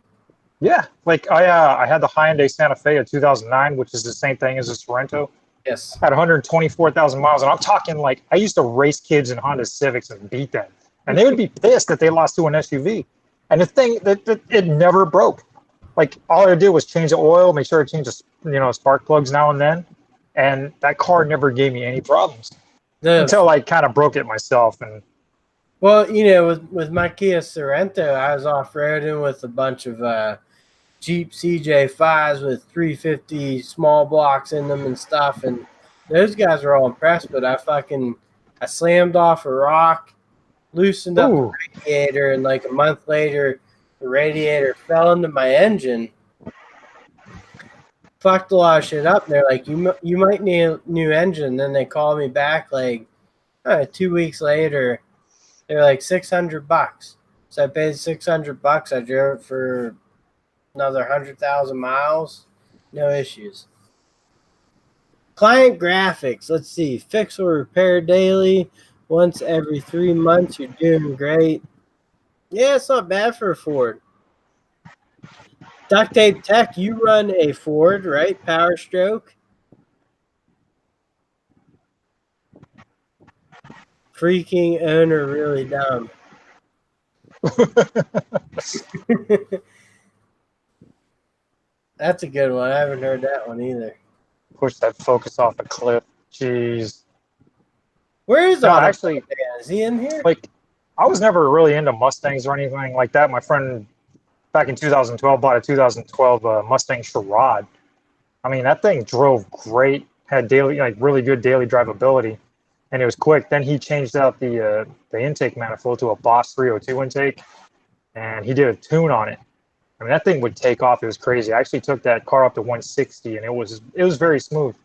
B: yeah. Like I had the Hyundai Santa Fe of 2009, which is the same thing as a Sorrento.
A: Yes.
B: Had 124,000 miles, and I'm talking like I used to race kids in Honda Civics and beat them, and they would be pissed that they lost to an SUV. And the thing that it never broke. Like all I did was change the oil, make sure I changed the spark plugs now and then, and that car never gave me any problems until I kind of broke it myself. And
A: Well, with my Kia Sorento, I was off roading with a bunch of Jeep CJ5s with 350 small blocks in them and stuff, and those guys were all impressed. But I slammed off a rock, loosened up the
B: ooh,
A: radiator, and like a month later, the radiator fell into my engine. Fucked a lot of shit up. And they're like, you might need a new engine. And then they called me back like 2 weeks later. They're like $600. So I paid $600. I drove for another 100,000 miles. No issues. Client graphics. Let's see. Fix or repair daily. Once every 3 months. You're doing great. Yeah, it's not bad for a Ford. Duct Tape Tech. You run a Ford, right? Power Stroke. Freaking owner really dumb. That's a good one. I haven't heard that one either.
B: push that Focus off a cliff. Jeez.
A: Where is
B: No,
A: Auto?
B: actually,
A: Is he in here?
B: like I was never really into Mustangs or anything like that. My friend back in 2012 bought a 2012 Mustang Sherrod. I mean, that thing drove great, had daily, like really good daily drivability, and it was quick. Then he changed out the intake manifold to a Boss 302 intake, and he did a tune on it. I mean, that thing would take off. It was crazy. I actually took that car up to 160, and it was very smooth.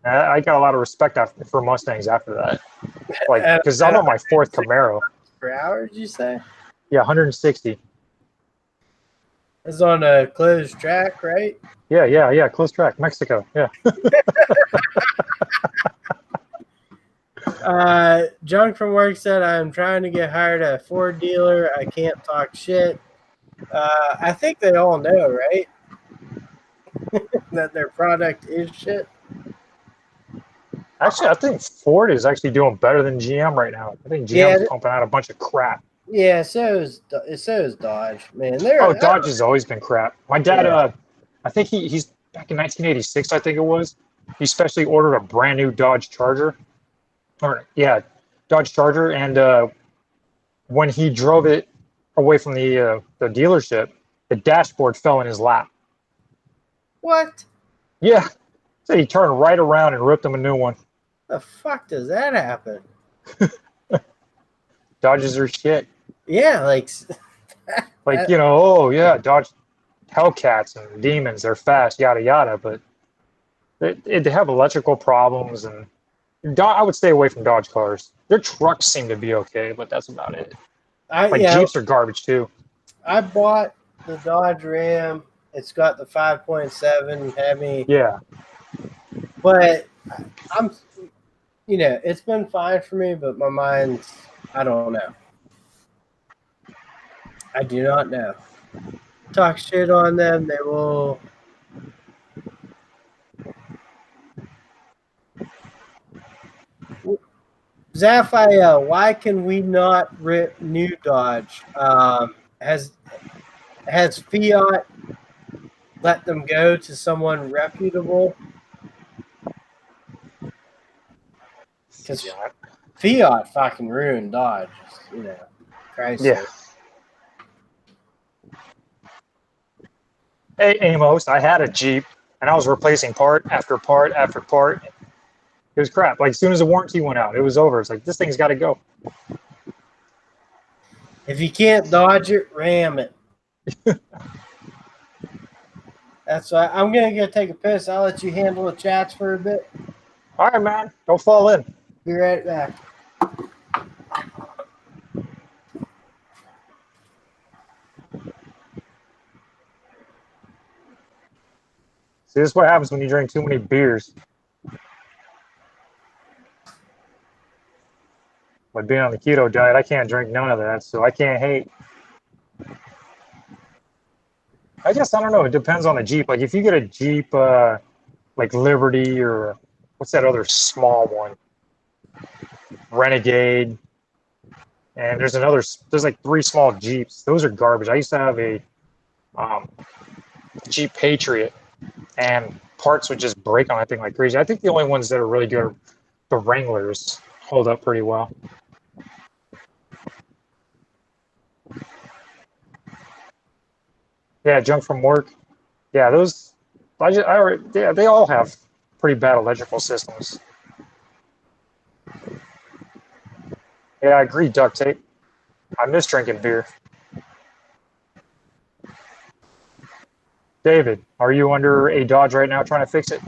B: I got a lot of respect for Mustangs after that, like because I'm on my fourth Camaro.
A: Per hour, did you say?
B: Yeah, 160.
A: It's on a closed track, right?
B: Yeah. Close track, Mexico. Yeah.
A: Junk from work said, I'm trying to get hired at a Ford dealer. I can't talk shit. I think they all know, right? That their product is shit.
B: Actually, I think Ford is actually doing better than GM right now. I think GM's pumping out a bunch of crap.
A: Yeah, so is Dodge, man.
B: Dodge has always been crap. My dad, I think he's back in 1986, I think it was. he specially ordered a brand new Dodge Charger, or yeah, Dodge Charger, and when he drove it away from the dealership, the dashboard fell in his lap.
A: What
B: Yeah, so he turned right around and ripped him a new one.
A: the fuck does that happen?
B: Dodges are shit.
A: Yeah, like
B: Like, oh yeah, Dodge Hellcats and Demons, they're fast, yada yada, but they have electrical problems, and I would stay away from Dodge cars. Their trucks seem to be okay, but that's about it. Like Jeeps are garbage too.
A: I bought the Dodge Ram. It's got the 5.7 Hemi.
B: Yeah.
A: But I'm, it's been fine for me, but my mind's, I don't know. I do not know. Talk shit on them, they will. Zaphael, why can we not rip new Dodge? Has Fiat let them go to someone reputable? Because Fiat fucking ruined Dodge, Chrysler.
B: Yeah. Hey, Amos, I had a Jeep, and I was replacing part after part after part. It was crap. Like, as soon as the warranty went out, it was over. It's like, this thing's got to go.
A: If you can't dodge it, ram it. That's why I'm going to go take a piss. I'll let you handle the chats for a bit.
B: All right, man. Don't fall in.
A: Be right back.
B: See, this is what happens when you drink too many beers. Like being on the keto diet, I can't drink none of that, so I can't hate. I guess, I don't know, it depends on the Jeep. Like, if you get a Jeep, like Liberty, or what's that other small one? Renegade. And there's like 3 small Jeeps. Those are garbage. I used to have a Jeep Patriot, and parts would just break on that thing like crazy. I think the only ones that are really good are the Wranglers. Hold up pretty well. Yeah, junk from work. Yeah, those. They all have pretty bad electrical systems. Yeah, I agree. Duct tape. I miss drinking beer. David, are you under a Dodge right now trying to fix it?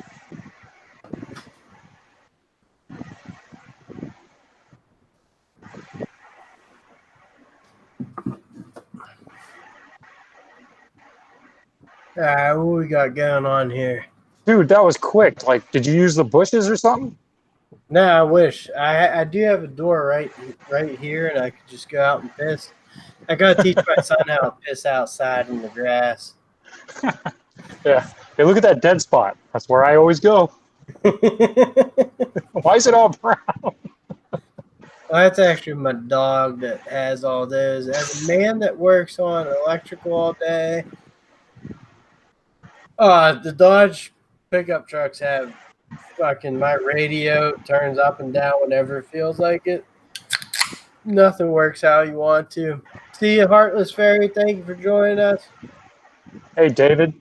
A: All right, what we got going on here?
B: Dude, that was quick. Like, did you use the bushes or something?
A: No, I wish. I do have a door right here, and I could just go out and piss. I gotta teach my son how to piss outside in the grass.
B: Yeah. Hey, look at that dead spot. That's where I always go. Why is it all brown?
A: Well, that's actually my dog that has all those. As a man that works on electrical all day, the Dodge pickup trucks have fucking my radio turns up and down whenever it feels like it. Nothing works how you want to. See you, Heartless Fairy. Thank you for joining us.
B: Hey, David,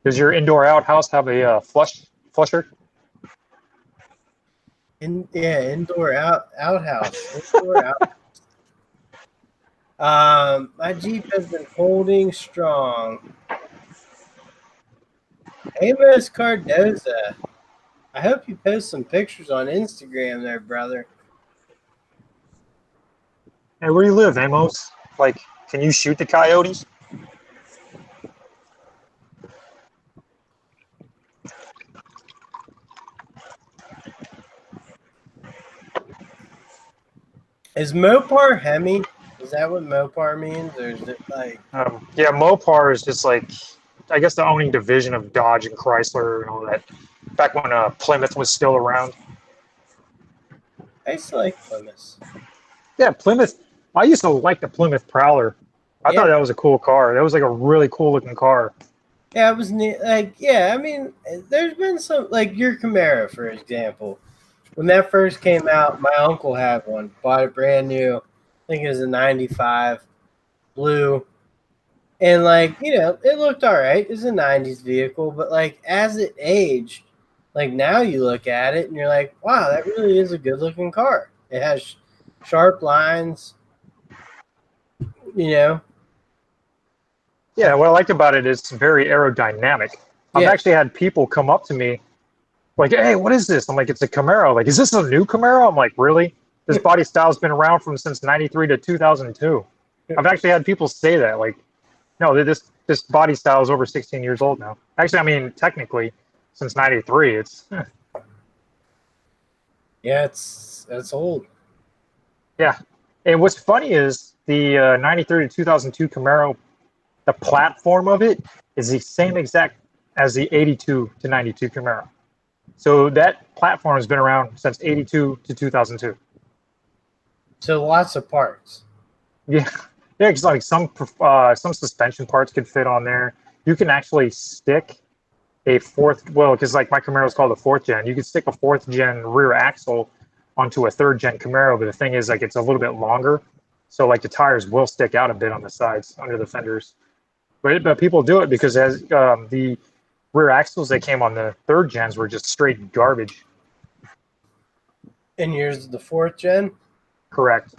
B: does your indoor outhouse have a flusher?
A: Indoor outhouse. My Jeep has been holding strong. Amos Cardoza. I hope you post some pictures on Instagram there, brother.
B: Hey, where do you live, Amos? Like, can you shoot the coyotes?
A: Is Mopar Hemi? Is that what Mopar means? Or is it like...
B: Yeah, Mopar is just like, I guess, the owning division of Dodge and Chrysler and all that. Back when Plymouth was still around.
A: I used to like Plymouth.
B: Yeah, Plymouth. I used to like the Plymouth Prowler. I thought that was a cool car. That was like a really cool looking car.
A: Yeah, it was neat. Like, yeah, I mean, there's been some, like your Camaro, for example. When that first came out, my uncle had one. Bought it brand new. I think it was a '95 blue. And like, it looked all right. It's a '90s vehicle, but like as it aged, like now you look at it and you're like, wow, that really is a good looking car. It has sharp lines, you know.
B: Yeah, what I liked about it is it's very aerodynamic. I've
A: Yeah.
B: actually had people come up to me like, "Hey, what is this?" I'm like, "It's a Camaro." Like, "Is this a new Camaro?" I'm like, "Really? This body style's been around from since '93 to 2002." I've actually had people say that, like, "No, this body style is over 16 years old now." Actually, I mean, technically, since '93, it's
A: Yeah, it's old.
B: yeah. And what's funny is the '93 to 2002 Camaro, the platform of it is the same exact as the '82 to '92 Camaro. So that platform has been around since '82 to 2002.
A: So lots of parts.
B: Yeah, yeah. Because like some suspension parts could fit on there. You can actually stick a fourth. Well, because like my Camaro is called a fourth gen. You could stick a fourth gen rear axle onto a third gen Camaro, but the thing is, like, it's a little bit longer, so like the tires will stick out a bit on the sides under the fenders. But people do it because as the rear axles that came on the third gens were just straight garbage.
A: And yours the fourth gen?
B: Correct.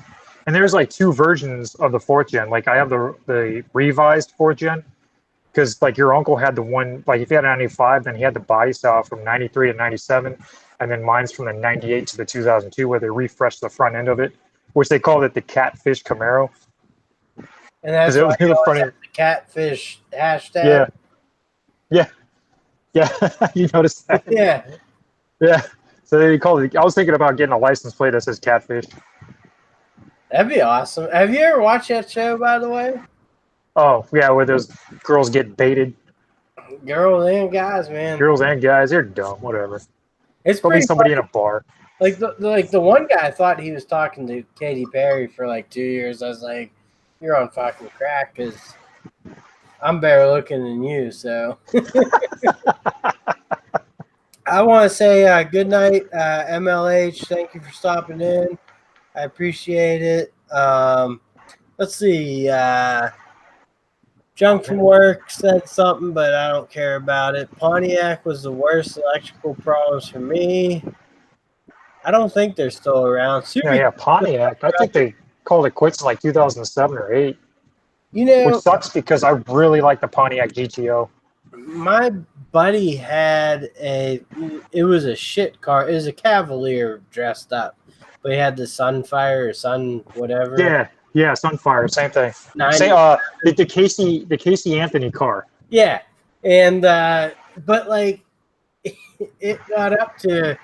B: And there's like two versions of the fourth gen. Like I have the revised fourth gen because like your uncle had the one, like if he had a 95, then he had the body style from 93 to 97, and then mine's from the 98 to the 2002 where they refreshed the front end of it, which they called it the Catfish Camaro.
A: And that's
B: It
A: why
B: was
A: you always
B: funny.
A: have the catfish hashtag.
B: Yeah, yeah, yeah. You noticed that?
A: Yeah.
B: Yeah. So they called it. I was thinking about getting a license plate that says Catfish.
A: That'd be awesome. Have you ever watched that show, by the way?
B: Oh yeah, where those girls get baited.
A: Girls and guys, man.
B: Girls and guys, they're dumb. Whatever.
A: It's
B: Probably
A: pretty
B: somebody in
A: funny.
B: a bar.
A: Like the one guy thought he was talking to Katy Perry for like 2 years. I was like, you're on fucking crack because I'm better looking than you. So I want to say good night, MLH. Thank you for stopping in. I appreciate it. Let's see. Junk from work said something, but I don't care about it. Pontiac was the worst electrical problems for me. I don't think they're still around.
B: Yeah, yeah, Pontiac. I think they called it quits in like 2007 or 8,
A: You
B: which
A: know,
B: sucks because I really like the Pontiac GTO.
A: my buddy had it was a shit car. It was a Cavalier dressed up, but he had the Sunfire or Sun whatever.
B: Yeah, yeah, Sunfire, same thing.
A: 90.
B: Say, the Casey Anthony car.
A: Yeah, and but like it got up to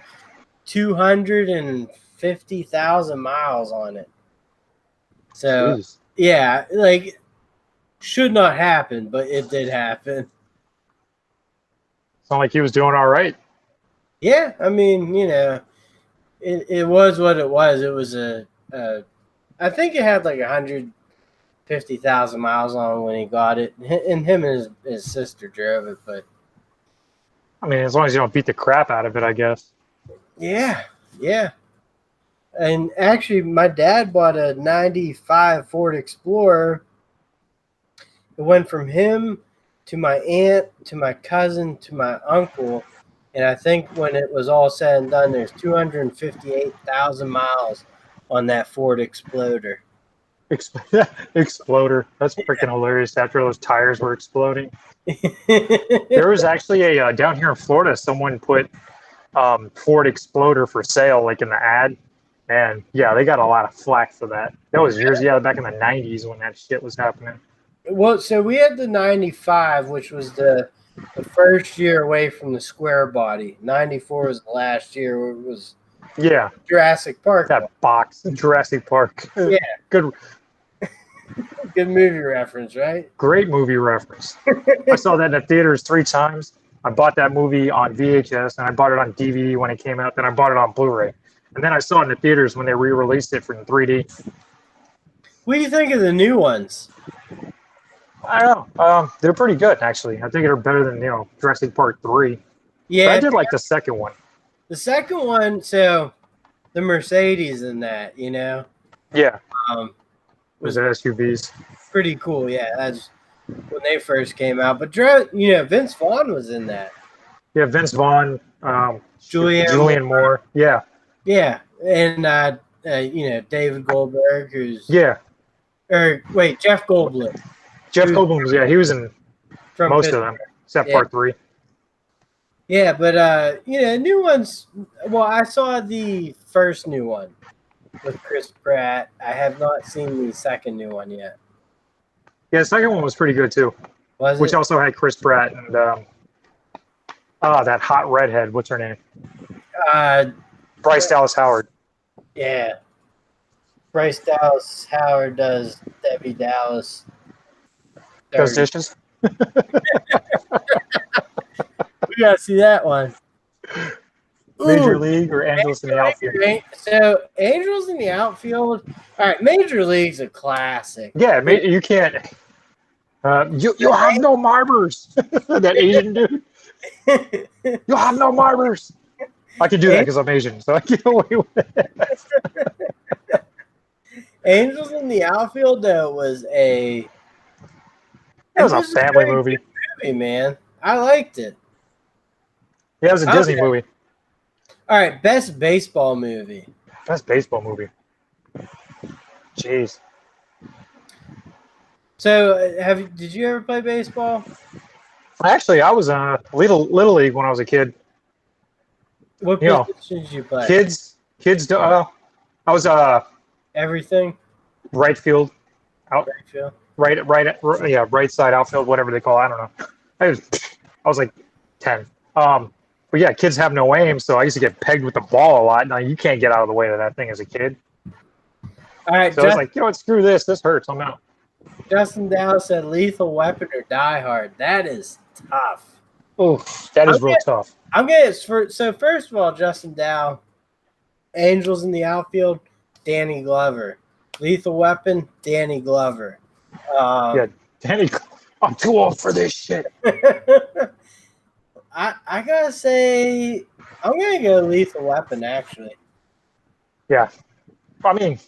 A: 250,000 miles on it. So
B: Jeez.
A: yeah, like should not happen, but it did happen.
B: Sound like he was doing all right.
A: Yeah, I mean, it was what it was. It was I think it had like 150,000 miles on it when he got it, and him and his sister drove it. But
B: I mean, as long as you don't beat the crap out of it, I guess.
A: yeah, yeah. And actually, my dad bought a '95 Ford Explorer. It went from him to my aunt to my cousin to my uncle. And I think when it was all said and done, there's 258,000 miles on that Ford Exploder.
B: Exploder. That's freaking hilarious after those tires were exploding. There was actually a down here in Florida, someone put Ford Exploder for sale, like in the ad. And yeah, they got a lot of flack for that. That was years, yeah, back in the 90s when that shit was happening.
A: Well, so we had the 95, which was the first year away from the square body. 94 was the last year where it was
B: Yeah,
A: Jurassic Park.
B: that box, Jurassic Park.
A: Yeah.
B: Good,
A: Good movie reference, right?
B: great movie reference. I saw that in the theaters 3 times. I bought that movie on VHS, and I bought it on DVD when it came out. Then I bought it on Blu-ray, and then I saw it in the theaters when they re-released it for 3D.
A: What do you think of the new ones?
B: I don't know. They're pretty good actually. I think they're better than Jurassic Park 3. But I
A: Yeah,
B: did like the second one.
A: the second one. So the Mercedes in that,
B: Yeah,
A: um,
B: those
A: was
B: SUVs.
A: pretty cool. Yeah, that's when they first came out. But Vince Vaughn was in that.
B: Yeah, Vince Vaughn,
A: Julianne Moore.
B: Julian Moore. Yeah,
A: Yeah, and David Goldberg,
B: yeah.
A: Jeff Goldblum,
B: Jeff
A: who's
B: Goldblum. Yeah, he was in
A: from
B: most
A: Pittsburgh.
B: of them except
A: Yeah,
B: Part 3.
A: yeah, but new ones. Well, I saw the first new one with Chris Pratt. I have not seen the second new one yet.
B: Yeah, the second one was pretty good too,
A: Was
B: which
A: it?
B: also had Chris Pratt and that hot redhead. What's her name?
A: Uh,
B: Bryce Dallas Howard.
A: yeah, Bryce Dallas Howard does Debbie Dallas.
B: Those
A: Dirty.
B: dishes.
A: We gotta see that one.
B: Major
A: Ooh,
B: League or Angels in the Outfield.
A: So Angels in the Outfield. All right, Major League's a classic.
B: Yeah, you can't. You have no marbles. That Asian dude. You have no marbles. I can do that because I'm Asian, so I get away with it.
A: Angels in the Outfield though was
B: It was a family
A: very
B: movie.
A: good movie, man. I liked it.
B: Yeah, it was a Disney movie.
A: All right, best baseball movie.
B: Best baseball movie. Jeez.
A: So, did you ever play baseball?
B: Actually, I was little league when I was a kid.
A: What position did you play?
B: Kids. I was
A: Everything.
B: right field, out
A: Right field.
B: right side outfield, whatever they call it. I don't know. I was like 10. But yeah, kids have no aim, so I used to get pegged with the ball a lot. Now you can't get out of the way of that thing as a kid.
A: All right,
B: So I was like, what? Screw this. This hurts. I'm out.
A: Justin Dow said Lethal Weapon or Die Hard. That is tough.
B: Oh, that is real tough.
A: I'm getting so first of all, Justin Dow, Angels in the Outfield, Danny Glover. Lethal Weapon, Danny Glover.
B: Yeah, Danny, I'm too old for this shit.
A: I gotta say, I'm gonna go Lethal Weapon actually.
B: Yeah, I mean,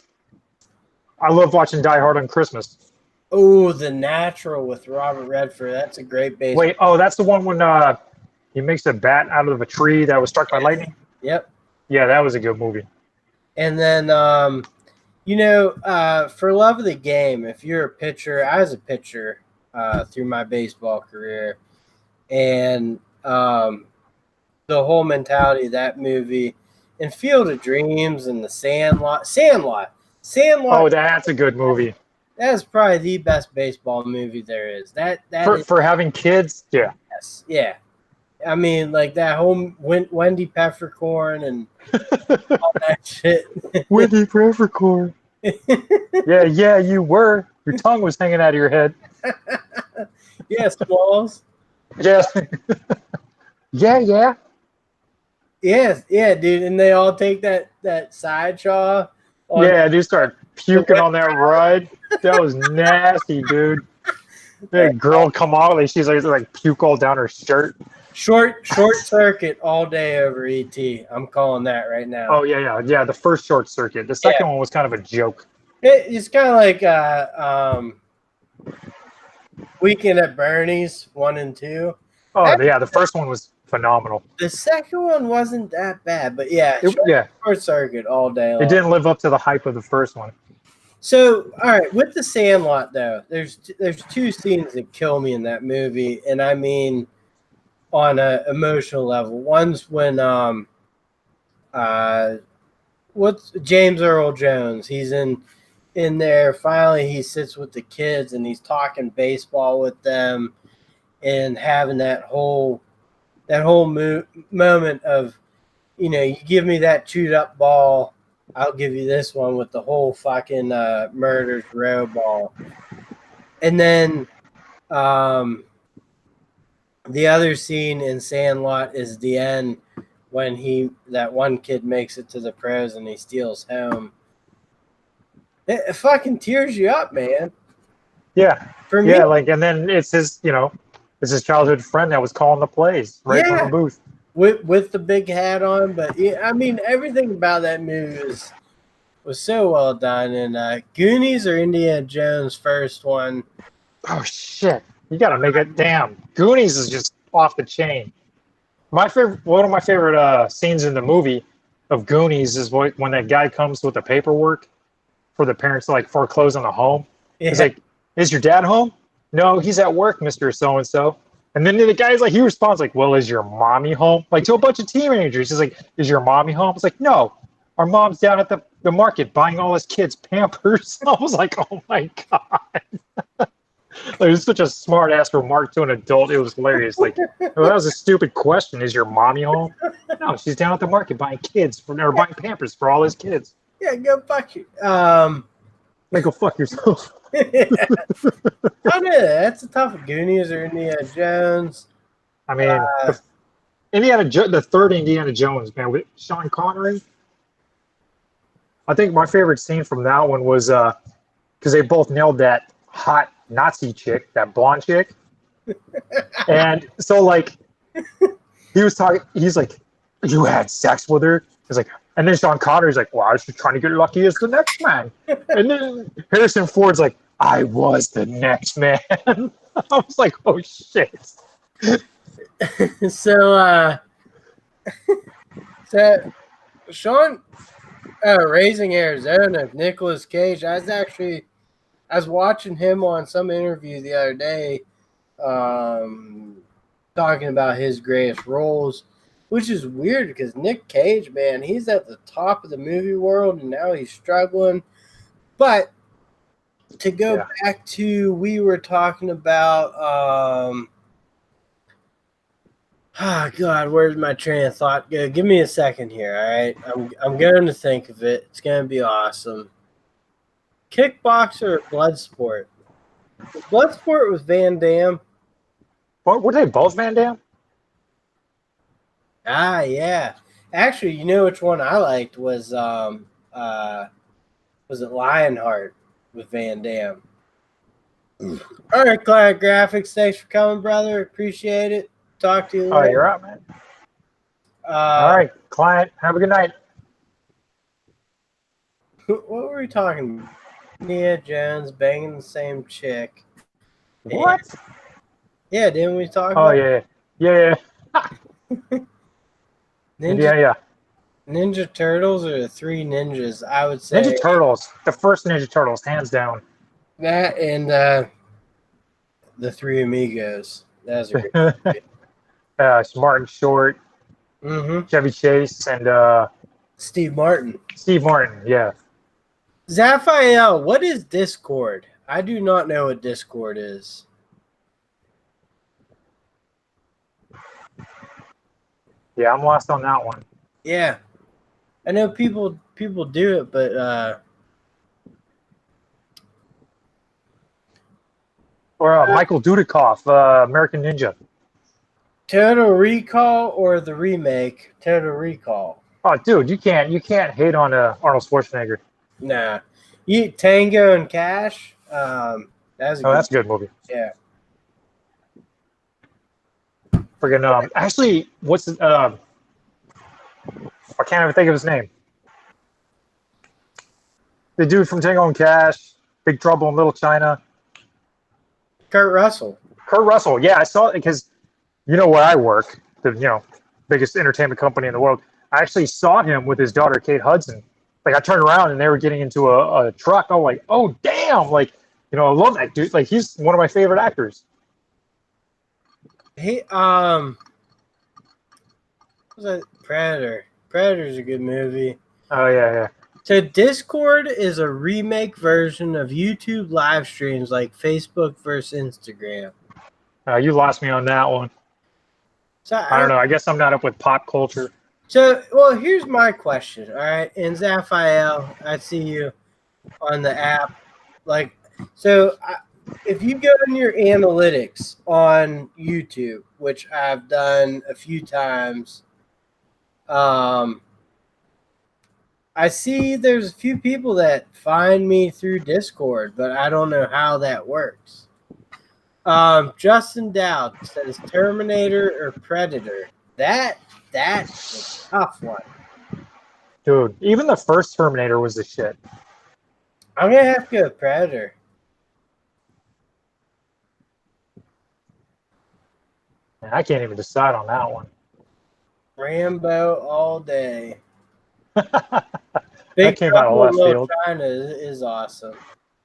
B: I love watching Die Hard on Christmas.
A: Oh, The Natural with Robert Redford. That's a great baseball.
B: Wait, that's the one when he makes a bat out of a tree that was struck by lightning?
A: Yep.
B: Yeah, that was a good movie.
A: And then, for love of the game, if you're a pitcher, I was a pitcher through my baseball career. And the whole mentality of that movie and Field of Dreams and the Sandlot.
B: Oh, that's a good movie.
A: That is probably the best baseball movie there is.
B: For having kids, yeah.
A: Yes, yeah. I mean, like that whole Wendy Peppercorn and all that shit.
B: Wendy Peppercorn. Yeah, you were. Your tongue was hanging out of your head.
A: Yeah, Smalls.
B: Yeah. Yeah.
A: Yes, yeah, dude. And they all take that side chaw.
B: Yeah, dude, start puking on that ride. That was nasty, dude. That girl come out, like she's like puke all down her shirt.
A: Short circuit all day over ET. I'm calling that right now.
B: Oh yeah. The first short circuit. The second one was kind of a joke.
A: It's kind of like Weekend at Bernie's 1 and 2.
B: Oh yeah, the first one was phenomenal.
A: The second one wasn't that bad, but short circuit all day long.
B: It didn't live up to the hype of the first one.
A: So, all right, with the Sandlot though, there's two scenes that kill me in that movie, and I mean on an emotional level. One's when what's James Earl Jones? He's in there. Finally, he sits with the kids and he's talking baseball with them, and having that whole moment of, you give me that chewed up ball, I'll give you this one with the whole fucking Murder's Row ball. And then the other scene in Sandlot is the end when that one kid makes it to the pros and he steals home. It fucking tears you up, man.
B: Yeah.
A: For me,
B: Yeah, like, and then it's his, it's his childhood friend that was calling the plays right from the
A: yeah,
B: booth.
A: with the big hat on. But yeah, I mean, everything about that movie was so well done. And Goonies or Indiana Jones first one.
B: Oh shit! You gotta make it. Damn, Goonies is just off the chain. One of my favorite scenes in the movie of Goonies is when that guy comes with the paperwork for the parents to like foreclose on the home. He's
A: Yeah,
B: like, "Is your dad home?" "No, he's at work, Mister So and So." And then the guy's like, he responds like, "Well, is your mommy home?" Like to a bunch of teenagers. He's like, "Is your mommy home?" It's like, "No, our mom's down at the market buying all his kids Pampers." I was like, "Oh my god!" Like, it was such a smart ass remark to an adult. It was hilarious. Like, well, that was a stupid question. Is your mommy home? No, she's down at the market buying or buying Pampers for all his kids.
A: yeah, go fuck you.
B: Like, go fuck yourself.
A: I know that's a tough one. Goonies or Indiana Jones.
B: I mean,
A: Uh,
B: the third Indiana Jones, man, with Sean Connery. I think my favorite scene from that one was because they both nailed that hot Nazi chick, that blonde chick, and so like he was talking. He's like, "You had sex with her?" He's like, and then Sean Connery's like, "Well, I was just trying to get lucky as the next man." And then Harrison Ford's like, "I was the next man." I was like, "Oh shit!"
A: so so Sean Raising Arizona, Nicolas Cage. I was watching him on some interview the other day, talking about his greatest roles, which is weird because Nick Cage, man, he's at the top of the movie world and now he's struggling. But to go
B: Yeah.
A: back to we were talking about oh God, where's my train of thought go? Give me a second here, all right? I'm going to think of it. It's going to be awesome. Kickboxer or blood sport? Blood sport was Van Damme.
B: What were they both Van Damme?
A: Ah, yeah. Actually, you know which one I liked was it Lionheart with Van Damme. All right, Cloud Graphics, thanks for coming, brother. Appreciate it. Talk to you
B: Oh,
A: later.
B: you're out, man. All
A: Uh,
B: right, client. Have a good night.
A: what were we talking about? Nia Jones banging the same chick. And,
B: What?
A: yeah, didn't we talk
B: Oh
A: about
B: yeah, yeah, yeah,
A: Ninja
B: yeah, yeah.
A: Ninja Turtles or the Three Ninjas? I would
B: Ninja
A: say
B: Turtles, the first Ninja Turtles, hands down.
A: that and the Three Amigos. That was a great movie.
B: Martin Short,
A: Mm-hmm.
B: Chevy Chase, and
A: Steve Martin.
B: Steve Martin. Yeah,
A: Zaphael, what is Discord? I do not know what Discord is.
B: yeah. I'm lost on that one.
A: Yeah. I know people do it, but
B: Or Michael Dudikoff, American Ninja.
A: Total Recall or the remake Total Recall?
B: Oh, dude, you can't hate on Arnold Schwarzenegger.
A: Nah. You Tango and Cash. That's a
B: Oh,
A: good.
B: that's a good movie.
A: Yeah.
B: Friggin' actually, what's I can't even think of his name. The dude from Tango and Cash, Big Trouble in Little China.
A: Kurt Russell.
B: Kurt Russell. Yeah, I saw it because you know where I work, the biggest entertainment company in the world. I actually saw him with his daughter Kate Hudson. Like I turned around and they were getting into a truck. I'm like, oh damn! Like I love that dude. Like he's one of my favorite actors.
A: He was that Predator. Predator's a good movie.
B: Oh yeah, yeah.
A: So Discord is a remake version of YouTube live streams like Facebook versus Instagram.
B: You lost me on that one.
A: So
B: I don't know. I guess I'm not up with pop culture.
A: well, here's my question. All right, and Zaphael, I see you on the app. If you go in your analytics on YouTube, which I've done a few times, I see there's a few people that find me through Discord, but I don't know how that works. Justin Dowd says Terminator or Predator. That's a tough one.
B: Dude, even the first Terminator was the shit.
A: I'm gonna have to go with Predator.
B: Man, I can't even decide on that one.
A: Rambo all day.
B: That
A: Big
B: came out of
A: Trouble in
B: left
A: Little
B: field.
A: China is awesome.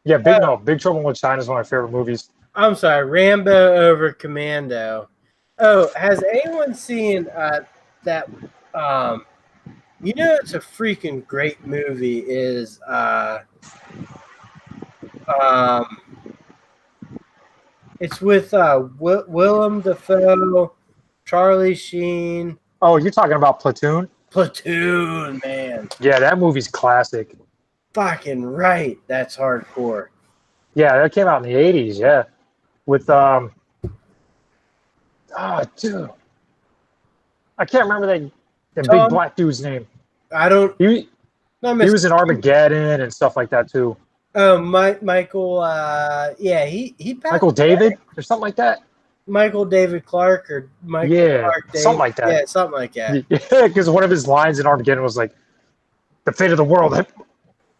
B: Yeah, Big Trouble in Little China is one of my favorite movies.
A: I'm sorry, Rambo over Commando. Oh, has anyone seen that? You know, it's a freaking great movie. Is it's with Willem Dafoe, Charlie Sheen.
B: Oh, you're talking about Platoon?
A: Platoon, man.
B: Yeah, that movie's classic.
A: Fucking right. That's hardcore.
B: Yeah, that came out in the 80s, yeah. With dude. I can't remember the big
A: Tom,
B: black dude's name.
A: I don't.
B: He
A: Not
B: he
A: Mr.
B: was in Armageddon and stuff like that too.
A: Oh, Michael. Yeah, he passed
B: Michael
A: away.
B: David or something like that.
A: Michael David Clark or Michael
B: Yeah,
A: Clark David.
B: something like that.
A: Yeah, something like that.
B: Yeah, because one of his lines in Armageddon was like, "The fate of the world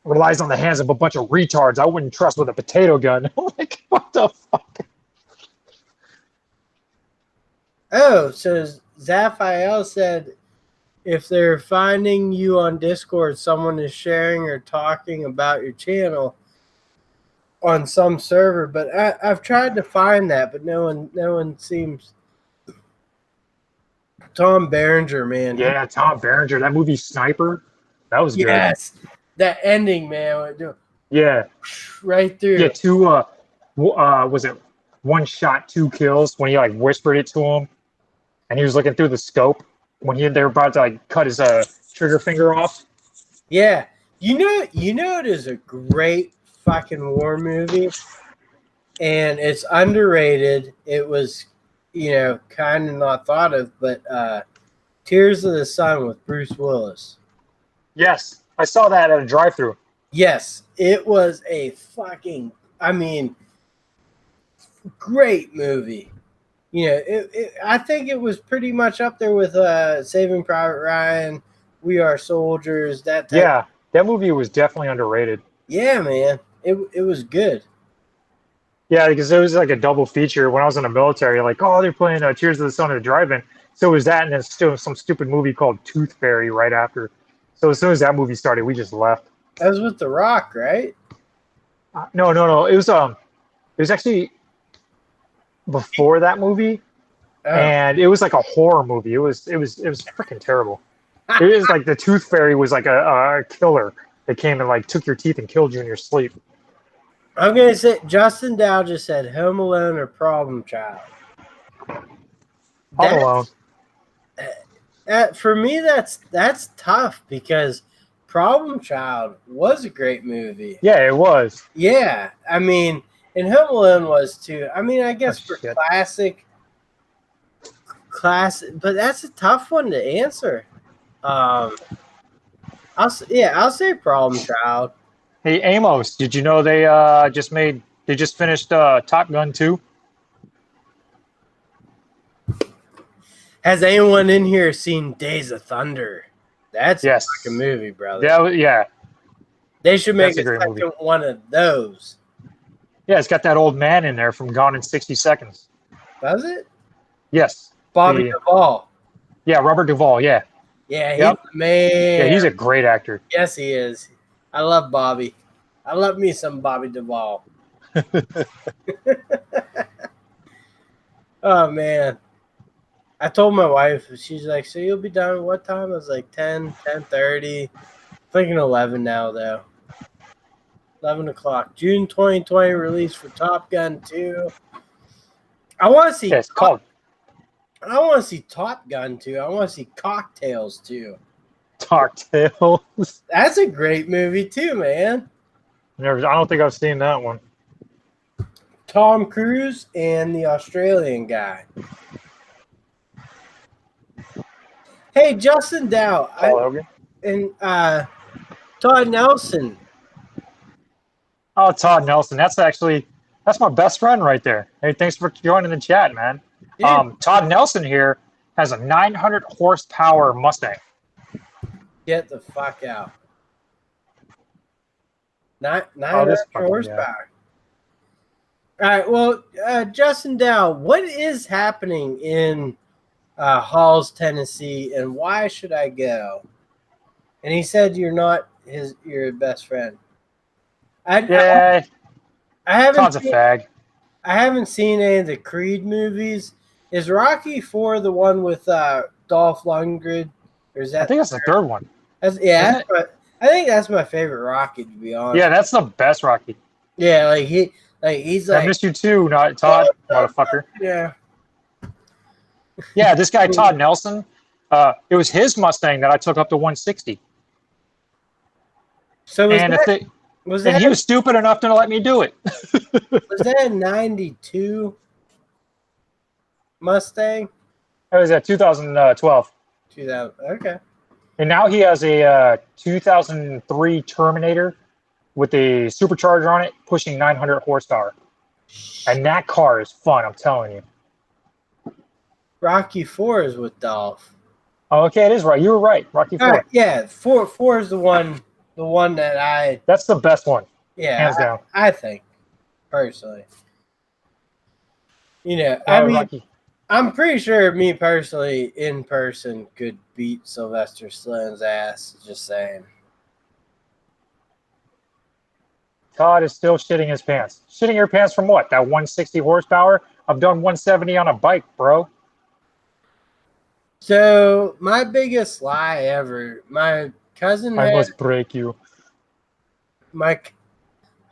B: relies on the hands of a bunch of retards I wouldn't trust with a potato gun." I'm like, what the fuck?
A: Oh, so Zaphael said if they're finding you on Discord, someone is sharing or talking about your channel on some server. But I've tried to find that, but no one seems. Tom Berenger, man.
B: Yeah, Tom Berenger. That movie Sniper. That was good.
A: Yes, that ending, man.
B: Yeah.
A: Right through.
B: Yeah, two. Was it one shot, two kills when he like whispered it to him, and he was looking through the scope when they were about to like cut his trigger finger off.
A: Yeah, you know, it is a great fucking war movie, and it's underrated. It was, kind of not thought of, but Tears of the Sun with Bruce Willis.
B: Yes, I saw that at a drive-through.
A: Yes, it was a fucking, great movie. I think it was pretty much up there with Saving Private Ryan, We Are Soldiers. That
B: movie was definitely underrated.
A: Yeah, man, it was good.
B: Yeah, because it was like a double feature when I was in the military. Like, oh, they're playing Tears of the Sun at the drive-in. So it was that, and then still some stupid movie called Tooth Fairy right after. So as soon as that movie started, we just left.
A: That was with The Rock, right?
B: No. It was actually before that movie, and it was like a horror movie. It was freaking terrible. It was like the Tooth Fairy was like a killer that came and like took your teeth and killed you in your sleep.
A: I'm gonna say Justin Dow just said Home Alone or Problem Child.
B: Home Alone.
A: For me, that's tough because Problem Child was a great movie.
B: Yeah, it was.
A: Yeah, and Home Alone was too. I guess classic, but that's a tough one to answer. I'll say Problem Child.
B: Hey Amos, did you know they just finished Top Gun 2?
A: Has anyone in here seen Days of Thunder? That's a fucking movie, brother.
B: Yeah.
A: They should make a second one of those.
B: Yeah, it's got that old man in there from Gone in 60 Seconds.
A: Does it?
B: Yes.
A: Bobby Duvall.
B: Yeah, Robert Duvall, yeah.
A: Yeah, he's the man.
B: Yeah, he's a great actor.
A: Yes, he is. I love Bobby. I love me some Bobby Duvall. Oh, man. I told my wife, she's like, so you'll be done at what time? I was like 10:30. Thinking 11 now, though. 11 o'clock. June 2020 release for Top Gun 2. I want to see.
B: Yeah,
A: I want to see Top Gun 2. I want to see Cocktails 2.
B: Cocktails.
A: That's a great movie too, man.
B: I don't think I've seen that one.
A: Tom Cruise and the Australian guy. Hey, Justin Dow. Todd Nelson.
B: Oh, Todd Nelson. That's my best friend right there. Hey, thanks for joining the chat, man.
A: Dude,
B: Todd Nelson here has a 900 horsepower Mustang.
A: get the fuck out.
B: Oh,
A: 900
B: this fucking guy.
A: horsepower. All right, well, Justin Dow, what is happening in Halls, Tennessee, and why should I go? And he said you're not your best friend.
B: Yeah,
A: I haven't
B: Todd's a fag.
A: I haven't seen any of the Creed movies. Is Rocky IV the one with Dolph Lundgren, or is that?
B: I think that's the third one.
A: I think that's my favorite Rocky, to be honest.
B: Yeah, that's the best Rocky.
A: Yeah, he's
B: I
A: like,
B: missed you too, not Todd, motherfucker.
A: yeah.
B: Yeah, this guy Todd Nelson. It was his Mustang that I took up to 160.
A: So
B: and he was stupid enough to let me do it.
A: Was that a 92 Mustang?
B: That was at 2012.
A: 2000. Okay.
B: And now he has a 2003 Terminator with a supercharger on it, pushing 900 horsepower. And that car is fun, I'm telling you.
A: Rocky IV is with Dolph.
B: Oh, okay, it is right. You were right. Rocky IV.
A: Right, yeah, four is the one that I.
B: That's the best one.
A: Yeah,
B: hands down.
A: I think personally. You know, I mean,
B: Rocky.
A: I'm pretty sure me personally in person could beat Sylvester Stallone's ass. Just saying.
B: Todd is still shitting his pants. Shitting your pants from what? That 160 horsepower? I've done 170 on a bike, bro.
A: So my biggest lie ever. My cousin.
B: I must break you.
A: My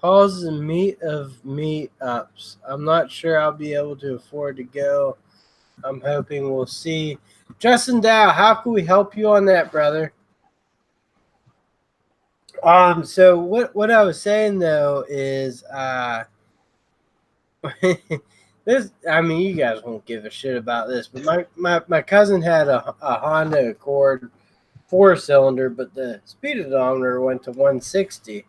A: calls the meetups. I'm not sure I'll be able to afford to go. I'm hoping we'll see. Justin Dow, how can we help you on that, brother? So what I was saying though is this, I mean, you guys won't give a shit about this, but my cousin had a Honda Accord 4-cylinder, but the speed odometer went to 160.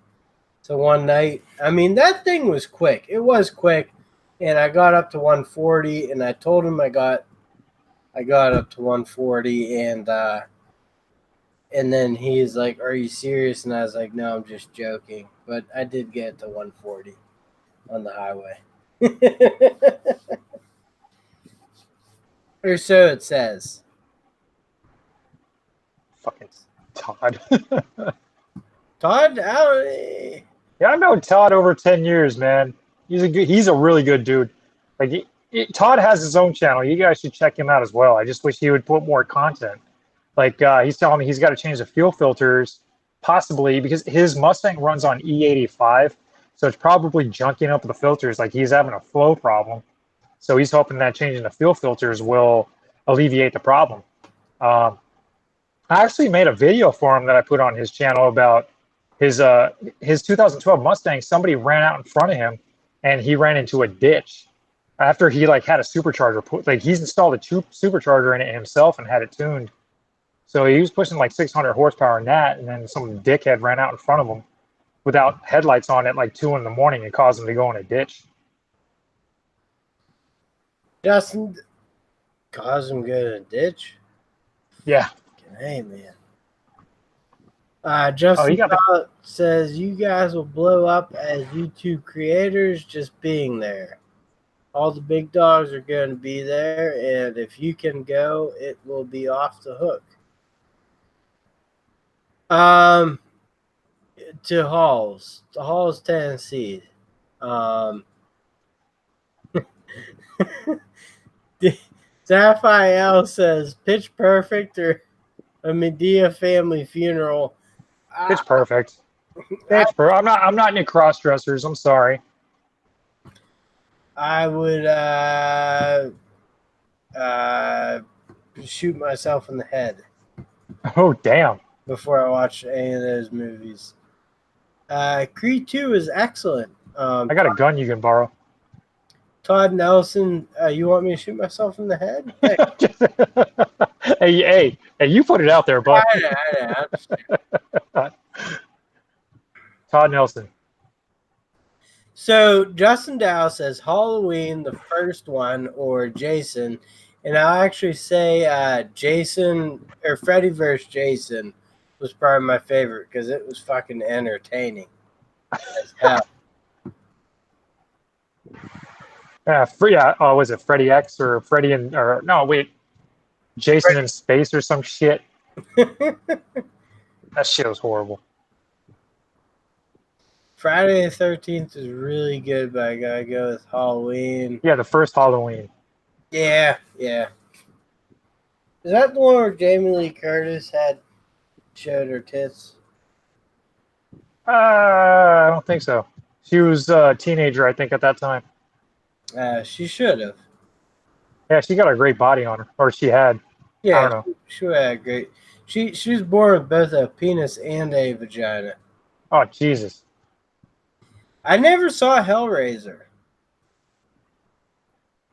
A: So one night, I mean, that thing was quick. It was quick, and I got up to 140, and I told him I got up to 140, and then he's like, "Are you serious?" And I was like, "No, I'm just joking." But I did get to 140 on the highway. Or so it says.
B: Fucking Todd.
A: Todd,
B: yeah, I've known Todd over 10 years, man. He's a really good dude. Like Todd has his own channel. You guys should check him out as well. I just wish he would put more content. Like he's telling me he's got to change the fuel filters, possibly because his Mustang runs on E85, so it's probably junking up the filters. Like he's having a flow problem, so he's hoping that changing the fuel filters will alleviate the problem. I actually made a video for him that I put on his channel about his 2012 Mustang. Somebody ran out in front of him, and he ran into a ditch after he like had a supercharger put. Like he's installed a supercharger in it himself and had it tuned. So he was pushing like 600 horsepower in that, and then some dickhead ran out in front of him without headlights on at like 2 in the morning and caused him to go in a ditch.
A: Justin caused him to go in a ditch?
B: Yeah.
A: Hey, man. Justin says, you guys will blow up as YouTube creators just being there. All the big dogs are going to be there, and if you can go, it will be off the hook. To Halls, Tennessee. Zaphael says, Pitch Perfect or a Medea family funeral.
B: Pitch Perfect. I'm not into cross dressers. I'm sorry.
A: I would shoot myself in the head.
B: Oh damn!
A: Before I watch any of those movies. Creed 2 is excellent.
B: I got a gun you can borrow.
A: Todd Nelson, you want me to shoot myself in the head?
B: Hey, you put it out there, bud.
A: I know.
B: Todd Nelson.
A: So Justin Dow says Halloween, the first one, or Jason, and I'll actually say Jason or Freddy vs. Jason was probably my favorite because it was fucking entertaining as hell.
B: Was it Freddy X or Freddy and or no wait, Jason in space or some shit? That shit was horrible.
A: Friday the 13th is really good, but I gotta go with Halloween.
B: Yeah, the first Halloween.
A: Yeah. Is that the one where Jamie Lee Curtis showed her tits?
B: I don't think so. She was a teenager, I think, at that time.
A: She should have.
B: Yeah, she got a great body on her, or she had. I
A: Yeah,
B: don't know.
A: she had great. She was born with both a penis and a vagina.
B: Oh Jesus.
A: I never saw Hellraiser.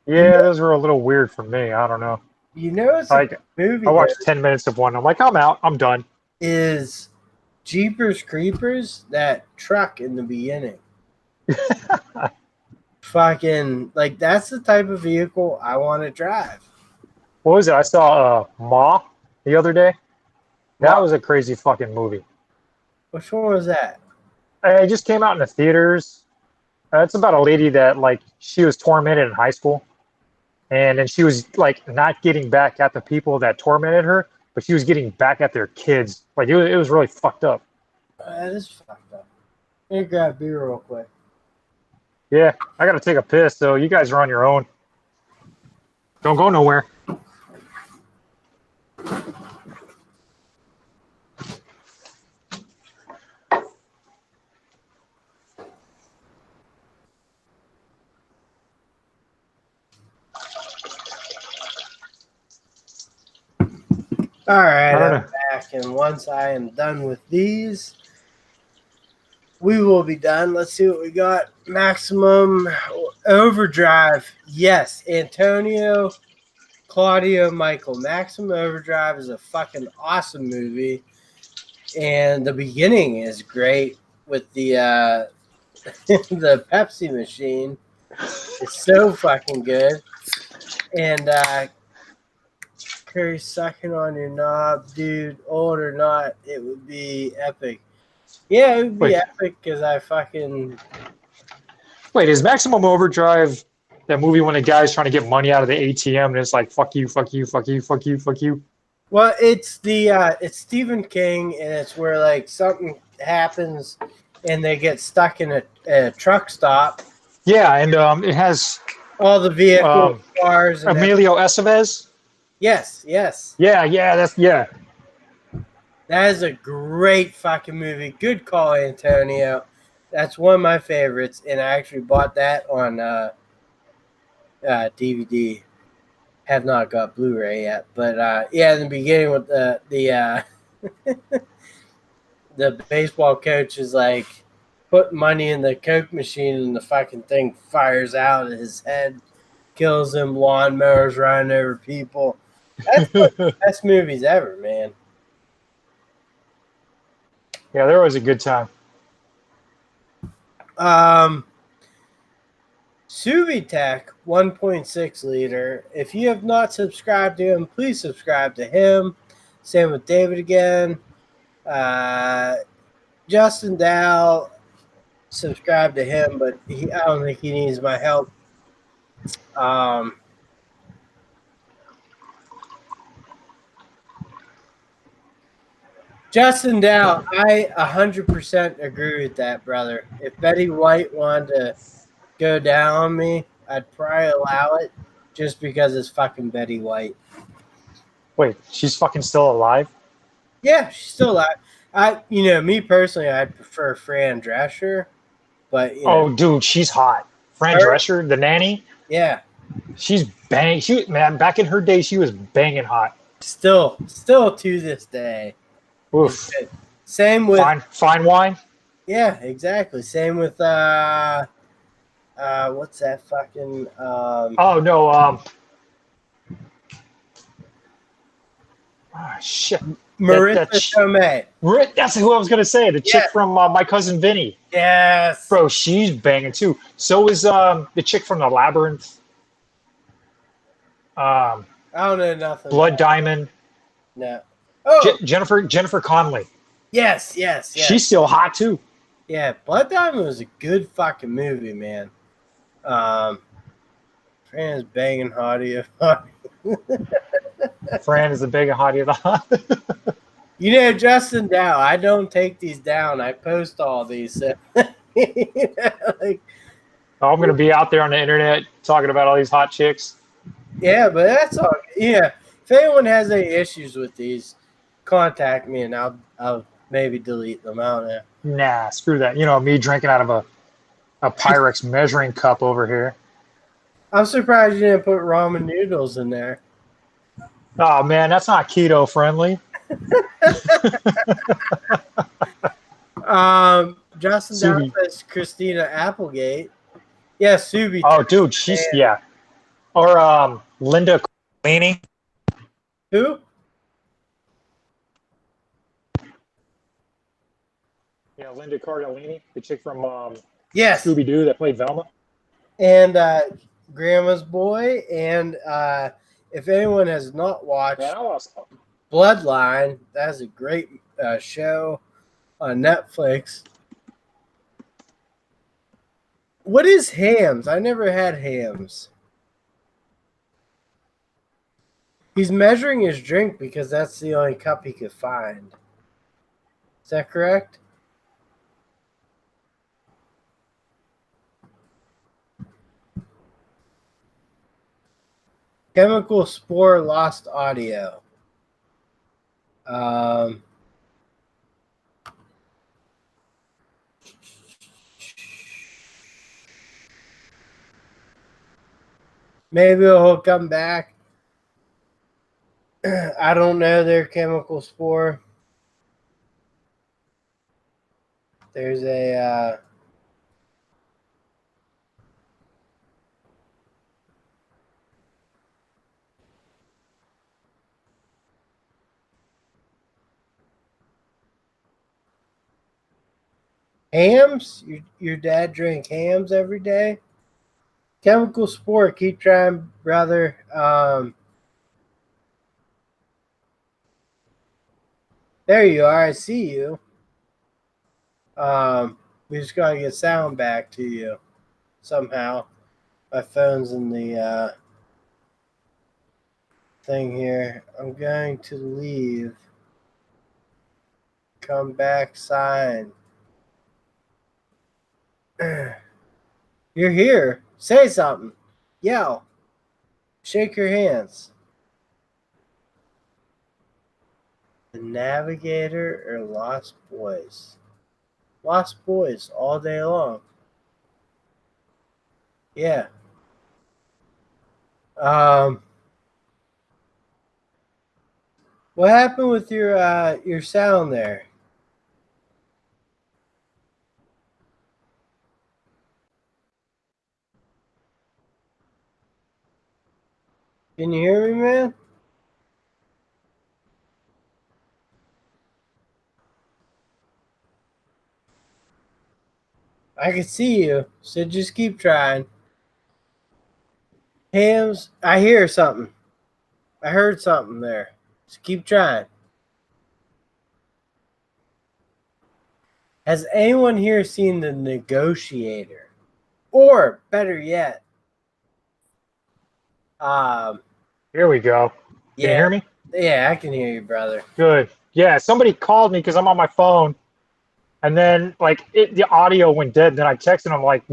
B: Yeah, those were a little weird for me. I don't know.
A: It's a
B: Like,
A: movie
B: I watched
A: that
B: 10 minutes of one. I'm like, I'm out. I'm done.
A: is Jeepers Creepers, that truck in the beginning. Fucking, like, that's the type of vehicle I want to drive.
B: What was it? I saw Ma the other day. That
A: Wow.
B: was a crazy fucking movie.
A: Which one was that?
B: It just came out in the theaters. It's about a lady that like she was tormented in high school, and then she was like not getting back at the people that tormented her, but she was getting back at their kids. Like it was really fucked up.
A: That is fucked up. Let me grab beer real quick.
B: Yeah, I gotta take a piss, so you guys are on your own. Don't go nowhere.
A: All right,
B: I don't
A: I'm
B: know.
A: back, and once I am done with these, we will be done. Let's see what we got. Maximum Overdrive. Yes, Antonio, Claudio, Michael. Maximum Overdrive is a fucking awesome movie, and the beginning is great with the the Pepsi machine. It's so fucking good, and Curry sucking on your knob, dude. Old or not, it would be epic. Yeah, it would be
B: Wait,
A: epic because I fucking.
B: wait, is Maximum Overdrive that movie when the guy's trying to get money out of the ATM and it's like fuck you, fuck you, fuck you, fuck you, fuck you?
A: Well, it's it's Stephen King, and it's where like something happens, and they get stuck in a truck stop.
B: Yeah, and it has
A: All the vehicles,
B: um,
A: cars, and everything.
B: Emilio Estevez.
A: Yes.
B: Yeah.
A: That is a great fucking movie. Good call, Antonio. That's one of my favorites, and I actually bought that on DVD. Have not got Blu-ray yet, but yeah, in the beginning with the the baseball coach is like put money in the Coke machine, and the fucking thing fires out of his head, kills him. Lawnmowers running over people. That's one of the best movies ever, man.
B: Yeah, there was a good time.
A: Suvitek 1.6 liter. If you have not subscribed to him, please subscribe to him. Same with David again. Justin Dow, subscribe to him, but I don't think he needs my help. Justin Dow, I 100% agree with that, brother. If Betty White wanted to go down on me, I'd probably allow it just because it's fucking Betty White.
B: Wait, she's fucking still alive?
A: Yeah, she's still alive. Me personally, I'd prefer Fran Drescher, but
B: Oh, dude, she's hot. Fran
A: her,
B: Drescher, the nanny,
A: yeah,
B: she's bang. Man, back in her day, she was banging hot.
A: still to this day is
B: Oof.
A: good. Same with
B: Fine wine.
A: yeah, exactly. Same with what's that fucking
B: Oh no. Shit.
A: Marissa Tomei.
B: That's who I was gonna say. The chick from My Cousin Vinny.
A: Yes.
B: Bro, she's banging too. So is the chick from The Labyrinth.
A: I don't know nothing.
B: Blood Diamond.
A: No. Oh,
B: Jennifer Connelly.
A: Yes.
B: She's still hot too.
A: Yeah, Blood Diamond was a good fucking movie, man. Fran is banging hottie.
B: Fran is the big hottie of the hot.
A: You know, Justin Dow, I don't take these down. I post all these. Like,
B: I'm gonna be out there on the internet talking about all these hot chicks.
A: yeah, but that's all. Yeah, if anyone has any issues with these, contact me and I'll maybe delete them out.
B: Nah, screw that. You know, me drinking out of a Pyrex measuring cup over here.
A: I'm surprised you didn't put ramen noodles in there.
B: Oh man, that's not keto friendly.
A: Justin Down says Christina Applegate. Yeah, Subi.
B: Oh, dude, she's Or Linda Cardellini.
A: Who?
B: Yeah, Linda Cardellini, the chick from
A: yes,
B: Scooby Doo that played Velma.
A: And Grandma's Boy. And if anyone has not watched Bloodline, that's a great show on Netflix. What is hams? I never had hams. He's measuring his drink because that's the only cup he could find. Is that correct? Chemical Spore lost audio. Maybe he'll come back. I don't know their Chemical Spore. There's a hams? Your dad drink hams every day? Chemical Spore, keep trying, brother. There you are. I see you. We just gotta get sound back to you somehow. My phone's in the thing here. I'm going to leave. Come back, sign. You're here. Say something. Yell. Shake your hands. The Navigator or Lost Boys? Lost Boys all day long. Yeah. What happened with your sound there? Can you hear me, man? I can see you, so just keep trying. Hams, I hear something. I heard something there. Just keep trying. Has anyone here seen The Negotiator? Or, better yet,
B: here we go. Can you hear me?
A: Yeah, I can hear you, brother.
B: Good. Yeah, somebody called me because I'm on my phone, and then like the audio went dead. Then I texted him like,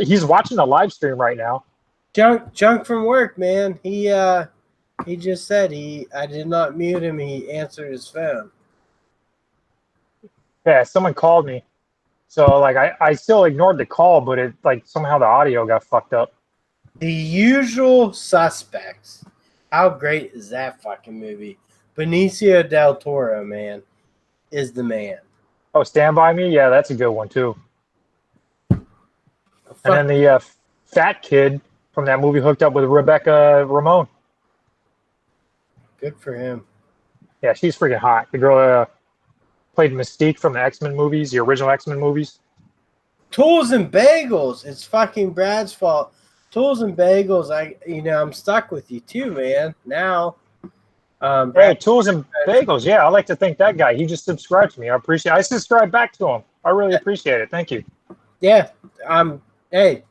B: he's watching the live stream right now.
A: Junk from work, man. He just said I did not mute him. He answered his phone.
B: Yeah, someone called me, so like I still ignored the call, but it like somehow the audio got fucked up.
A: The Usual Suspects. How great is that fucking movie? Benicio del Toro, man, is the man.
B: Oh, Stand By Me? Yeah, that's a good one, too. And then the fat kid from that movie hooked up with Rebecca Ramon.
A: Good for him.
B: Yeah, she's freaking hot. The girl played Mystique from the X-Men movies, the original X-Men movies.
A: Tools and Bagels. It's fucking Brad's fault. Tools and Bagels. I'm stuck with you too, man. Now,
B: Hey,
A: Brad.
B: Tools and Bagels. Yeah, I like to thank that guy. He just subscribed to me. I subscribed back to him. I really appreciate it. Thank you.
A: Yeah. Hey,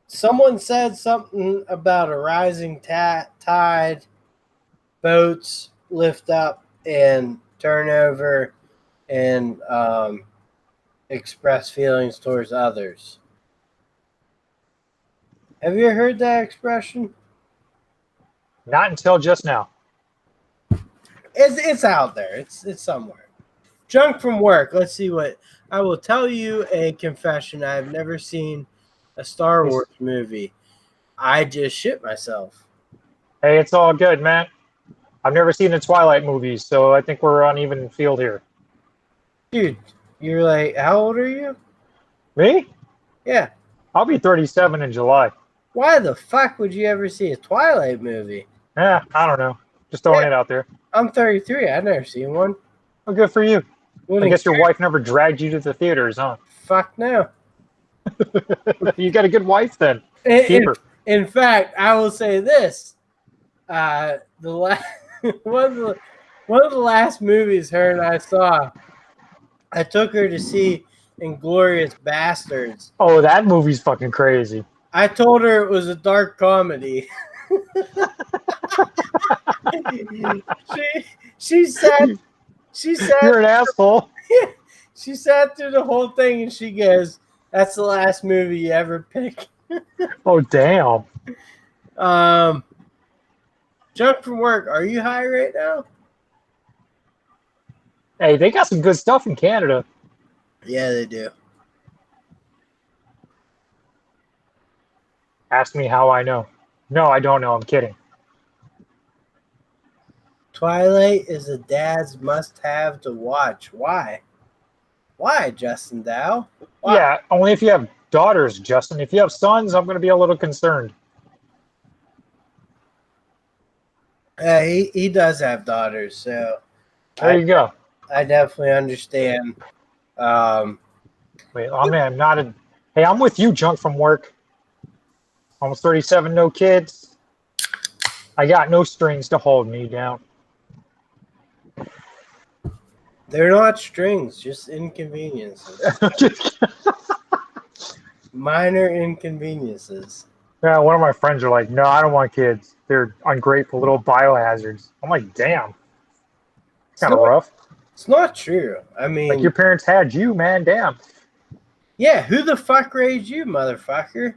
A: someone said something about a rising tide, boats lift up and turn over, and express feelings towards others. Have you heard that expression?
B: Not until just now.
A: It's out there. It's somewhere. Junk from work. Let's see what I will tell you. A confession: I've never seen a Star Wars movie. I just shit myself.
B: Hey, it's all good, man. I've never seen the Twilight movies, so I think we're on even field here.
A: Dude, you're like, how old are you?
B: Me?
A: Yeah.
B: I'll be 37 in July.
A: Why the fuck would you ever see a Twilight movie?
B: I don't know. Just throwing it out there.
A: I'm 33. I've never seen one.
B: Well, good for you. I guess your
A: care.
B: wife never dragged you to the theaters, huh?
A: Fuck no.
B: You got a good wife then. Keep her.
A: In fact, I will say this: the last one of the last movies her and I saw, I took her to see Inglourious Bastards.
B: Oh, that movie's fucking crazy.
A: I told her it was a dark comedy. she said
B: You're an asshole.
A: She sat through the whole thing and she goes, "That's the last movie you ever pick."
B: Oh, damn.
A: Junk from work. Are you high right now?
B: Hey, they got some good stuff in Canada.
A: Yeah, they do.
B: Ask me how I know. No, I don't know. I'm kidding.
A: Twilight is a dad's must-have to watch. Why? Why, Justin Dow? Why?
B: Yeah, only if you have daughters, Justin. If you have sons, I'm going to be a little concerned.
A: He does have daughters, so
B: There you go.
A: I definitely understand.
B: Wait, I'm not a. Hey, I'm with you, junk from work. Almost 37, no kids. I got no strings to hold me down.
A: They're not strings, just inconveniences. Minor inconveniences.
B: Yeah, one of my friends are like, no, I don't want kids. They're ungrateful little biohazards. I'm like, damn. It's kind of rough.
A: It's not true. I mean,
B: like your parents had you, man. Damn.
A: Yeah, who the fuck raised you, motherfucker?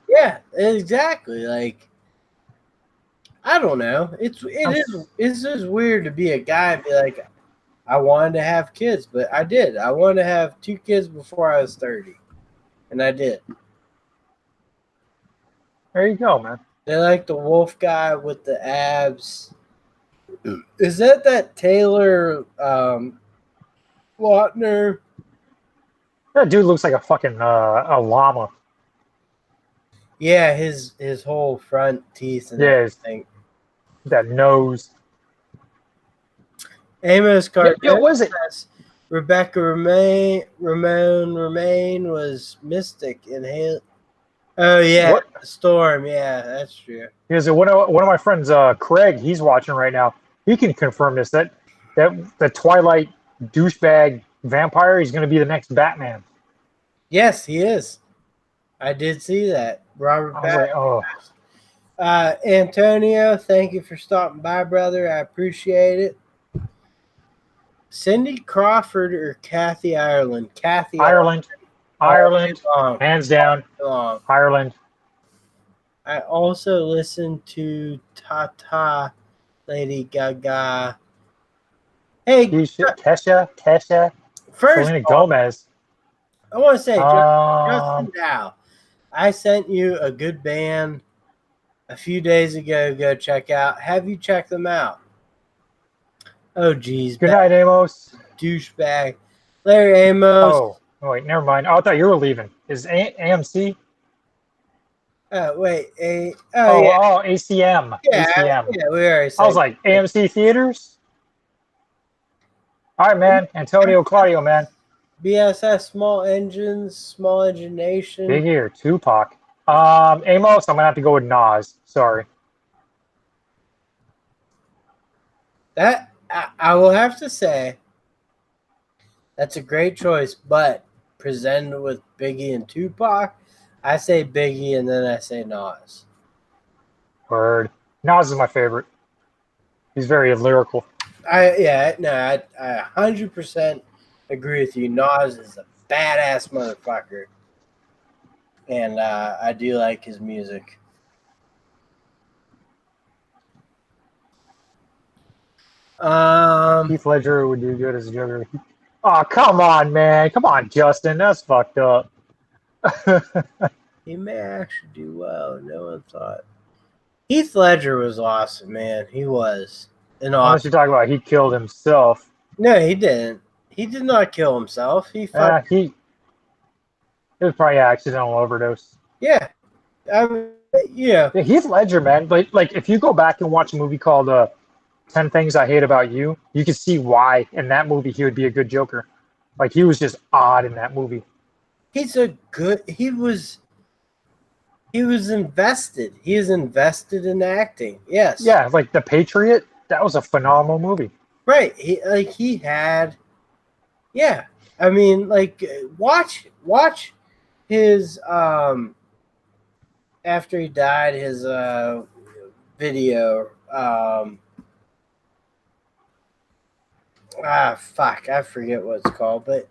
A: Yeah, exactly. Like, I don't know. It's just weird to be a guy and be like, I wanted to have kids, but I did. I wanted to have 2 kids before I was 30, and I did.
B: There you go, man.
A: They're like the wolf guy with the abs. Is that Taylor Lautner?
B: That dude looks like a fucking a llama.
A: Yeah, his whole front teeth and everything.
B: That nose.
A: Amos Cardone
B: was it?
A: Rebecca Remain was Mystic in Halo. Oh yeah, Storm. Yeah, that's true.
B: Because one of my friends, Craig, he's watching right now. He can confirm this that the Twilight douchebag vampire is going to be the next Batman.
A: Yes, he is. I did see that. Robert Pattinson. Antonio, thank you for stopping by, brother. I appreciate it. Cindy Crawford or Kathy Ireland? Kathy
B: Ireland. Hands down. Ireland.
A: I also listened to Tata, Lady Gaga. Hey,
B: Kesha.
A: First,
B: Selena Gomez.
A: I want to say, Justin Dow, I sent you a good band a few days ago. Go check out. Have you checked them out? Oh, geez.
B: Good night, Amos.
A: Douchebag. Larry Amos.
B: Oh, wait, never mind. Oh, I thought you were leaving. Is AMC?
A: Wait,
B: ACM.
A: yeah,
B: ACM.
A: yeah. We already
B: I was
A: said
B: like, AMC Theaters? All right, man. Antonio Claudio, man.
A: BSS, Small Engines, Small Engine Nation.
B: Big Ear, Tupac. Amos, I'm gonna have to go with Nas. Sorry.
A: That I will have to say, that's a great choice. But presented with Biggie and Tupac, I say Biggie and then I say Nas.
B: Word. Nas is my favorite. He's very lyrical.
A: I 100% agree with you. Nas is a badass motherfucker, and I do like his music.
B: Heath Ledger would do good as a Joker. Oh, come on, man. Come on, Justin. That's fucked up.
A: He may actually do well. No one thought. Heath Ledger was awesome, man. He was an awesome.
B: Unless you're talking about he killed himself.
A: No, he didn't. He did not kill himself. It
B: was probably an accidental overdose.
A: Yeah. Yeah,
B: Heath Ledger, man. Like if you go back and watch a movie called 10 Things I Hate About You, you can see why in that movie he would be a good Joker. Like he was just odd in that movie.
A: he was invested. He is invested in acting. Yes.
B: Yeah, like The Patriot, that was a phenomenal movie.
A: Right. He had. Yeah. I mean, like watch his after he died, his video. Fuck, I forget what it's called, but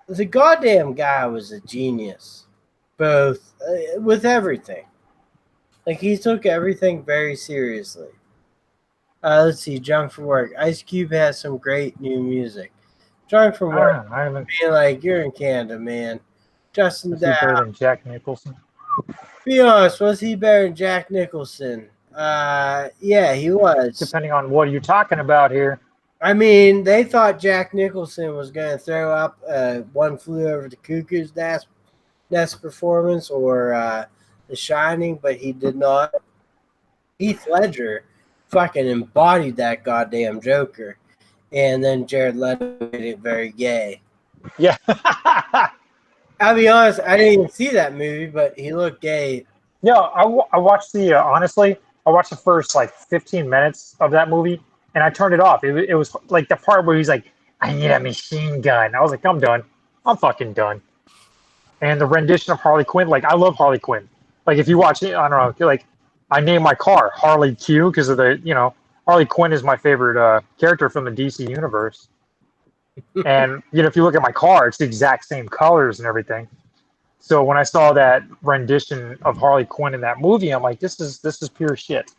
A: the goddamn guy was a genius, both with everything. Like he took everything very seriously. Let's see, Junk from Work. Ice Cube has some great new music. Junk from Work, being like, you're in Canada, man. Justin Dow.
B: Better than Jack Nicholson.
A: Be honest, was he better than Jack Nicholson? Yeah, he was.
B: Depending on what you're talking about here.
A: I mean, they thought Jack Nicholson was going to throw up One Flew Over the Cuckoo's Nest performance or The Shining, but he did not. Heath Ledger fucking embodied that goddamn Joker. And then Jared Leto made it very gay.
B: Yeah.
A: I'll be honest, I didn't even see that movie, but he looked gay.
B: Yeah, I watched honestly, I watched the first like 15 minutes of that movie, and I turned it off. It was like the part where he's like, I need a machine gun. I was like, I'm done. I'm fucking done. And the rendition of Harley Quinn, like, I love Harley Quinn. Like, if you watch it, I don't know, like, I named my car Harley Q because of Harley Quinn is my favorite character from the DC universe. And, if you look at my car, it's the exact same colors and everything. So when I saw that rendition of Harley Quinn in that movie, I'm like, this is pure shit.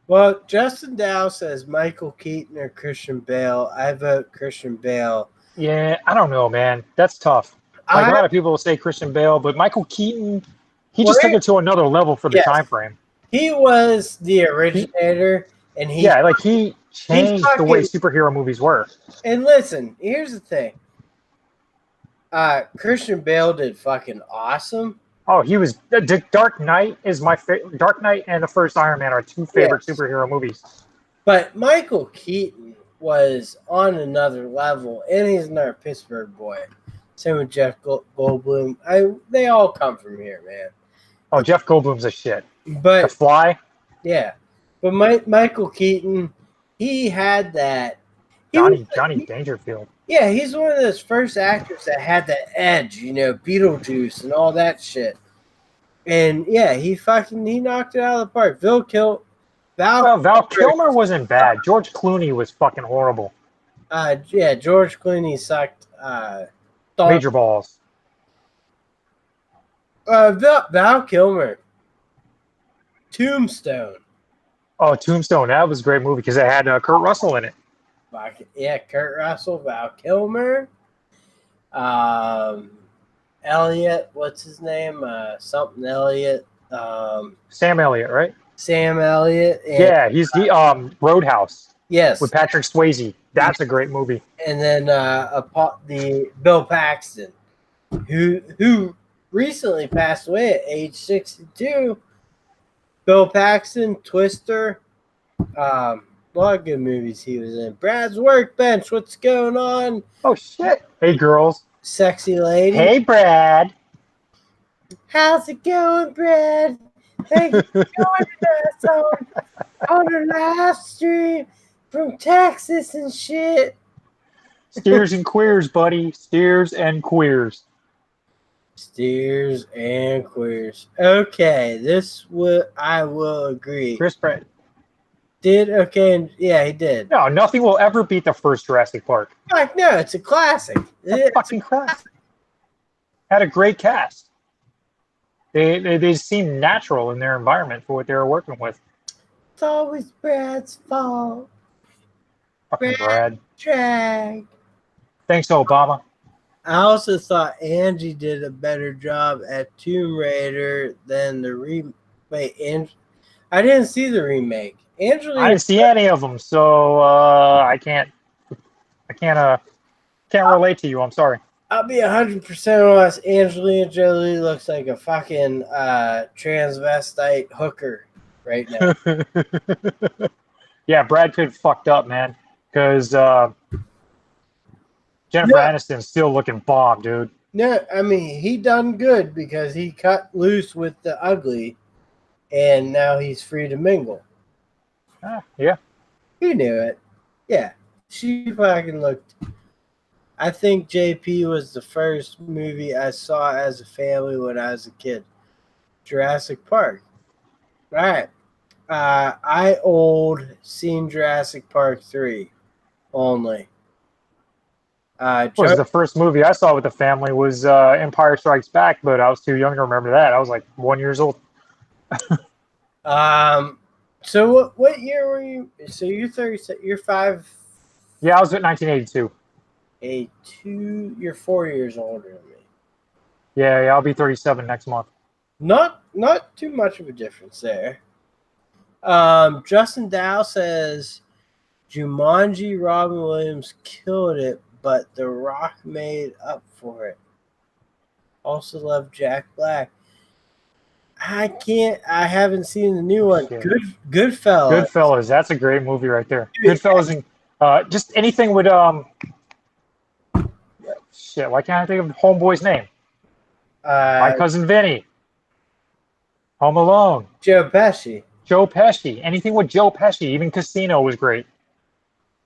A: Well, Justin Dow says Michael Keaton or Christian Bale. I vote Christian Bale.
B: Yeah, I don't know, man. That's tough. Like a lot of people will say Christian Bale, but Michael Keaton, he just took it to another level for the time frame.
A: He was the originator, and he
B: changed the way superhero movies were.
A: And listen, here's the thing. Christian Bale did fucking awesome.
B: Oh, he was Dark Knight is my favorite. Dark Knight and the first Iron Man are two favorite superhero movies. But
A: Michael Keaton was on another level, and he's another Pittsburgh boy. Same with Jeff Goldblum. They all come from here, man.
B: Oh, Jeff Goldblum's a shit.
A: But
B: The Fly.
A: Yeah, but Michael Keaton, he had that.
B: Johnny Dangerfield.
A: Yeah, he's one of those first actors that had that edge, Beetlejuice and all that shit. And yeah, he knocked it out of the park. Val
B: Kilmer wasn't bad. George Clooney was fucking horrible.
A: Yeah, George Clooney sucked.
B: Major balls.
A: Val Kilmer. Tombstone.
B: Oh, Tombstone. That was a great movie because it had Kurt Russell in it.
A: Yeah, Kurt Russell, Val Kilmer, Elliot, what's his name? Something Elliot.
B: Sam Elliott, right?
A: Sam Elliott.
B: Yeah, he's the Roadhouse.
A: Yes.
B: With Patrick Swayze. That's a great movie.
A: And then the Bill Paxton, who recently passed away at age 62. Bill Paxton, Twister, a lot of good movies he was in. Brad's Workbench, what's going on?
B: Oh shit! Hey girls.
A: Sexy lady.
B: Hey Brad.
A: How's it going, Brad? Thank you for joining us on the live stream from Texas and shit.
B: Steers and queers, buddy. Steers and queers.
A: Steers and queers. Okay, I will agree.
B: Chris Pratt.
A: Did okay, yeah, he did.
B: No, nothing will ever beat the first Jurassic Park.
A: Like, no, it's a classic.
B: It's fucking classic. Had a great cast. They seemed natural in their environment for what they were working with.
A: It's always Brad's fault.
B: Fucking Brad.
A: Drag.
B: Thanks, Obama.
A: I also thought Angie did a better job at Tomb Raider than the remake. I didn't see the remake. Angelina,
B: I didn't see any of them, so I can't relate to you. I'm sorry.
A: I'll be 100% honest. Angelina Jolie looks like a fucking transvestite hooker right now.
B: Yeah, Brad Pitt fucked up, man, because Jennifer Aniston's still looking bomb, dude.
A: No, I mean, he done good because he cut loose with the ugly, and now he's free to mingle.
B: Yeah.
A: He knew it. Yeah. She fucking looked. I think JP was the first movie I saw as a family when I was a kid. Jurassic Park. All right. I seen Jurassic Park 3 only.
B: Was the first movie I saw with the family was Empire Strikes Back, but I was too young to remember that. I was like 1 year old.
A: So what year were you? So you're 30. You're 5.
B: Yeah, I was at 1982.
A: 82. You're 4 years older than me.
B: Yeah, I'll be 37 next month.
A: Not too much of a difference there. Justin Dow says Jumanji, Robin Williams killed it, but The Rock made up for it. Also love Jack Black. I haven't seen the new one. Goodfellas.
B: Goodfellas, that's a great movie right there. Goodfellas and just anything with shit, why can't I think of Homeboy's name? My Cousin Vinny. Home Alone.
A: Joe Pesci.
B: Joe Pesci. Anything with Joe Pesci. Even Casino was great.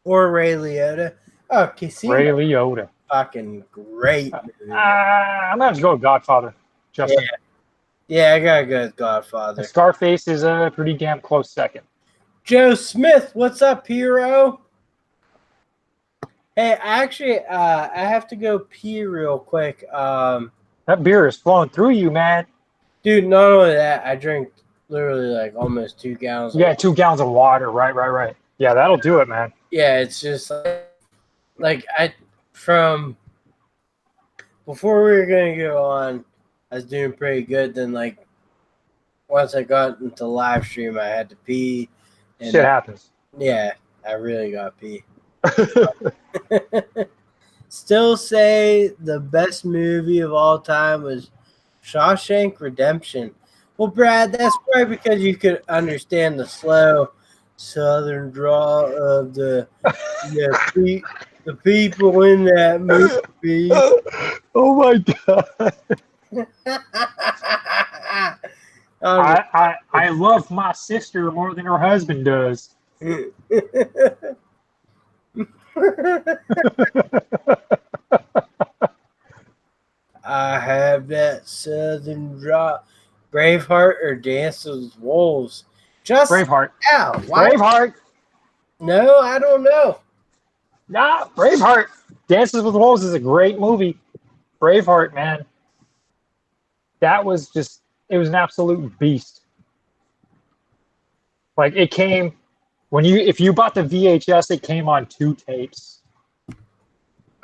A: Or Ray Liotta. Oh, Casino.
B: Ray Liotta.
A: Fucking great movie.
B: I'm going to have to go with Godfather. Justin.
A: Yeah, I gotta go with Godfather.
B: Scarface is a pretty damn close second.
A: Joe Smith, what's up, hero? Hey, actually, I have to go pee real quick.
B: That beer is flowing through you, man.
A: Dude, not only that, I drink literally like almost 2 gallons.
B: Yeah, 2 gallons of water. Right. Yeah, that'll do it, man.
A: Yeah, it's just like from before we were gonna go on, I was doing pretty good. Then like once I got into live stream, I had to pee.
B: And shit happens.
A: Yeah, I really got to pee. Still say the best movie of all time was Shawshank Redemption. Well, Brad, that's probably because you could understand the slow southern drawl of the people in that movie.
B: Oh my god. I love my sister more than her husband does.
A: I have that southern draw. Braveheart or Dances with Wolves? Just
B: Braveheart.
A: Yeah,
B: Braveheart.
A: No, I don't know.
B: Nah, Braveheart. Dances with Wolves is a great movie. Braveheart, man. That was just, it was an absolute beast. Like it came if you bought the VHS, it came on 2 tapes.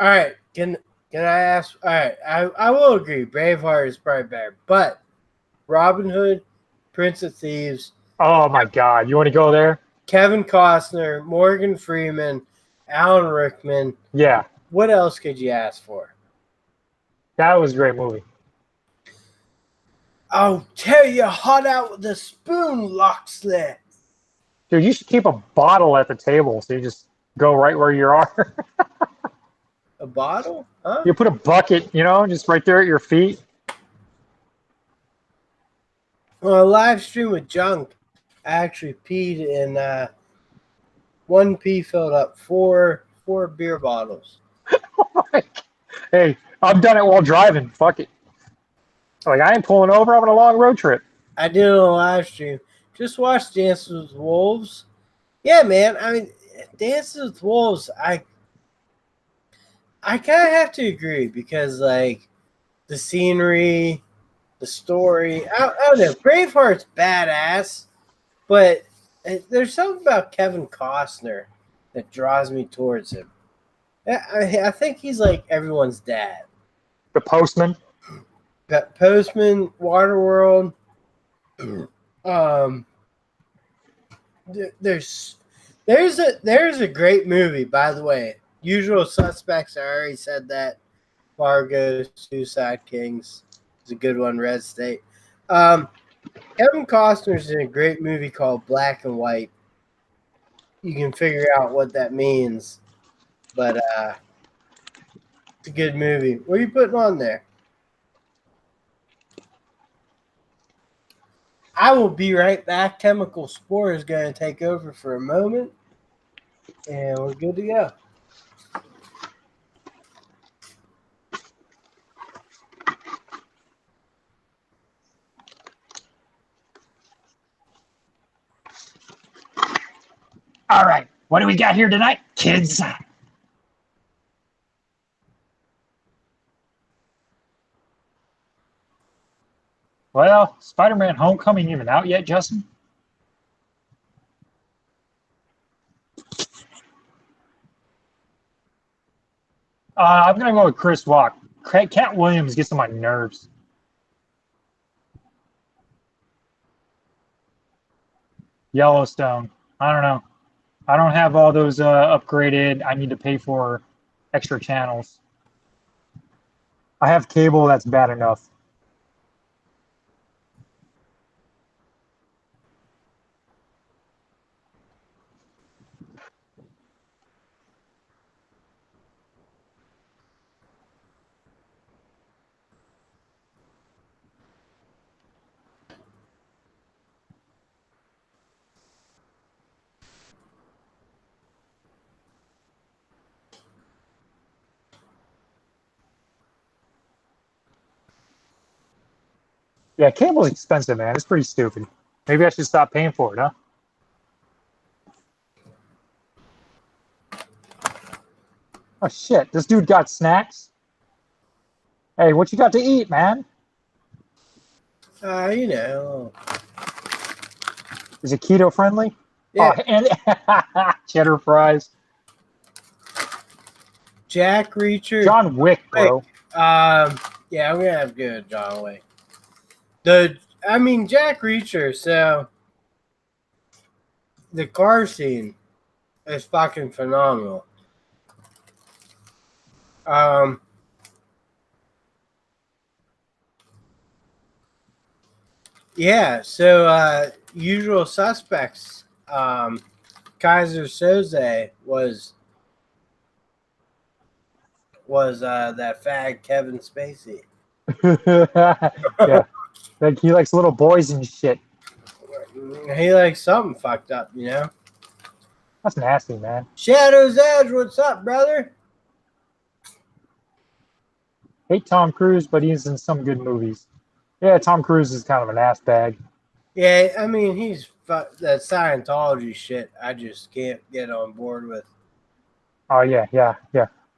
A: All right, can I ask? All right, I will agree. Braveheart is probably better, but Robin Hood, Prince of Thieves.
B: Oh my God, you want to go there?
A: Kevin Costner, Morgan Freeman, Alan Rickman.
B: Yeah.
A: What else could you ask for?
B: That was a great movie.
A: I'll tear you hot out with a spoon, Locksley.
B: Dude, you should keep a bottle at the table so you just go right where you are.
A: A bottle? Huh?
B: You put a bucket, just right there at your feet.
A: On a live stream with Junk, I actually peed and one pee filled up four beer bottles.
B: Hey, I've done it while driving. Fuck it. Like, I ain't pulling over. I'm on a long road trip.
A: I did it on a live stream. Just watch Dances with Wolves. Yeah, man. I mean, Dances with Wolves, I kind of have to agree because, like, the scenery, the story. I don't know. Braveheart's badass, but there's something about Kevin Costner that draws me towards him. I think he's like everyone's dad.
B: The Postman.
A: Got Postman, Waterworld. There's a great movie, by the way. Usual Suspects. I already said that. Fargo, Suicide Kings is a good one. Red State. Kevin Costner's in a great movie called Black and White. You can figure out what that means, but it's a good movie. What are you putting on there? I will be right back. Chemical Spore is going to take over for a moment, and we're good to go.
B: All right. What do we got here tonight, kids? Well, Spider-Man Homecoming even out yet, Justin? I'm going to go with Chris Rock. Cat Williams gets on my nerves. Yellowstone. I don't know. I don't have all those upgraded. I need to pay for extra channels. I have cable. That's bad enough. Yeah, cable's expensive, man. It's pretty stupid. Maybe I should stop paying for it, huh? Oh, shit. This dude got snacks? Hey, what you got to eat, man?
A: You know.
B: Is it keto friendly?
A: Yeah.
B: Oh, and cheddar fries.
A: Jack Reacher.
B: John Wick, bro.
A: Yeah, I'm going to have to go with John Wick. Jack Reacher, so the car scene is fucking phenomenal. Yeah, so Usual Suspects, Kaiser Soze was that fag Kevin Spacey.
B: Yeah. Like, he likes little boys and shit.
A: He likes something fucked up, you know?
B: That's nasty, man.
A: Shadow's Edge, what's up, brother?
B: Hate Tom Cruise, but he's in some good movies. Yeah, Tom Cruise is kind of an ass bag.
A: Yeah, I mean, he's that Scientology shit I just can't get on board with.
B: Oh, yeah. Hey,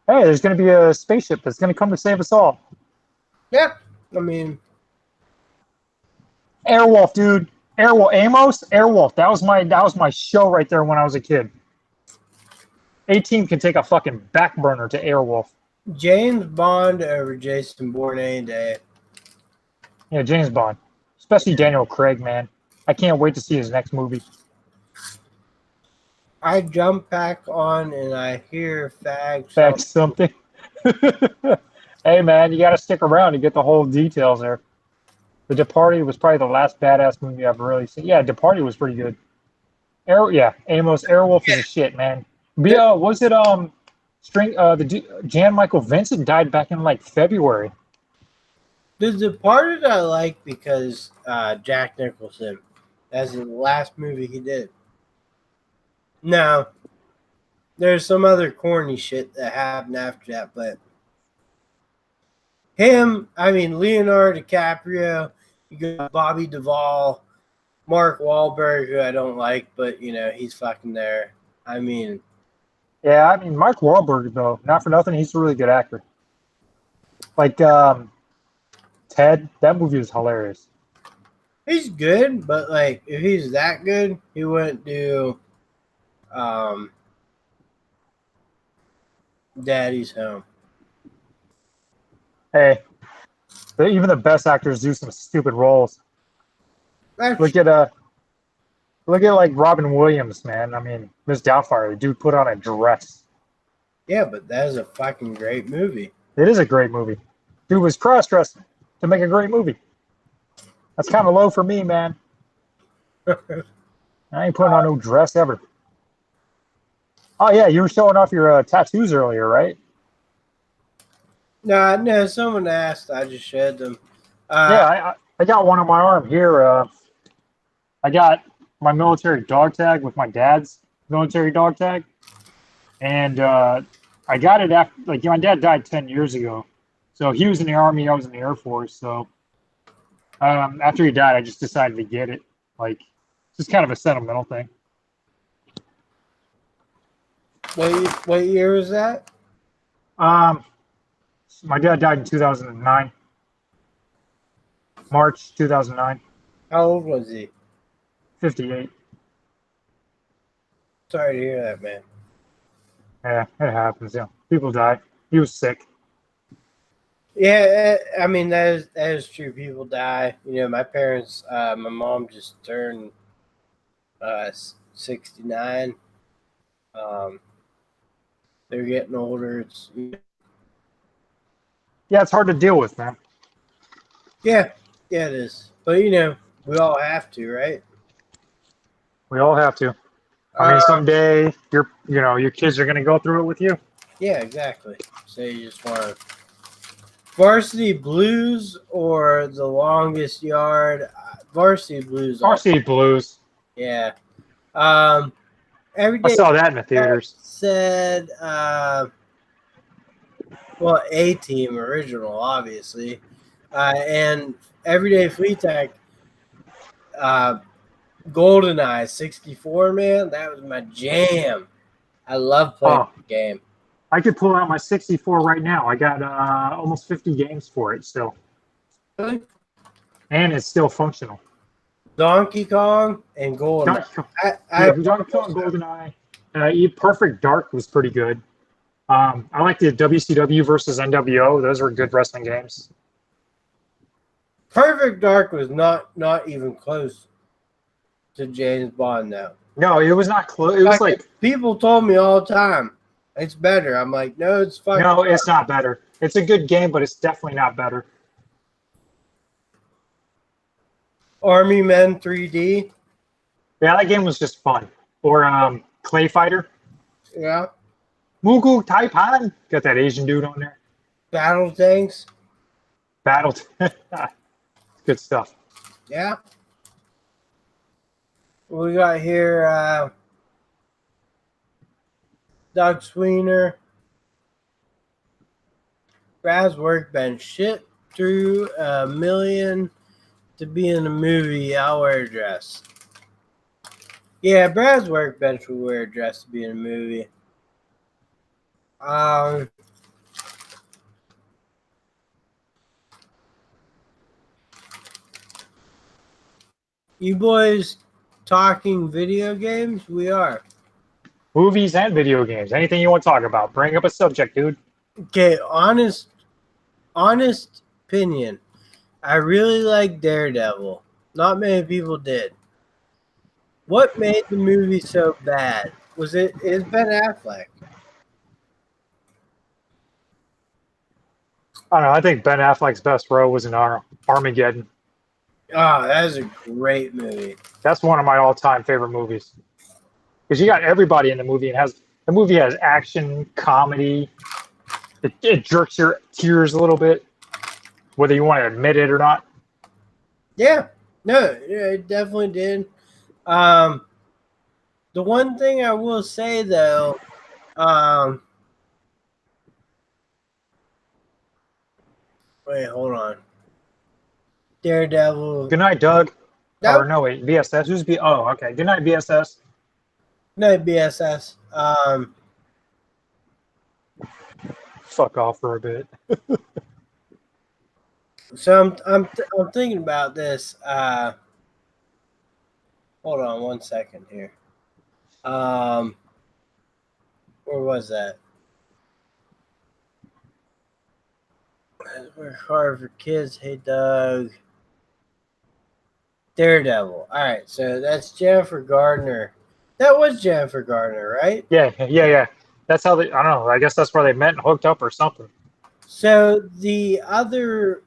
B: there's going to be a spaceship that's going to come to save us all.
A: Yeah, I mean...
B: Airwolf, dude. Airwolf. Amos? Airwolf. That was my show right there when I was a kid. A-Team can take a fucking back burner to Airwolf.
A: James Bond over Jason Bourne any day.
B: Yeah, James Bond. Especially Daniel Craig, man. I can't wait to see his next movie.
A: I jump back on and I hear fag
B: something. Hey, man, you got to stick around to get the whole details there.
C: The Departed was probably the last badass movie I've really seen. Yeah, Departed was pretty good. Amos Airwolf is a shit, man. Was it Jan Michael Vincent died back in like February.
A: The Departed I like because Jack Nicholson. That's the last movie he did. Now, there's some other corny shit that happened after that, but Leonardo DiCaprio, you got Bobby Duvall, Mark Wahlberg, who I don't like, but he's fucking there.
C: Yeah, Mark Wahlberg though, not for nothing, he's a really good actor. Like Ted, that movie was hilarious.
A: He's good, but like if he's that good, he wouldn't do Daddy's Home.
C: Hey, even the best actors do some stupid roles. Look at like Robin Williams, man. Miss Doubtfire, the dude put on a dress.
A: Yeah, but that is a fucking great movie.
C: It is a great movie. Dude was cross-dressing to make a great movie. That's kind of low for me, man. I ain't putting on no dress ever. Oh yeah, you were showing off your tattoos earlier, right?
A: No, someone asked. I just showed them.
C: Yeah, I got one on my arm here. I got my military dog tag with my dad's military dog tag, and I got it after my dad died 10 years ago, so he was in the Army, I was in the Air Force. So after he died, I just decided to get it. Like, it's just kind of a sentimental thing.
A: What year was that?
C: My dad died in 2009, March 2009.
A: How old was he?
C: 58.
A: Sorry to hear that, man.
C: Yeah, it happens. Yeah, people die. He was sick.
A: Yeah, that is true. People die. My parents, my mom just turned 69. They're getting older.
C: Yeah, it's hard to deal with, man.
A: Yeah, it is. But we all have to, right?
C: We all have to. Someday your kids are gonna go through it with you.
A: Yeah, exactly. So you just want to Varsity Blues or The Longest Yard? Varsity Blues.
C: Varsity Blues.
A: Yeah. Every day
C: I saw that in the theaters.
A: Said, A-Team original, obviously, and Everyday Flea Tag. GoldenEye 64, man, that was my jam. I love playing the game.
C: I could pull out my 64 right now. I got almost 50 games for it still.
A: Really?
C: And it's still functional.
A: Donkey Kong and GoldenEye.
C: Donkey Kong, GoldenEye. Perfect Dark was pretty good. I like the WCW versus NWO. Those were good wrestling games.
A: Perfect Dark was not even close to James Bond, though.
C: No, it was not close. It was like
A: people told me all the time, it's better. I'm like, no, it's fucking.
C: No, it's not better. It's a good game, but it's definitely not better.
A: Army Men 3D.
C: Yeah, that game was just fun. Or Clay Fighter.
A: Yeah.
C: Mugu Taipan. Got that Asian dude on there.
A: Battle Tanks.
C: Good stuff.
A: Yeah. We got here Doug Sweener. Brad's Workbench. Shit through $1 million to be in a movie. I'll wear a dress. Yeah, Brad's Workbench will wear a dress to be in a movie. You boys talking video games? We are.
C: Movies and video games. Anything you want to talk about. Bring up a subject, dude.
A: Okay, honest opinion. I really like Daredevil. Not many people did. What made the movie so bad? It's Ben Affleck.
C: I don't know. I think Ben Affleck's best role was in Armageddon.
A: Oh, that is a great movie.
C: That's one of my all-time favorite movies. Because you got everybody in the movie. The movie has action, comedy. It jerks your tears a little bit, whether you want to admit it or not.
A: Yeah, no, yeah, it definitely did. Um, the one thing I will say though, wait, hold on. Daredevil.
C: Good night, Doug. Or
A: Nope.
C: no, wait, BSS. Who's B? Oh, okay. Good night, BSS.
A: No BSS.
C: Fuck off for a bit.
A: So I'm thinking about this. Hold on one second here. Where was that? We're hard for kids. Hey, Doug. Daredevil. All right, so that's Jennifer Gardner. That was Jennifer Gardner, right?
C: Yeah. That's how they. I don't know. I guess that's where they met and hooked up or something.
A: So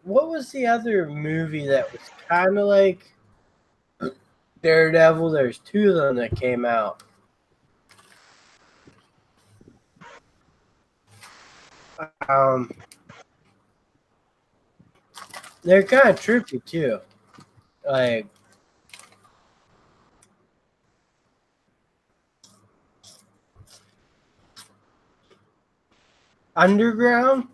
A: what was the other movie that was kind of like Daredevil? There's two of them that came out. Um, they're kind of trippy too. Like Underground.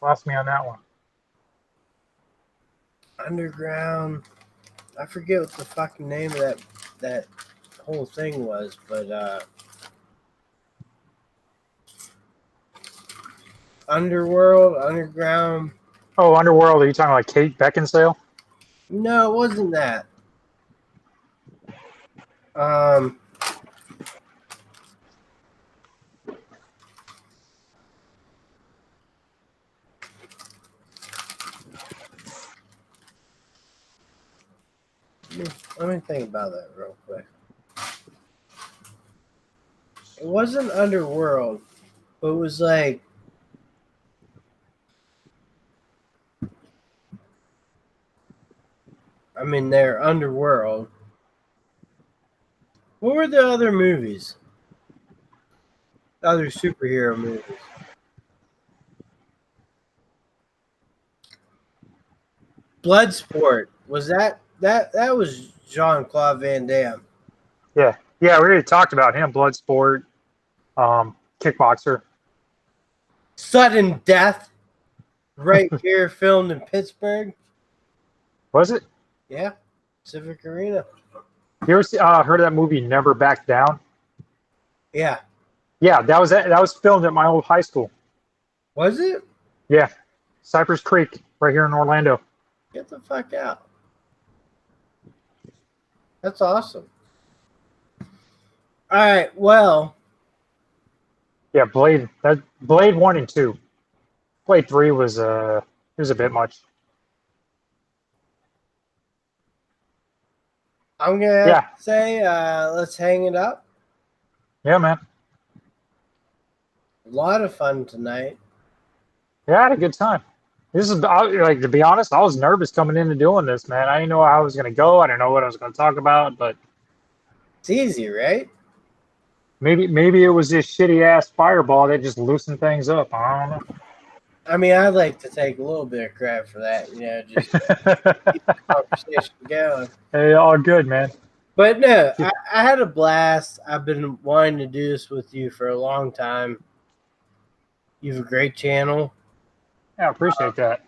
C: Lost me on that one.
A: Underground. I forget what the fucking name of that whole thing was, but Underworld, Underground.
C: Oh, Underworld. Are you talking like Kate Beckinsale?
A: No, it wasn't that. Um, let me think about that real quick. It wasn't Underworld, but it was like they're Underworld. What were the other movies? Other superhero movies. Bloodsport. Was that was Jean-Claude Van Damme.
C: Yeah. Yeah, we already talked about him. Bloodsport, kickboxer.
A: Sudden Death. Right here, filmed in Pittsburgh.
C: Was it?
A: Yeah. Civic Arena.
C: You ever heard of that movie Never Back Down?
A: Yeah.
C: Yeah, that was filmed at my old high school.
A: Was it?
C: Yeah, Cypress Creek, right here in Orlando.
A: Get the fuck out. That's awesome. All right. Well,
C: Yeah, Blade. That Blade 1 and 2. Blade 3 was it was a bit much.
A: I'm gonna
C: Yeah,
A: say let's hang it up.
C: yeah, man.
A: A lot of fun tonight.
C: Yeah, I had a good time. Like, to be honest, I was nervous coming into doing this, man. I didn't know how I was gonna go. I didn't know what I was gonna talk about, but
A: It's easy, right?
C: maybe it was this shitty ass fireball that just loosened things up. I don't
A: I mean, I'd like to take a little bit of credit for that. Just
C: know.
A: keep the conversation going.
C: Hey, all good, man.
A: But no, I had a blast. I've been wanting to do this with you for a long time. You have a great channel.
C: Yeah, I appreciate that.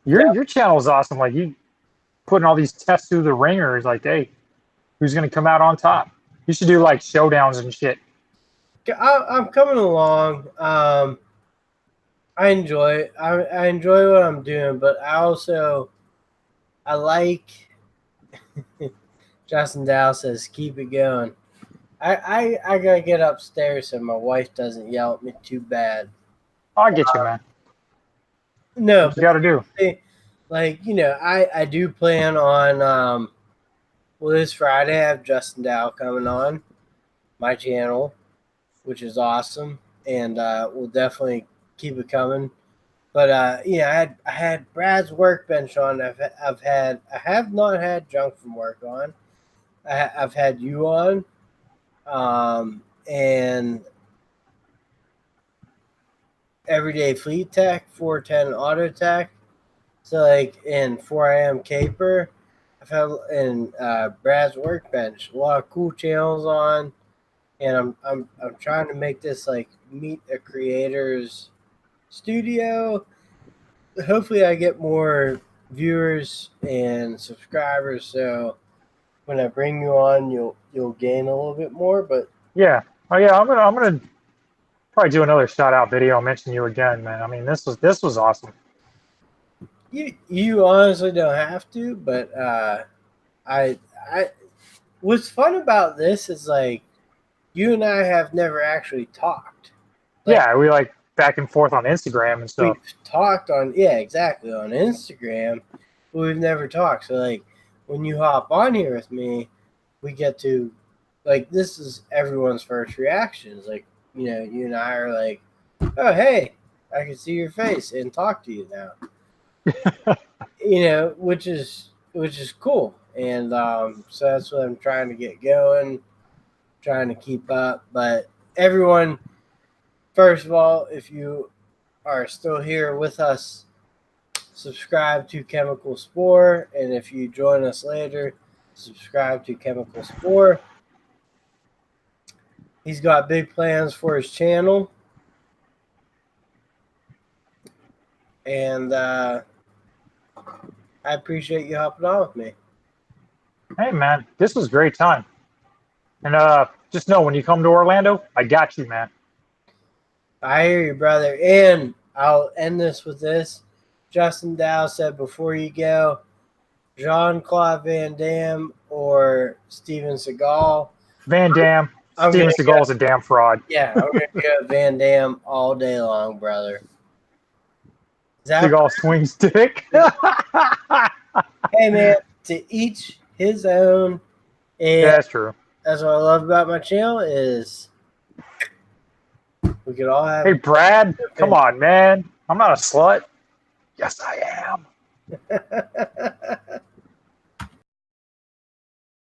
C: Your channel is awesome. Like, you putting all these tests through the ringer is like, hey, who's gonna come out on top? You should do like showdowns and shit.
A: I'm coming along. I enjoy it. I enjoy what I'm doing, but I like. Justin Dow says, "Keep it going." I gotta get upstairs so my wife doesn't yell at me too bad.
C: I'll get you, man.
A: No,
C: What you got to do?
A: like I do plan on this Friday I have Justin Dow coming on my channel, which is awesome, and we'll definitely keep it coming. But I had Brad's workbench on. I have not had Junk from Work on. I've had you on, and Everyday Fleet Tech, 410 Auto Tech. So like in 4am Caper, I've had in Brad's Workbench a lot of cool channels on, and I'm trying to make this like meet a creator's studio. Hopefully, I get more viewers and subscribers. So when I bring you on, you'll gain a little bit more. But
C: Yeah. Oh yeah, I'm gonna probably do another shout out video. I'll mention you again, man. I mean, this was awesome.
A: you honestly don't have to. But I what's fun about this is like you and I have never actually talked. Like,
C: Yeah, we like back and forth on Instagram and stuff.
A: we've talked on exactly on Instagram, but we've never talked. So like when you hop on here with me, we get to like this is everyone's first reactions. Like, you and I are like, oh hey, I can see your face and talk to you now. Which is cool. And so that's what I'm trying to get going, trying to keep up. But everyone, first of all, if you are still here with us, subscribe to Chemical Spore. And if you join us later, subscribe to Chemical Spore. He's got big plans for his channel. And I appreciate you hopping on with me.
C: Hey man, this was a great time. And just know when you come to Orlando, I got you, man.
A: I hear you, brother. And I'll end this with this. Justin Dow said before you go, Jean-Claude Van Damme or Steven Seagal.
C: Van Damme. Steven Seagal's a damn fraud.
A: Yeah, I'm going to go Van Damme all day long, brother.
C: Seagal swings dick.
A: Hey, man, to each his own. And
C: yeah, that's true.
A: That's what I love about my channel is we could all have.
C: Hey, Brad, come on, man. I'm not a slut. Yes, I am.